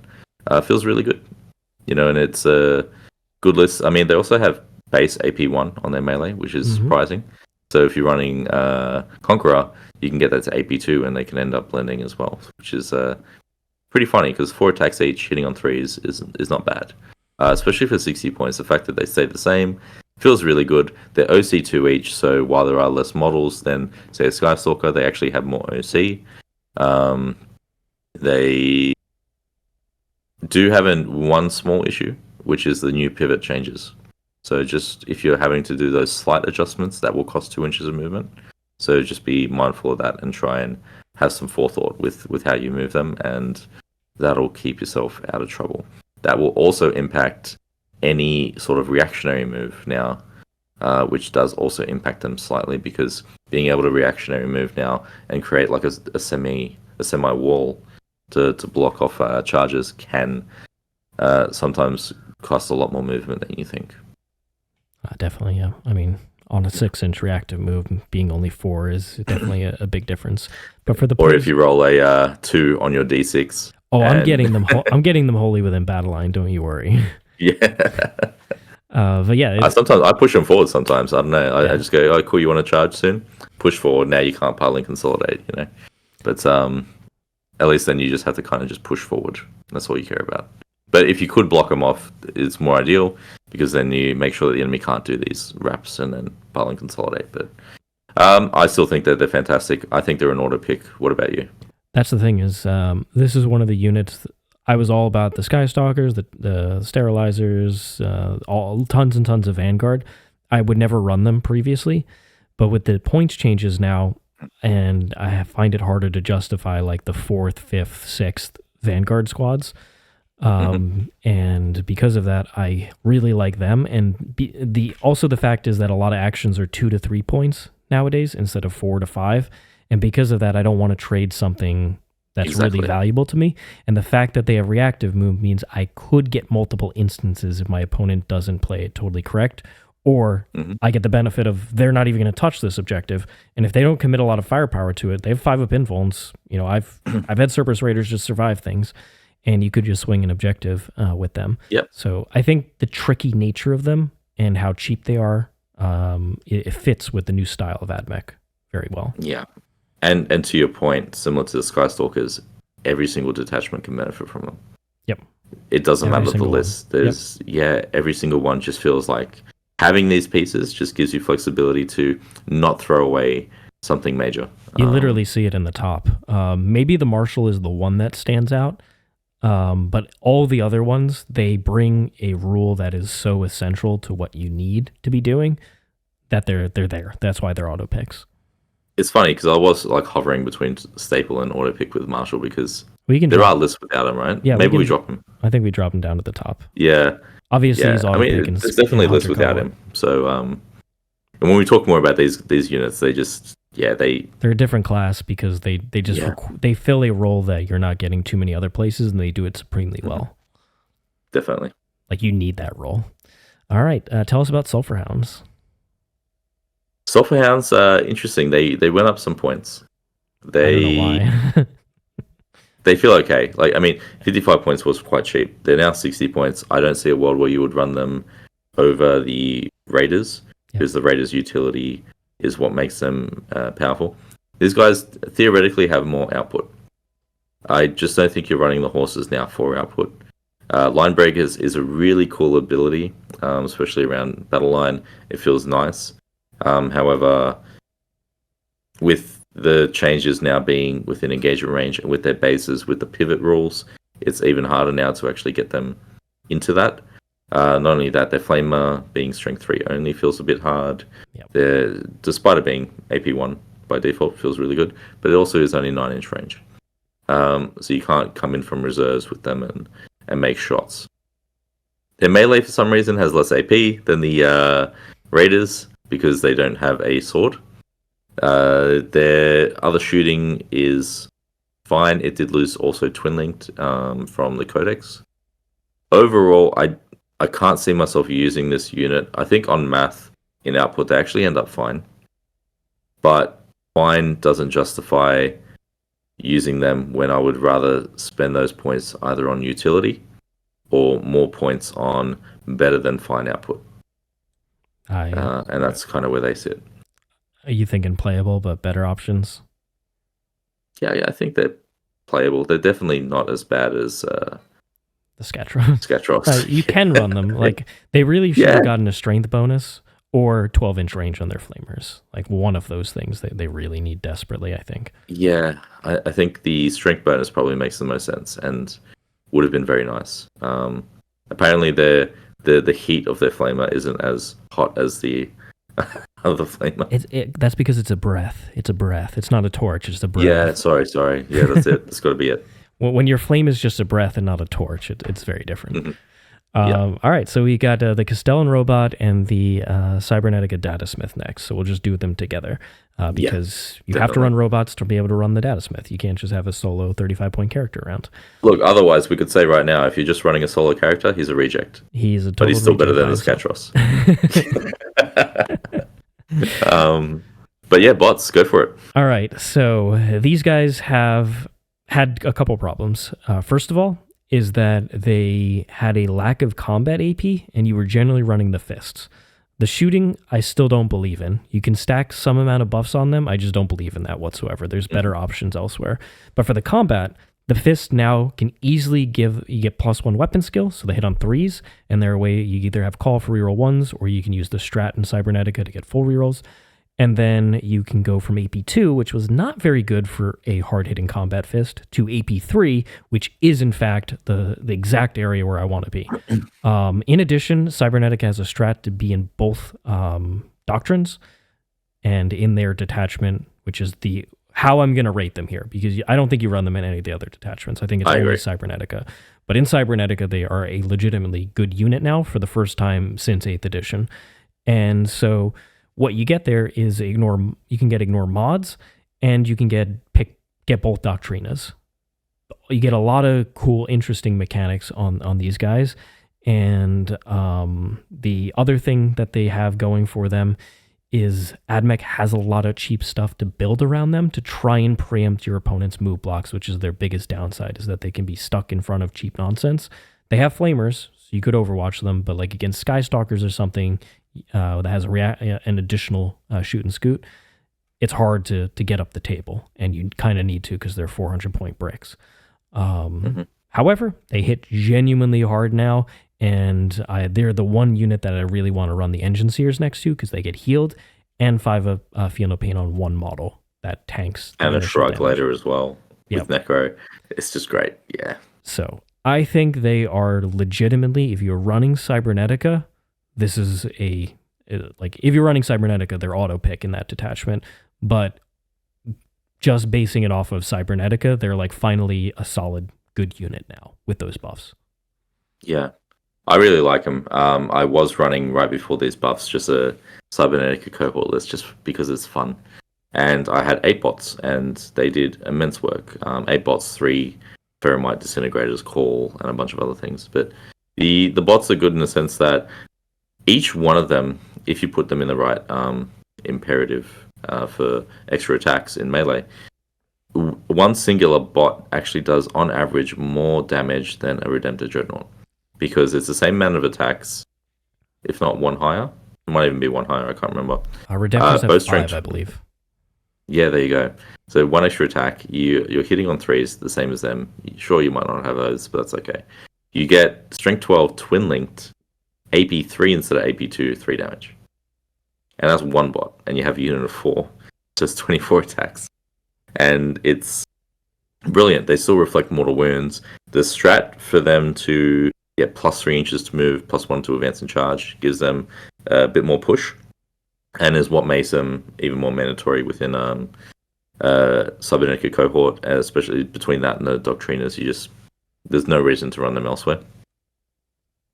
feels really good. And it's a good list. I mean, they also have base AP1 on their melee, which is surprising. So if you're running Conqueror, you can get that to AP2 and they can end up blending as well, which is pretty funny because 4 attacks each, hitting on 3 is not bad. Especially for 60 points, the fact that they stay the same feels really good. They're OC2 each, so while there are less models than, say, a Skystalker, they actually have more OC. They do have one small issue, which is the new pivot changes. So just if you're having to do those slight adjustments, that will cost 2 inches of movement. So just be mindful of that and try and have some forethought with how you move them, and that'll keep yourself out of trouble. That will also impact any sort of reactionary move now, which does also impact them slightly, because being able to reactionary move now and create like a semi wall to block off charges can sometimes cost a lot more movement than you think. Definitely, yeah. I mean, on a 6-inch reactive move, being only 4 is definitely a big difference. But for the or if you roll a 2 on your d6. Oh, I'm getting them. I'm getting them wholly within battle line. Don't you worry. Yeah. But yeah, sometimes I push them forward. Sometimes I don't know. I just go, "Oh, cool, you want to charge soon? Push forward." Now you can't pile and consolidate, But at least then you just have to kind of just push forward. That's all you care about. But if you could block them off, it's more ideal, because then you make sure that the enemy can't do these wraps and then pile and consolidate. But I still think that they're fantastic. I think they're an auto pick. What about you? That's the thing is, this is one of the units I was all about. The Skystalkers, the Sterilizers, all tons and tons of Vanguard. I would never run them previously, but with the points changes now, and I find it harder to justify like the 4th, 5th, 6th Vanguard squads. And because of that, I really like them. And also the fact is that a lot of actions are 2 to 3 points nowadays instead of 4 to 5. And because of that, I don't want to trade something that's really valuable to me. And the fact that they have reactive move means I could get multiple instances if my opponent doesn't play it totally correct, or I get the benefit of they're not even going to touch this objective. And if they don't commit a lot of firepower to it, they have 5-up invulns. I've had Serberys Raiders just survive things, and you could just swing an objective with them. Yep. So I think the tricky nature of them and how cheap they are, it fits with the new style of Admech very well. Yeah. And to your point, similar to the Skystalkers, every single detachment can benefit from them. Yep. It doesn't matter the list. There's every single one just feels like having these pieces just gives you flexibility to not throw away something major. You literally see it in the top. Maybe the Marshal is the one that stands out, but all the other ones, they bring a rule that is so essential to what you need to be doing that they're there. That's why they're auto picks. It's funny because I was like hovering between staple and auto pick with Marshal, because there are lists without him, right? Yeah, maybe we drop him. I think we drop him down to the top. Yeah, obviously he's auto pick. There's definitely lists without him. So, and when we talk more about these units, they just they're a different class because they just they fill a role that you're not getting too many other places, and they do it supremely well. Definitely, like you need that role. All right, tell us about Sulphurhounds. Sulphurhounds, interesting. They went up some points. I don't know why. They feel okay. 55 points was quite cheap. They're now 60 points. I don't see a world where you would run them over the Raiders, because the Raiders' utility is what makes them powerful. These guys theoretically have more output. I just don't think you're running the horses now for output. Line Breakers is a really cool ability, especially around battle line. It feels nice. However, with the changes now being within engagement range and with their bases, with the pivot rules, it's even harder now to actually get them into that. Not only that, their Flamer being strength 3 only feels a bit hard. Yep. Despite it being AP1 by default, feels really good, but it also is only 9-inch range. So you can't come in from reserves with them and make shots. Their melee, for some reason, has less AP than the Raiders, because they don't have a sword. Their other shooting is fine. It did lose also Twin Linked from the Codex. Overall, I can't see myself using this unit. I think on math, in output, they actually end up fine. but fine doesn't justify using them when I would rather spend those points either on utility or more points on better than fine output. And that's kind of where they sit. Are you thinking playable but better options? Yeah, I think they're playable. They're definitely not as bad as the Scatros. Scatros. You can run them. Like, they really should have gotten a strength bonus or 12-inch range on their flamers. Like, one of those things they really need desperately, I think. Yeah, I think the strength bonus probably makes the most sense and would have been very nice. Apparently, the heat of their flamer isn't as hot as the other flamer. That's because it's a breath. It's a breath. It's not a torch. It's a breath. Yeah, sorry. Yeah, that's it. That's got to be it. When your flame is just a breath and not a torch, it's very different. Mm-hmm. All right, so we got the Kastelan Robot and the Cybernetica Datasmith next. So we'll just do them together because you have to run robots to be able to run the Datasmith. You can't just have a solo 35-point character around. Look, otherwise we could say right now, if you're just running a solo character, he's a reject. He's a total but he's still better than the himself. Scatros. But yeah, bots, go for it. All right, so these guys have had a couple problems. First of all, is that they had a lack of combat AP, and you were generally running the fists. The shooting, I still don't believe in. You can stack some amount of buffs on them. I just don't believe in that whatsoever. There's better options elsewhere. But for the combat, the fists now can easily you get +1 weapon skill, so they hit on 3s, and their way you either have call for reroll 1s, or you can use the strat in Cybernetica to get full rerolls. And then you can go from AP2, which was not very good for a hard-hitting combat fist, to AP3, which is, in fact, the exact area where I want to be. In addition, Cybernetica has a strat to be in both doctrines and in their detachment, which is how I'm going to rate them here, because I don't think you run them in any of the other detachments. I think it's only Cybernetica. But in Cybernetica, they are a legitimately good unit now for the first time since 8th edition. And so what you get there is you can get ignore mods, and you can get both doctrinas. You get a lot of cool, interesting mechanics on these guys. And the other thing that they have going for them is Admech has a lot of cheap stuff to build around them to try and preempt your opponent's move blocks, which is their biggest downside, is that they can be stuck in front of cheap nonsense. They have flamers, so you could overwatch them, but like against Skystalkers or something that has an additional shoot and scoot, it's hard to get up the table, and you kind of need to because they're 400-point bricks. However, they hit genuinely hard now, and they're the one unit that I really want to run the Enginseers next to because they get healed and 5 Feel No Pain on one model that tanks. And a Shrug later as well with Necro. It's just great, yeah. So I think they are legitimately, if you're running Cybernetica, this is if you're running Cybernetica, they're auto pick in that detachment, but just basing it off of Cybernetica, they're like finally a solid good unit now with those buffs. Yeah, I really like them. I was running right before these buffs just a Cybernetica cohort list just because it's fun, and I had 8 bots, and they did immense work. 8 bots, 3 Ferromite Disintegrators, Cawl, and a bunch of other things. But the bots are good in the sense that each one of them, if you put them in the right imperative for extra attacks in melee, one singular bot actually does, on average, more damage than a Redemptor Dreadnought. Because it's the same amount of attacks, if not one higher. It might even be one higher, I can't remember. Redemptors have 5, I believe. Yeah, there you go. So 1 extra attack, you're hitting on 3s, the same as them. Sure, you might not have those, but that's okay. You get Strength 12 twin-linked, AP3 instead of AP2, 3 damage. And that's one bot, and you have a unit of 4, just 24 attacks. And it's brilliant. They still reflect mortal wounds. The strat for them to get +3 inches to move, +1 to advance and charge, gives them a bit more push, and is what makes them even more mandatory within Cybernetica cohort, especially between that and the Doctrinas. There's no reason to run them elsewhere.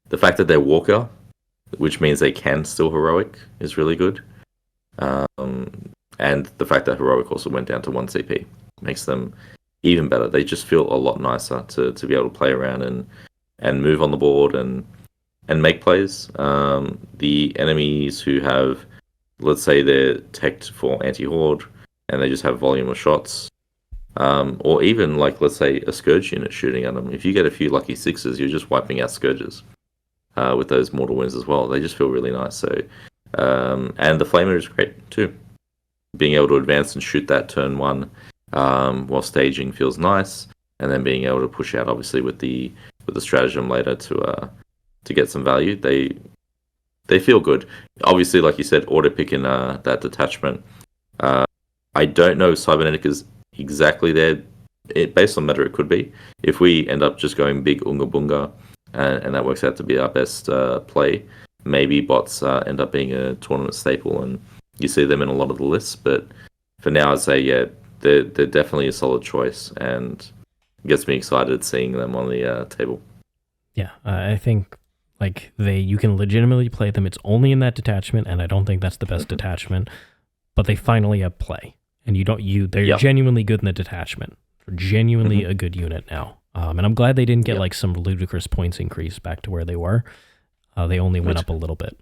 The fact that they're Walker, which means they can still heroic, is really good. And the fact that heroic also went down to 1 CP makes them even better. They just feel a lot nicer to be able to play around and move on the board and make plays. The enemies who have let's say they're teched for anti-horde and they just have volume of shots, or even like let's say a scourge unit shooting at them. If you get a few lucky sixes, you're just wiping out scourges with those mortal wounds as well. They just feel really nice. So, and the flamer is great too. Being able to advance and shoot that turn one while staging feels nice, and then being able to push out obviously with the stratagem later to get some value. They feel good. Obviously, like you said, auto picking that detachment. I don't know if Cybernetic is exactly there. Based on meta, it could be. If we end up just going big Unga Bunga, and that works out to be our best play, maybe bots end up being a tournament staple, and you see them in a lot of the lists. But for now, I'd say, yeah, they're definitely a solid choice, and it gets me excited seeing them on the table. Yeah, I think like you can legitimately play them. It's only in that detachment, and I don't think that's the best detachment. But they finally have play, and they're genuinely good in the detachment. They're genuinely a good unit now, and I'm glad they didn't get like some ludicrous points increase back to where they were. They only went up a little bit.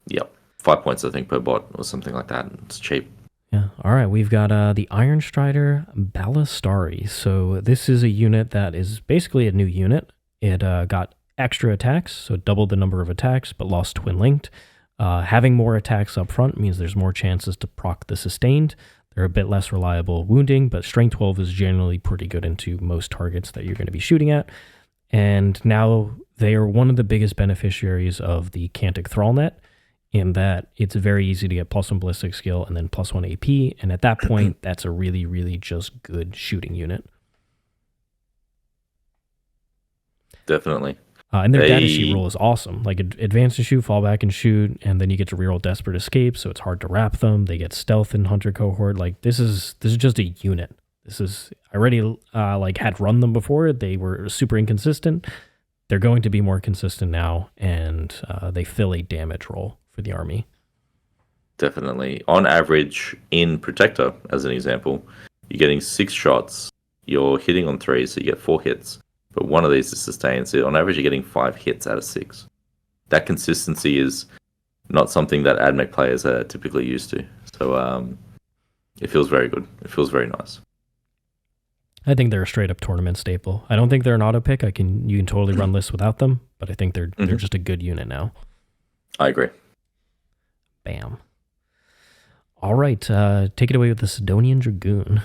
Yep, 5 points I think per bot or something like that. It's cheap. Yeah. All right. We've got the Ironstrider Ballistarii. So this is a unit that is basically a new unit. It got extra attacks, so doubled the number of attacks, but lost Twin Linked. Having more attacks up front means there's more chances to proc the sustained. They're a bit less reliable wounding, but Strength 12 is generally pretty good into most targets that you're going to be shooting at. And now they are one of the biggest beneficiaries of the Cantic Thrallnet, in that it's very easy to get +1 ballistic skill and then +1 AP, and at that point, that's a really, really just good shooting unit. Definitely. And their data sheet roll is awesome. Like advance and shoot, fall back and shoot, and then you get to reroll Desperate Escape, so it's hard to wrap them. They get stealth in Hunter Cohort. Like this is just a unit. I already had run them before. They were super inconsistent. They're going to be more consistent now, and they fill a damage role for the army. Definitely. On average, in Protector, as an example, you're getting 6 shots. You're hitting on 3, so you get 4 hits. But one of these is sustained. So on average, you're getting 5 hits out of 6. That consistency is not something that Admech players are typically used to. So it feels very good. It feels very nice. I think they're a straight up tournament staple. I don't think they're an auto pick. You can totally run lists without them, but I think they're just a good unit now. I agree. Bam. All right, take it away with the Sidonian Dragoon.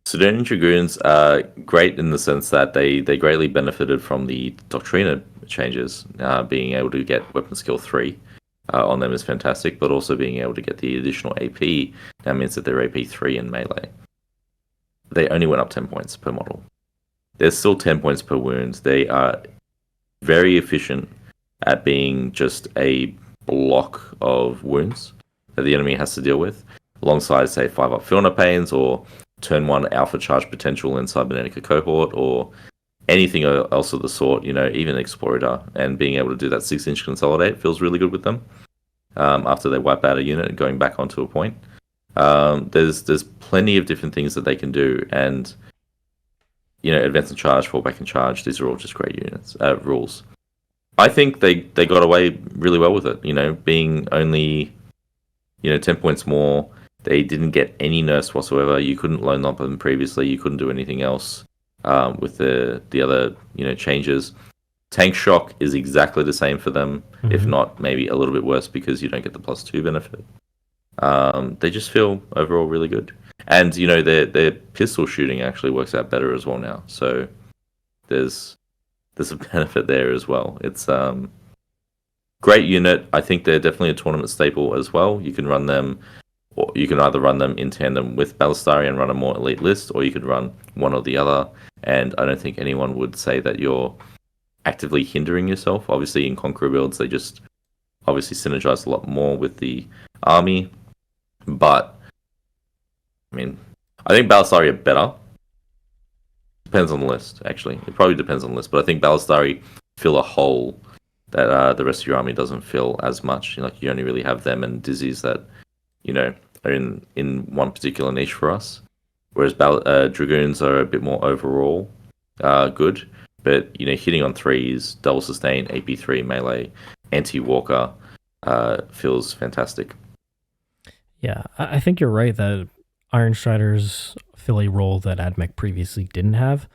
Sidonian Dragoons are great in the sense that they greatly benefited from the Doctrina changes. Being able to get weapon skill 3 on them is fantastic, but also being able to get the additional AP now means that they're AP 3 in melee. They only went up 10 points per model. There's still 10 points per wound. They are very efficient at being just a block of wounds that the enemy has to deal with, alongside, say, 5-up Filner Pains or turn 1 Alpha Charge potential in Cybernetica Cohort or anything else of the sort, even Explorer, and being able to do that 6-inch consolidate feels really good with them after they wipe out a unit and going back onto a point. There's plenty of different things that they can do, and advance and charge, fall back and charge, these are all just great rules. I think they got away really well with it, being only 10 points more. They didn't get any nerfs whatsoever. You couldn't loan up them previously. You couldn't do anything else with the other changes. Tank shock is exactly the same for them, if not maybe a little bit worse because you don't get the +2 benefit. They just feel overall really good, and their pistol shooting actually works out better as well now. So there's a benefit there as well. It's great unit. I think they're definitely a tournament staple as well. You can run them, or you can either run them in tandem with Ballistarii and run a more elite list, or you could run one or the other. And I don't think anyone would say that you're actively hindering yourself. Obviously, in Conqueror builds, they just obviously synergize a lot more with the army. But I think Ballistarii are better. Depends on the list, actually. It probably depends on the list, but I think Ballistarii fill a hole that the rest of your army doesn't fill as much. You only really have them and Dizzies that are in one particular niche for us. Whereas Dragoons are a bit more overall good, but hitting on 3s, double sustain, AP3 melee, anti-walker feels fantastic. Yeah, I think you're right that Ironstriders fill a role that Admech previously didn't have.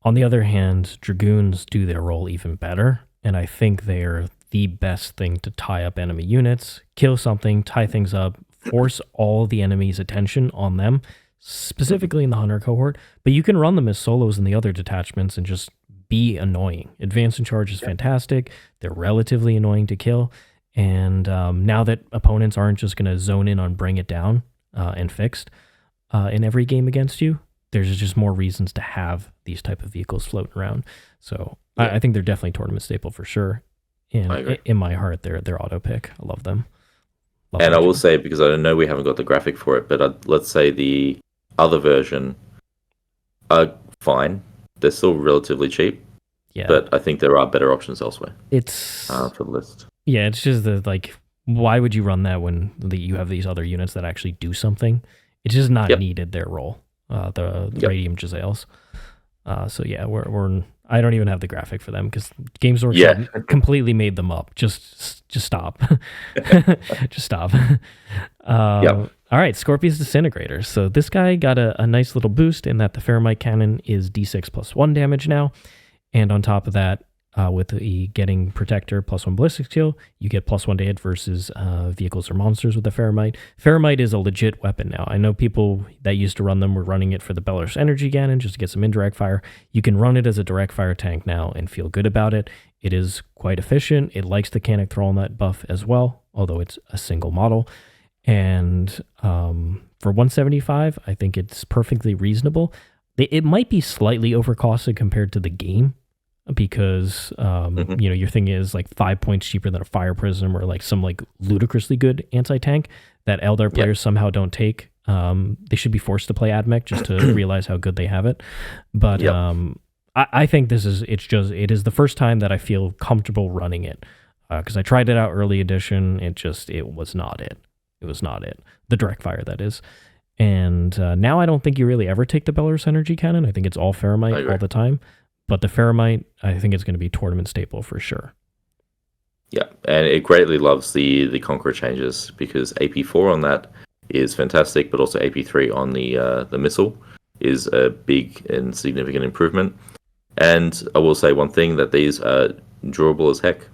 On the other hand, Dragoons do their role even better, and I think they're the best thing to tie up enemy units, kill something, tie things up, force all the enemy's attention on them, specifically in the Hunter cohort, but you can run them as solos in the other detachments and just be annoying. Advance and Charge is fantastic. They're relatively annoying to kill, and now that opponents aren't just going to zone in on Bring It Down and Fixed in every game against you, there's just more reasons to have these type of vehicles floating around. So I think they're definitely tournament staple for sure. And in my heart, they're auto pick. I love them. And I will say, because I don't know we haven't got the graphic for it, but let's say the other version are fine. They're still relatively cheap. Yeah. But I think there are better options elsewhere. It's for the list. Yeah, it's just why would you run that when you have these other units that actually do something? It's just not needed their role. The Radium Giselles. So yeah, we're I don't even have the graphic for them because Games Workshop completely made them up. Just stop. Just stop. All right, Scorpius Disintegrators. So this guy got a nice little boost in that the Ferromite Cannon is D6 plus 1 damage now. And on top of that, with the getting Protector plus 1 ballistic skill, you get plus 1 to hit versus vehicles or monsters with the Ferromite. Ferromite is a legit weapon now. I know people that used to run them were running it for the Belarus Energy Cannon just to get some indirect fire. You can run it as a direct fire tank now and feel good about it. It is quite efficient. It likes the Canic Thrall Nut buff as well, although it's a single model. And for 175, I think it's perfectly reasonable. It might be slightly overcosted compared to the game, because your thing is like 5 points cheaper than a Fire Prism or like some like ludicrously good anti-tank that Eldar players somehow don't take. They should be forced to play Admech just to realize how good they have it. But I think it is the first time that I feel comfortable running it, because I tried it out early edition. It was not it. It was not it. The direct fire, that is. And now I don't think you really ever take the Belarus Energy Cannon. I think it's all Ferromite all the time. But the Ferromite, I think it's going to be tournament staple for sure. Yeah, and it greatly loves the Conqueror changes, because AP4 on that is fantastic, but also AP3 on the missile is a big and significant improvement. And I will say one thing, that these are durable as heck.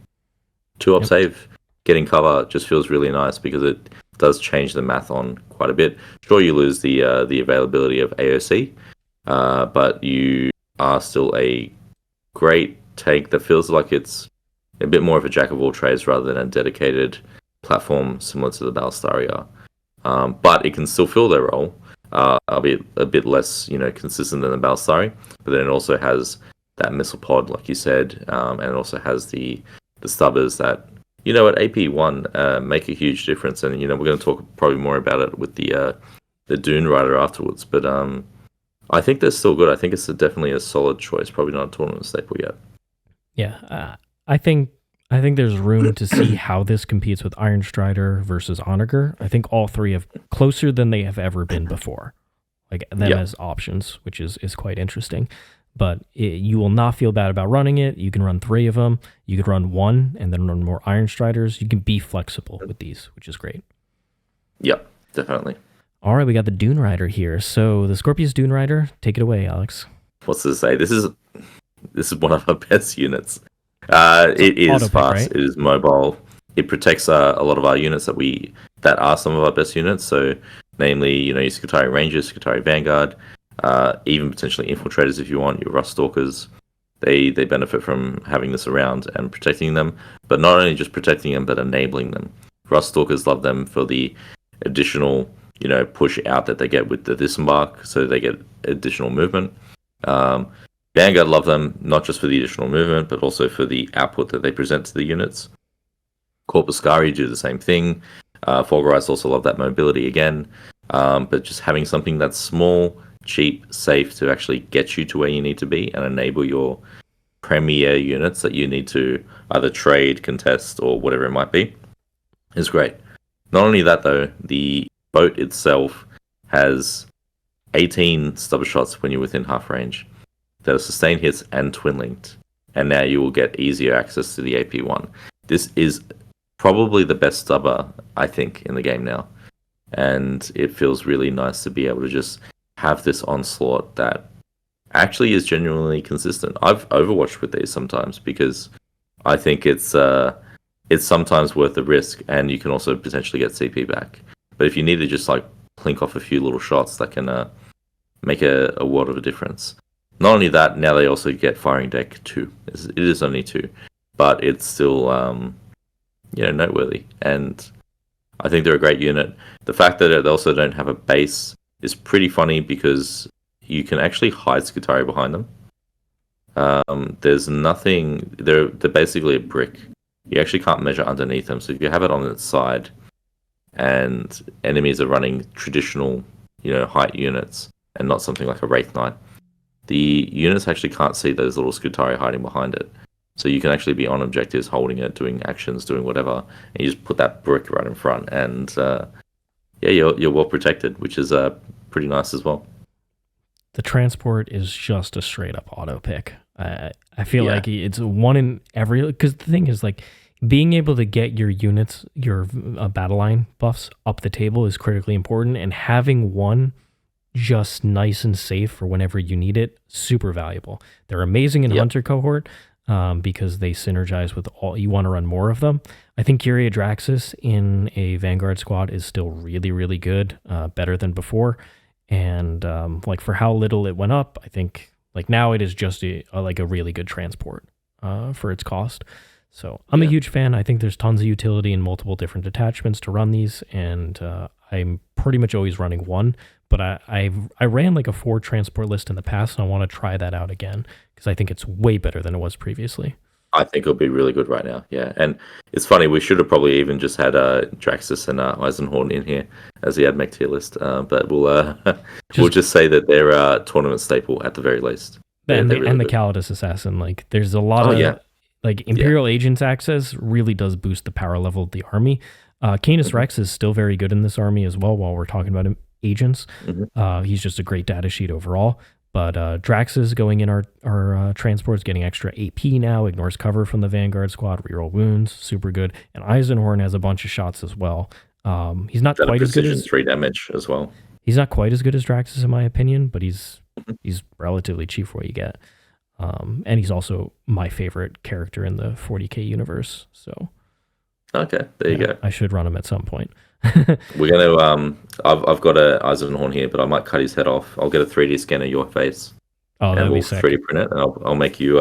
2-up save, getting cover just feels really nice, because it does change the math on quite a bit. Sure, you lose the availability of AOC, but you are still a great tank that feels like it's a bit more of a jack of all trades rather than a dedicated platform similar to the Ballistarii are. But it can still fill their role, albeit a bit less consistent than the Ballistarii. But then it also has that missile pod, like you said, and it also has the stubbers that at AP1 make a huge difference. And we're going to talk probably more about it with the Dune Rider afterwards. But I think they're still good. I think it's definitely a solid choice. Probably not a tournament staple yet. Yeah, I think there's room to see how this competes with Ironstrider versus Onager. I think all three have closer than they have ever been before, like them as options, which is quite interesting. But you will not feel bad about running it. You can run 3 of them. You could run 1 and then run more Ironstriders. You can be flexible with these, which is great. Yep, definitely. All right, we got the Dune Rider here. So the Scorpius Dune Rider, take it away, Alex. What's to say? This is one of our best units. It is fast. Right? It is mobile. It protects a lot of our units that are some of our best units. So, namely, your Skitarii Rangers, Skitarii Vanguard, even potentially Infiltrators if you want. Your Ruststalkers, they benefit from having this around and protecting them. But not only just protecting them, but enabling them. Ruststalkers love them for the additional push out that they get with the disembark, so they get additional movement. Vanguard love them not just for the additional movement, but also for the output that they present to the units. Corpuscarii do the same thing. Fulgurites also love that mobility again, but just having something that's small, cheap, safe to actually get you to where you need to be and enable your premier units that you need to either trade, contest, or whatever it might be is great. Not only that though, the boat itself has 18 stubber shots when you're within half range that are sustained hits and twin linked, and now you will get easier access to the AP1. This is probably the best stubber, I think, in the game now. and it feels really nice to be able to just have this onslaught that actually is genuinely consistent. I've overwatched with these sometimes because I think it's sometimes worth the risk, and you can also potentially get CP back. But if you need to just like plink off a few little shots, that can make a world of a difference. Not only that, now they also get firing deck 2. It is only 2, but it's still noteworthy, and I think they're a great unit. The fact that they also don't have a base is pretty funny because you can actually hide Skitarii behind them. There's nothing. They're basically a brick. You actually can't measure underneath them. So if you have it on its side, and enemies are running traditional, height units, and not something like a Wraith Knight, the units actually can't see those little Skitarii hiding behind it. So you can actually be on objectives, holding it, doing actions, doing whatever, and you just put that brick right in front, and you're well protected, which is pretty nice as well. The transport is just a straight up auto pick. I feel like it's one in every, because the thing is, like, being able to get your units, your battle line buffs up the table is critically important, and having one just nice and safe for whenever you need it, super valuable. They're amazing in Hunter cohort because they synergize with all. You want to run more of them. I think Kyrie Adraxis in a Vanguard squad is still really, really good, better than before. And like for how little it went up, I think like now it is just a really good transport for its cost. So I'm a huge fan. I think there's tons of utility in multiple different detachments to run these, and I'm pretty much always running one. But I ran like a 4 transport list in the past, and I want to try that out again because I think it's way better than it was previously. I think it'll be really good right now, yeah. And it's funny, we should have probably even just had Draxus and Eisenhorn in here as the Admech tier list, but we'll just say that they're a tournament staple at the very least. And the Calidus Assassin, like there's a lot of like Imperial Agents access really does boost the power level of the army. Canis Rex is still very good in this army as well. While we're talking about agents, he's just a great data sheet overall. But Draxus going in our transports, getting extra AP now, ignores cover from the Vanguard squad, reroll wounds, super good. And Eisenhorn has a bunch of shots as well. He's not quite as good as 3 damage as well. He's not quite as good as Draxus in my opinion, but he's relatively cheap for what you get. And he's also my favorite character in the 40k universe. So okay, there you go. I should run him at some point. We're gonna I've got a Eisenhorn here, but I might cut his head off. I'll get a 3D scan of your face. Oh, that'd be sick. 3D print it, and I'll make you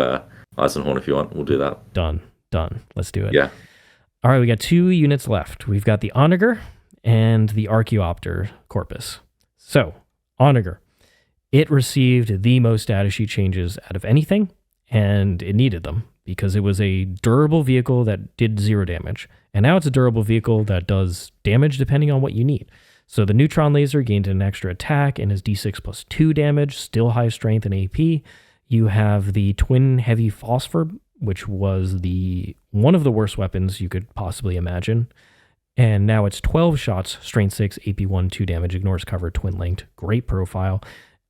Eisenhorn if you want. We'll do that. Done. Let's do it. Yeah. All right, we got 2 units left. We've got the Onager and the Archaeopter Corpus. So, Onager. It received the most datasheet changes out of anything, and it needed them because it was a durable vehicle that did 0 damage. And now it's a durable vehicle that does damage depending on what you need. So the neutron laser gained an extra attack and is D6 plus 2 damage, still high strength and AP. You have the twin heavy phosphor, which was one of the worst weapons you could possibly imagine. And now it's 12 shots, strength 6, AP 1, 2 damage, ignores cover, twin linked, great profile.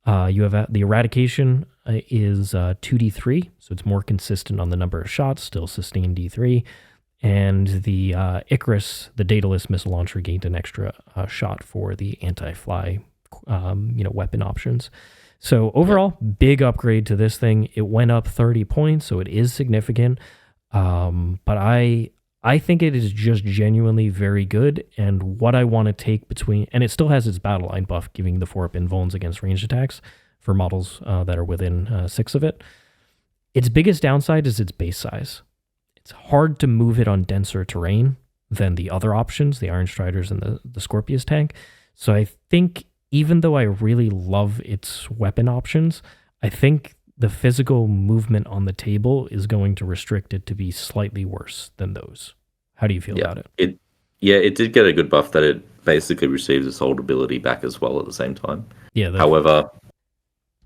You have the eradication is 2d3, so it's more consistent on the number of shots, still sustained D3. And the Icarus, the Daedalus missile launcher, gained an extra shot for the anti-fly, weapon options. So overall, big upgrade to this thing. It went up 30 points, so it is significant. But I think it is just genuinely very good. And what I want to take and it still has its battle line buff, giving the 4-up invulns against ranged attacks for models that are within 6 of it. Its biggest downside is its base size. It's hard to move it on denser terrain than the other options, the Ironstriders and the Scorpius tank. So I think even though I really love its weapon options, I think the physical movement on the table is going to restrict it to be slightly worse than those. How do you feel about it? It did get a good buff that it basically receives its hold ability back as well at the same time. Yeah. However,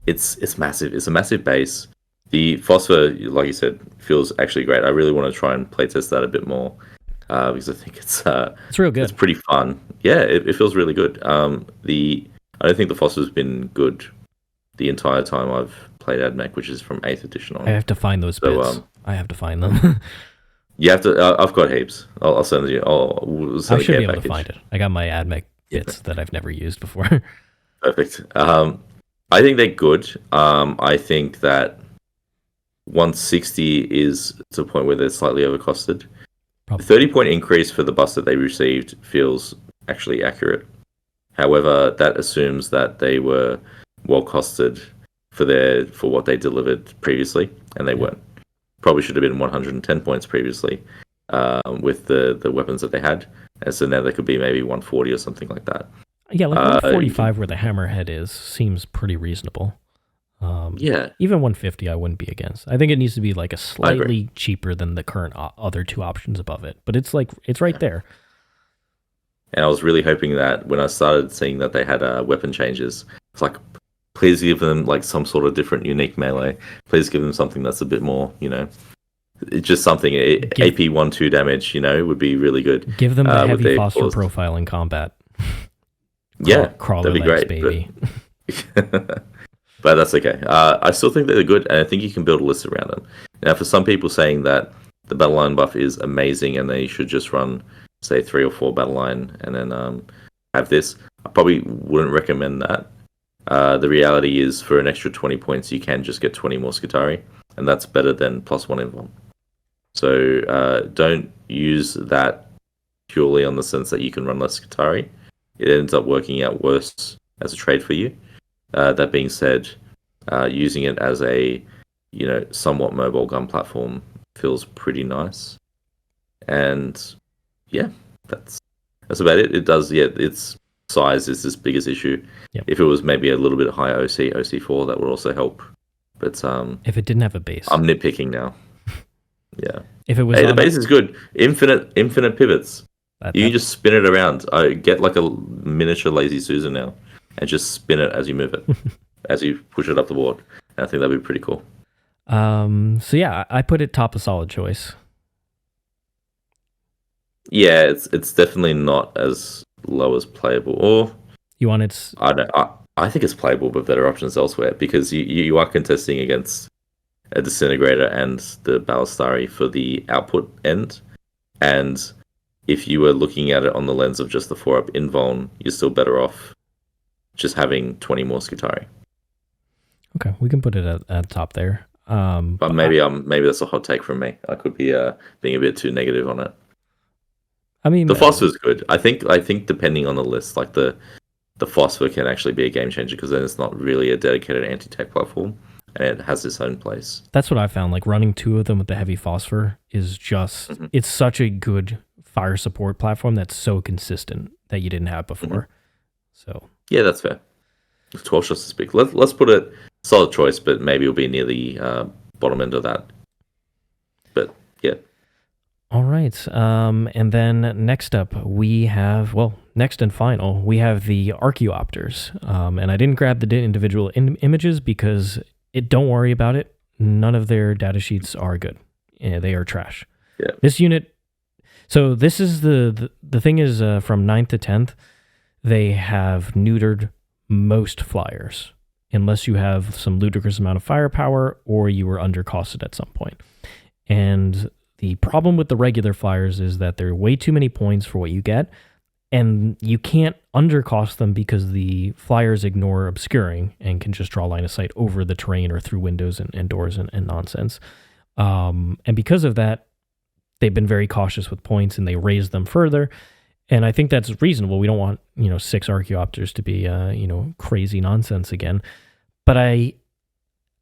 it's massive. It's a massive base. The phosphor, like you said, feels actually great. I really want to try and playtest that a bit more because I think it's real good. It's pretty fun. Yeah, it feels really good. I don't think the phosphor's been good the entire time I've played Admech, which is from 8th edition on. I have to find those bits. I have to find them. You have to. I've got heaps. I'll send you. We'll send I should be able to find it. I got my Admech bits that I've never used before. Perfect. I think they're good. I think that 160 is to a point where they're slightly overcosted. The 30-point increase for the bust that they received feels actually accurate. However, that assumes that they were well costed for what they delivered previously, and they weren't. Probably should have been 110 points previously with the weapons that they had, and so now they could be maybe 140 or something like that. Yeah, like 145 where the hammerhead is seems pretty reasonable. Even 150 I wouldn't be against. I think it needs to be like a slightly cheaper than the current other two options above it, but it's right there. And I was really hoping that when I started seeing that they had weapon changes, it's like, please give them like some sort of different unique melee. Please give them something that's a bit more, it's just something. AP 1-2 damage, would be really good. Give them the heavy phosphor profile in combat. That'd be great, baby. But that's okay. I still think they're good, and I think you can build a list around them. Now, for some people saying that the battle line buff is amazing and they should just run, say, 3 or 4 battle line and then have this, I probably wouldn't recommend that. The reality is, for an extra 20 points, you can just get 20 more Skitarii, and that's better than +1 invuln. So don't use that purely on the sense that you can run less Skitarii. It ends up working out worse as a trade for you. That being said, using it as a somewhat mobile gun platform feels pretty nice. And yeah, that's about it. It does, its size is this biggest issue. Yep. If it was maybe a little bit higher OC4, that would also help. But if it didn't have a base, I'm nitpicking now. Yeah. If it was, the base is good. Infinite pivots. You can just spin it around. I get like a miniature Lazy Susan now, and just spin it as you move it, as you push it up the board. And I think that'd be pretty cool. So yeah, I put it top of solid choice. Yeah, it's definitely not as low as playable. Or you want its? I don't. I think it's playable, but better options elsewhere, because you are contesting against a Disintegrator and the Ballistarii for the output end, and if you were looking at it on the lens of just the 4-up invuln, you're still better off just having 20 more Skitarii. Okay, we can put it at the top there. But maybe that's a hot take from me. I could be being a bit too negative on it. I mean, the phosphor is good. I think depending on the list, like the phosphor can actually be a game changer, because then it's not really a dedicated anti-tech platform, and it has its own place. That's what I found. Like running 2 of them with the heavy phosphor is just it's such a good fire support platform that's so consistent that you didn't have before. So yeah, that's fair. 12 shots to speak. Let's put it solid choice, but maybe it'll be near the bottom end of that. But yeah. All right. And then next up we have, next and final, we have the Archaeopters. And I didn't grab the individual images because don't worry about it. None of their data sheets are good. Yeah, they are trash. Yeah. This unit. So this is the thing is from 9th to 10th, they have neutered most flyers, unless you have some ludicrous amount of firepower or you were undercosted at some point. And the problem with the regular flyers is that there are way too many points for what you get, and you can't undercost them because the flyers ignore obscuring and can just draw line of sight over the terrain or through windows and doors and nonsense. And because of that, they've been very cautious with points, and they raise them further. And I think that's reasonable. We don't want, 6 Archaeopters to be, crazy nonsense again. But I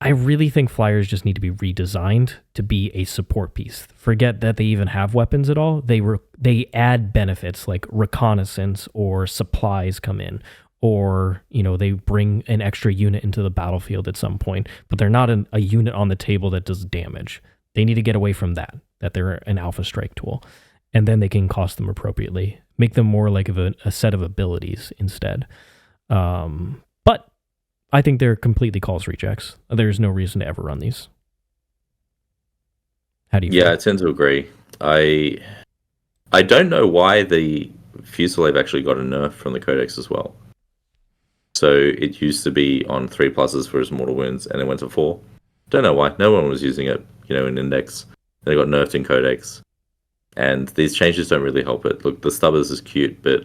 really think flyers just need to be redesigned to be a support piece. Forget that they even have weapons at all. They add benefits like reconnaissance or supplies come in, or, they bring an extra unit into the battlefield at some point, but they're not a unit on the table that does damage. They need to get away from that they're an alpha strike tool, and then they can cost them appropriately. Make them more like a set of abilities instead. But I think they're completely calls rejects. There's no reason to ever run these. How do you feel? I tend to agree. I don't know why the Fusilier actually got a nerf from the Codex as well. So it used to be on 3+ for his mortal wounds, and it went to 4. Don't know why. No one was using it, in Index. Then it got nerfed in Codex. And these changes don't really help it. Look, the Stubbers is cute, but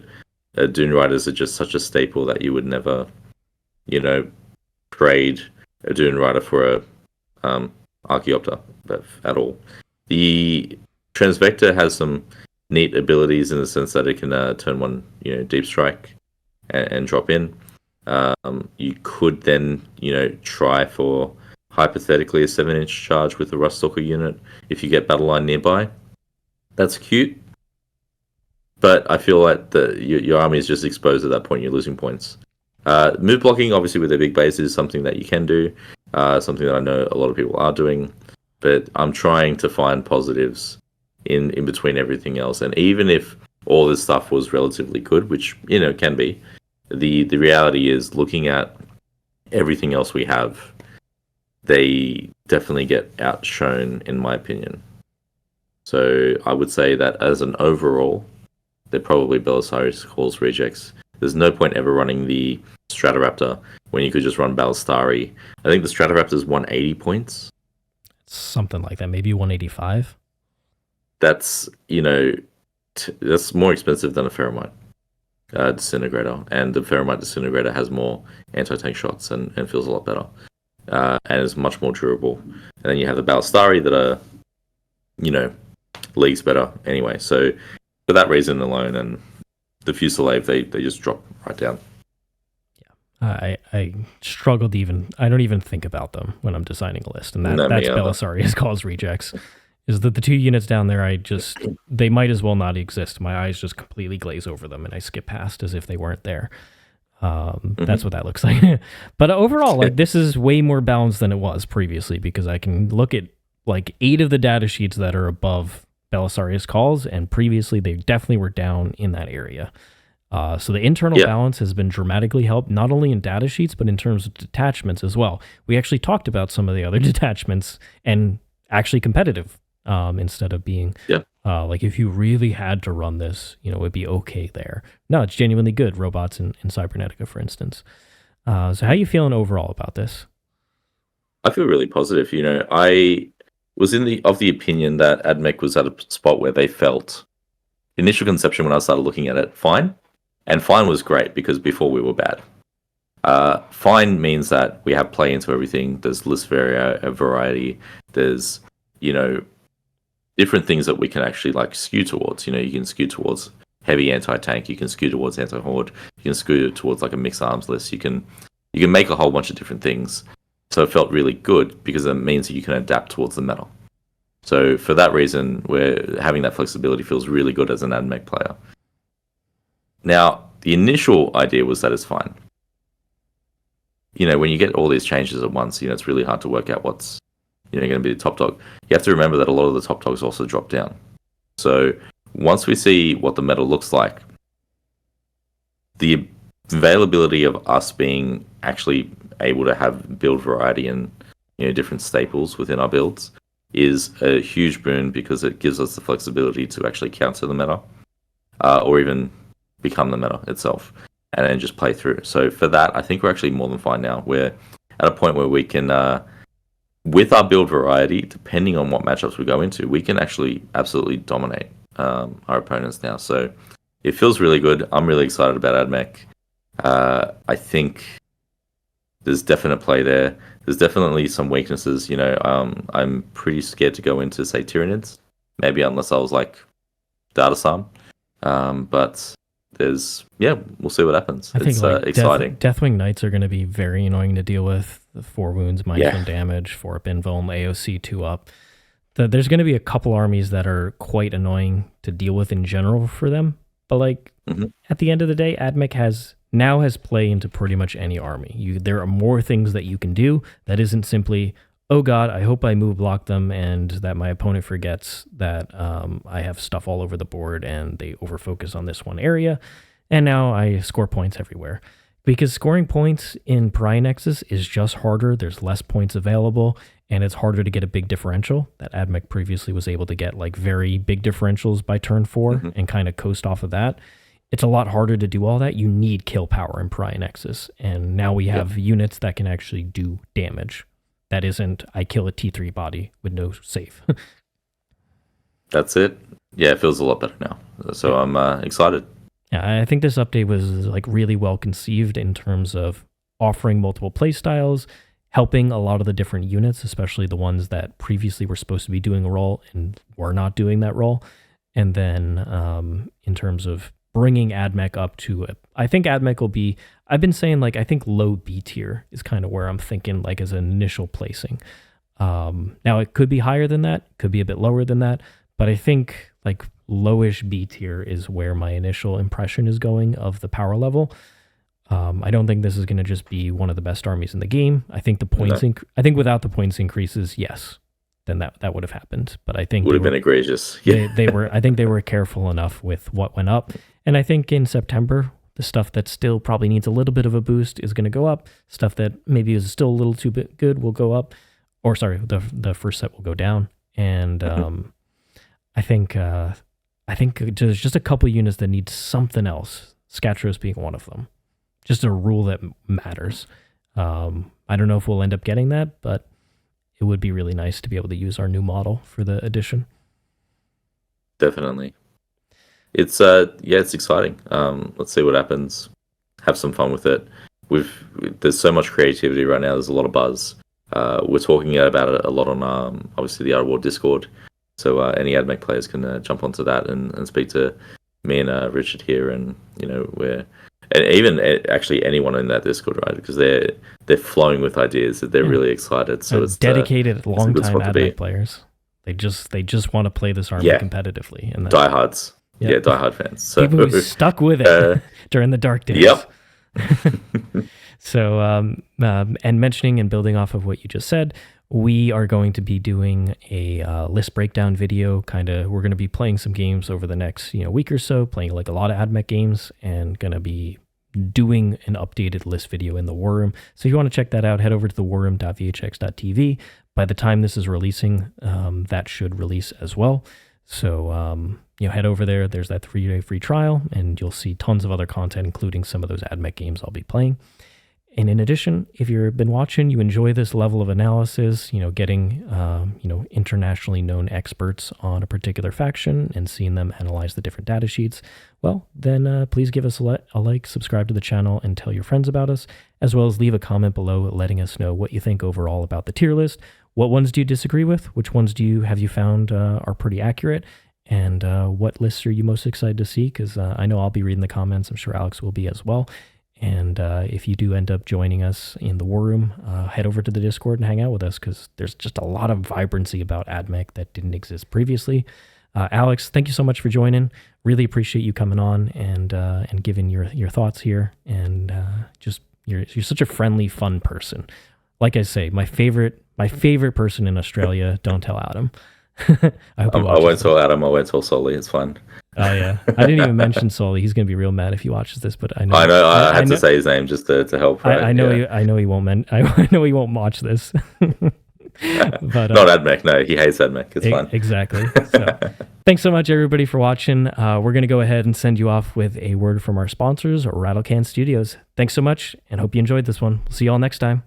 Dune Riders are just such a staple that you would never, trade a Dune Rider for a Archaeopter at all. The Transvector has some neat abilities in the sense that it can turn one, Deep Strike and drop in. You could then, try for hypothetically a 7-inch charge with the Ruststalker unit if you get Battle Line nearby. That's cute, but I feel like your army is just exposed at that point. You're losing points. Move blocking, obviously, with their big base is something that you can do, something that I know a lot of people are doing, but I'm trying to find positives in between everything else. And even if all this stuff was relatively good, which, can be, the reality is, looking at everything else we have, they definitely get outshone, in my opinion. So I would say that as an overall, they're probably Belisarius Cawl's rejects. There's no point ever running the Stratoraptor when you could just run Ballistarii. I think the Stratoraptor's 180 points. Something like that, maybe 185. That's, that's more expensive than a Ferromite Disintegrator. And the Ferromite Disintegrator has more anti-tank shots and feels a lot better. And is much more durable. And then you have the Ballistarii that are, leagues better anyway. So for that reason alone, and the Fusillade, they just drop right down. Yeah, I struggle to I don't even think about them when I'm designing a list, and that's Belisarius Cawl's rejects. Is that the two units down there? They might as well not exist. My eyes just completely glaze over them, and I skip past as if they weren't there. That's what that looks like. But overall, this is way more balanced than it was previously, because I can look at 8 of the data sheets that are above Belisarius Cawl's, and previously they definitely were down in that area. So the internal balance has been dramatically helped, not only in data sheets, but in terms of detachments as well. We actually talked about some of the other detachments and actually competitive, instead of being if you really had to run this, it would be okay there. No, it's genuinely good. Robots in Cybernetica, for instance. So how are you feeling overall about this? I feel really positive. I was of the opinion that Admech was at a spot where they felt, initial conception when I started looking at it, fine. And fine was great because before we were bad. Fine means that we have play into everything. There's list variety. There's, different things that we can actually skew towards. You can skew towards heavy anti-tank. You can skew towards anti-horde. You can skew towards a mixed arms list. You can make a whole bunch of different things. So it felt really good because it means that you can adapt towards the meta. So for that reason, having that flexibility feels really good as an Admech player. Now, the initial idea was that it's fine. When you get all these changes at once, it's really hard to work out what's going to be the top dog. You have to remember that a lot of the top dogs also drop down. So once we see what the meta looks like, the availability of us being actually able to have build variety and different staples within our builds is a huge boon, because it gives us the flexibility to actually counter the meta, or even become the meta itself, and then just play through. So for that, I think we're actually more than fine now. We're at a point where we can, with our build variety, depending on what matchups we go into, we can actually absolutely dominate our opponents now. So it feels really good. I'm really excited about Admech. I think there's definite play there. There's definitely some weaknesses. I'm pretty scared to go into, say, Tyranids, maybe unless I was Datasam. But we'll see what happens. It's exciting. Deathwing Knights are going to be very annoying to deal with. The 4 wounds, -1 damage, 4 up invuln, AOC 2 up. There's going to be a couple armies that are quite annoying to deal with in general for them. But at the end of the day, Admech has play into pretty much any army. There are more things that you can do that isn't simply, oh god, I hope I move block them and that my opponent forgets that I have stuff all over the board and they overfocus on this one area, and now I score points everywhere. Because scoring points in Pariah Nexus is just harder. There's less points available, and it's harder to get a big differential. That Admech previously was able to get very big differentials by turn 4 and kind of coast off of that. It's a lot harder to do all that. You need kill power in Pariah Nexus, and now we have units that can actually do damage. That isn't, I kill a T3 body with no save. That's it. Yeah, it feels a lot better now. So I'm excited. Yeah, I think this update was like really well conceived in terms of offering multiple play styles, helping a lot of the different units, especially the ones that previously were supposed to be doing a role and were not doing that role. And then in terms of bringing Admech up to it, I think Admech will be, I've been saying like, I think low B tier is kind of where I'm thinking like as an initial placing. Now it could be higher than that, could be a bit lower than that, but I think like lowish B tier is where my initial impression is going of the power level. I don't think this is going to just be one of the best armies in the game. I think the points, I think without the points increases, yes, then that would have happened. But I think would have been egregious. Yeah, they were. I think they were careful enough with what went up, and I think in September the stuff that still probably needs a little bit of a boost is going to go up. Stuff that maybe is still a little too good will go up, or sorry, the first set will go down. And I think there's just a couple units that need something else. Scatros being one of them. Just a rule that matters. I don't know if we'll end up getting that, but it would be really nice to be able to use our new model for the edition. Definitely. It's it's exciting. Let's see what happens. Have some fun with it. There's so much creativity right now. There's a lot of buzz. We're talking about it a lot on obviously the War Discord. So any Admech players can jump onto that and speak to me and Richard here, and and even actually anyone in that Discord, right? Because they're flowing with ideas that they're really excited. So it's dedicated, long-time Admech players. They just want to play this army competitively. And diehards, diehard fans. So people who stuck with it during the dark days. Yep. So, and mentioning and building off of what you just said, we are going to be doing a list breakdown video. We're going to be playing some games over the next week or so, playing like a lot of Admech games, and going to be doing an updated list video in the War Room. So if you want to check that out, head over to the warroom.vhx.tv. By the time this is releasing, that should release as well. So head over there. There's that 3-day free trial, and you'll see tons of other content, including some of those Admech games I'll be playing. And in addition, if you've been watching, you enjoy this level of analysis, getting, internationally known experts on a particular faction and seeing them analyze the different data sheets, well, then please give us a like, subscribe to the channel, and tell your friends about us, as well as leave a comment below letting us know what you think overall about the tier list. What ones do you disagree with? Which ones have you found are pretty accurate? And what lists are you most excited to see? Because I know I'll be reading the comments. I'm sure Alex will be as well. And if you do end up joining us in the War Room, head over to the Discord and hang out with us, because there's just a lot of vibrancy about Admech that didn't exist previously. Alex, thank you so much for joining. Really appreciate you coming on and giving your thoughts here. And just you're such a friendly, fun person. Like I say, my favorite person in Australia. Don't tell Adam. I won't tell Adam. I won't tell Solly. It's fine. Oh yeah, I didn't even mention Solly. He's gonna be real mad if he watches this. But I know. I had to say his name just to help. Right? I know. I know he won't. I know he won't watch this. But not Admech. No, he hates Admech. It's fine. Exactly. So, thanks so much, everybody, for watching. We're gonna go ahead and send you off with a word from our sponsors, Rattlecan Studios. Thanks so much, and hope you enjoyed this one. We'll see you all next time.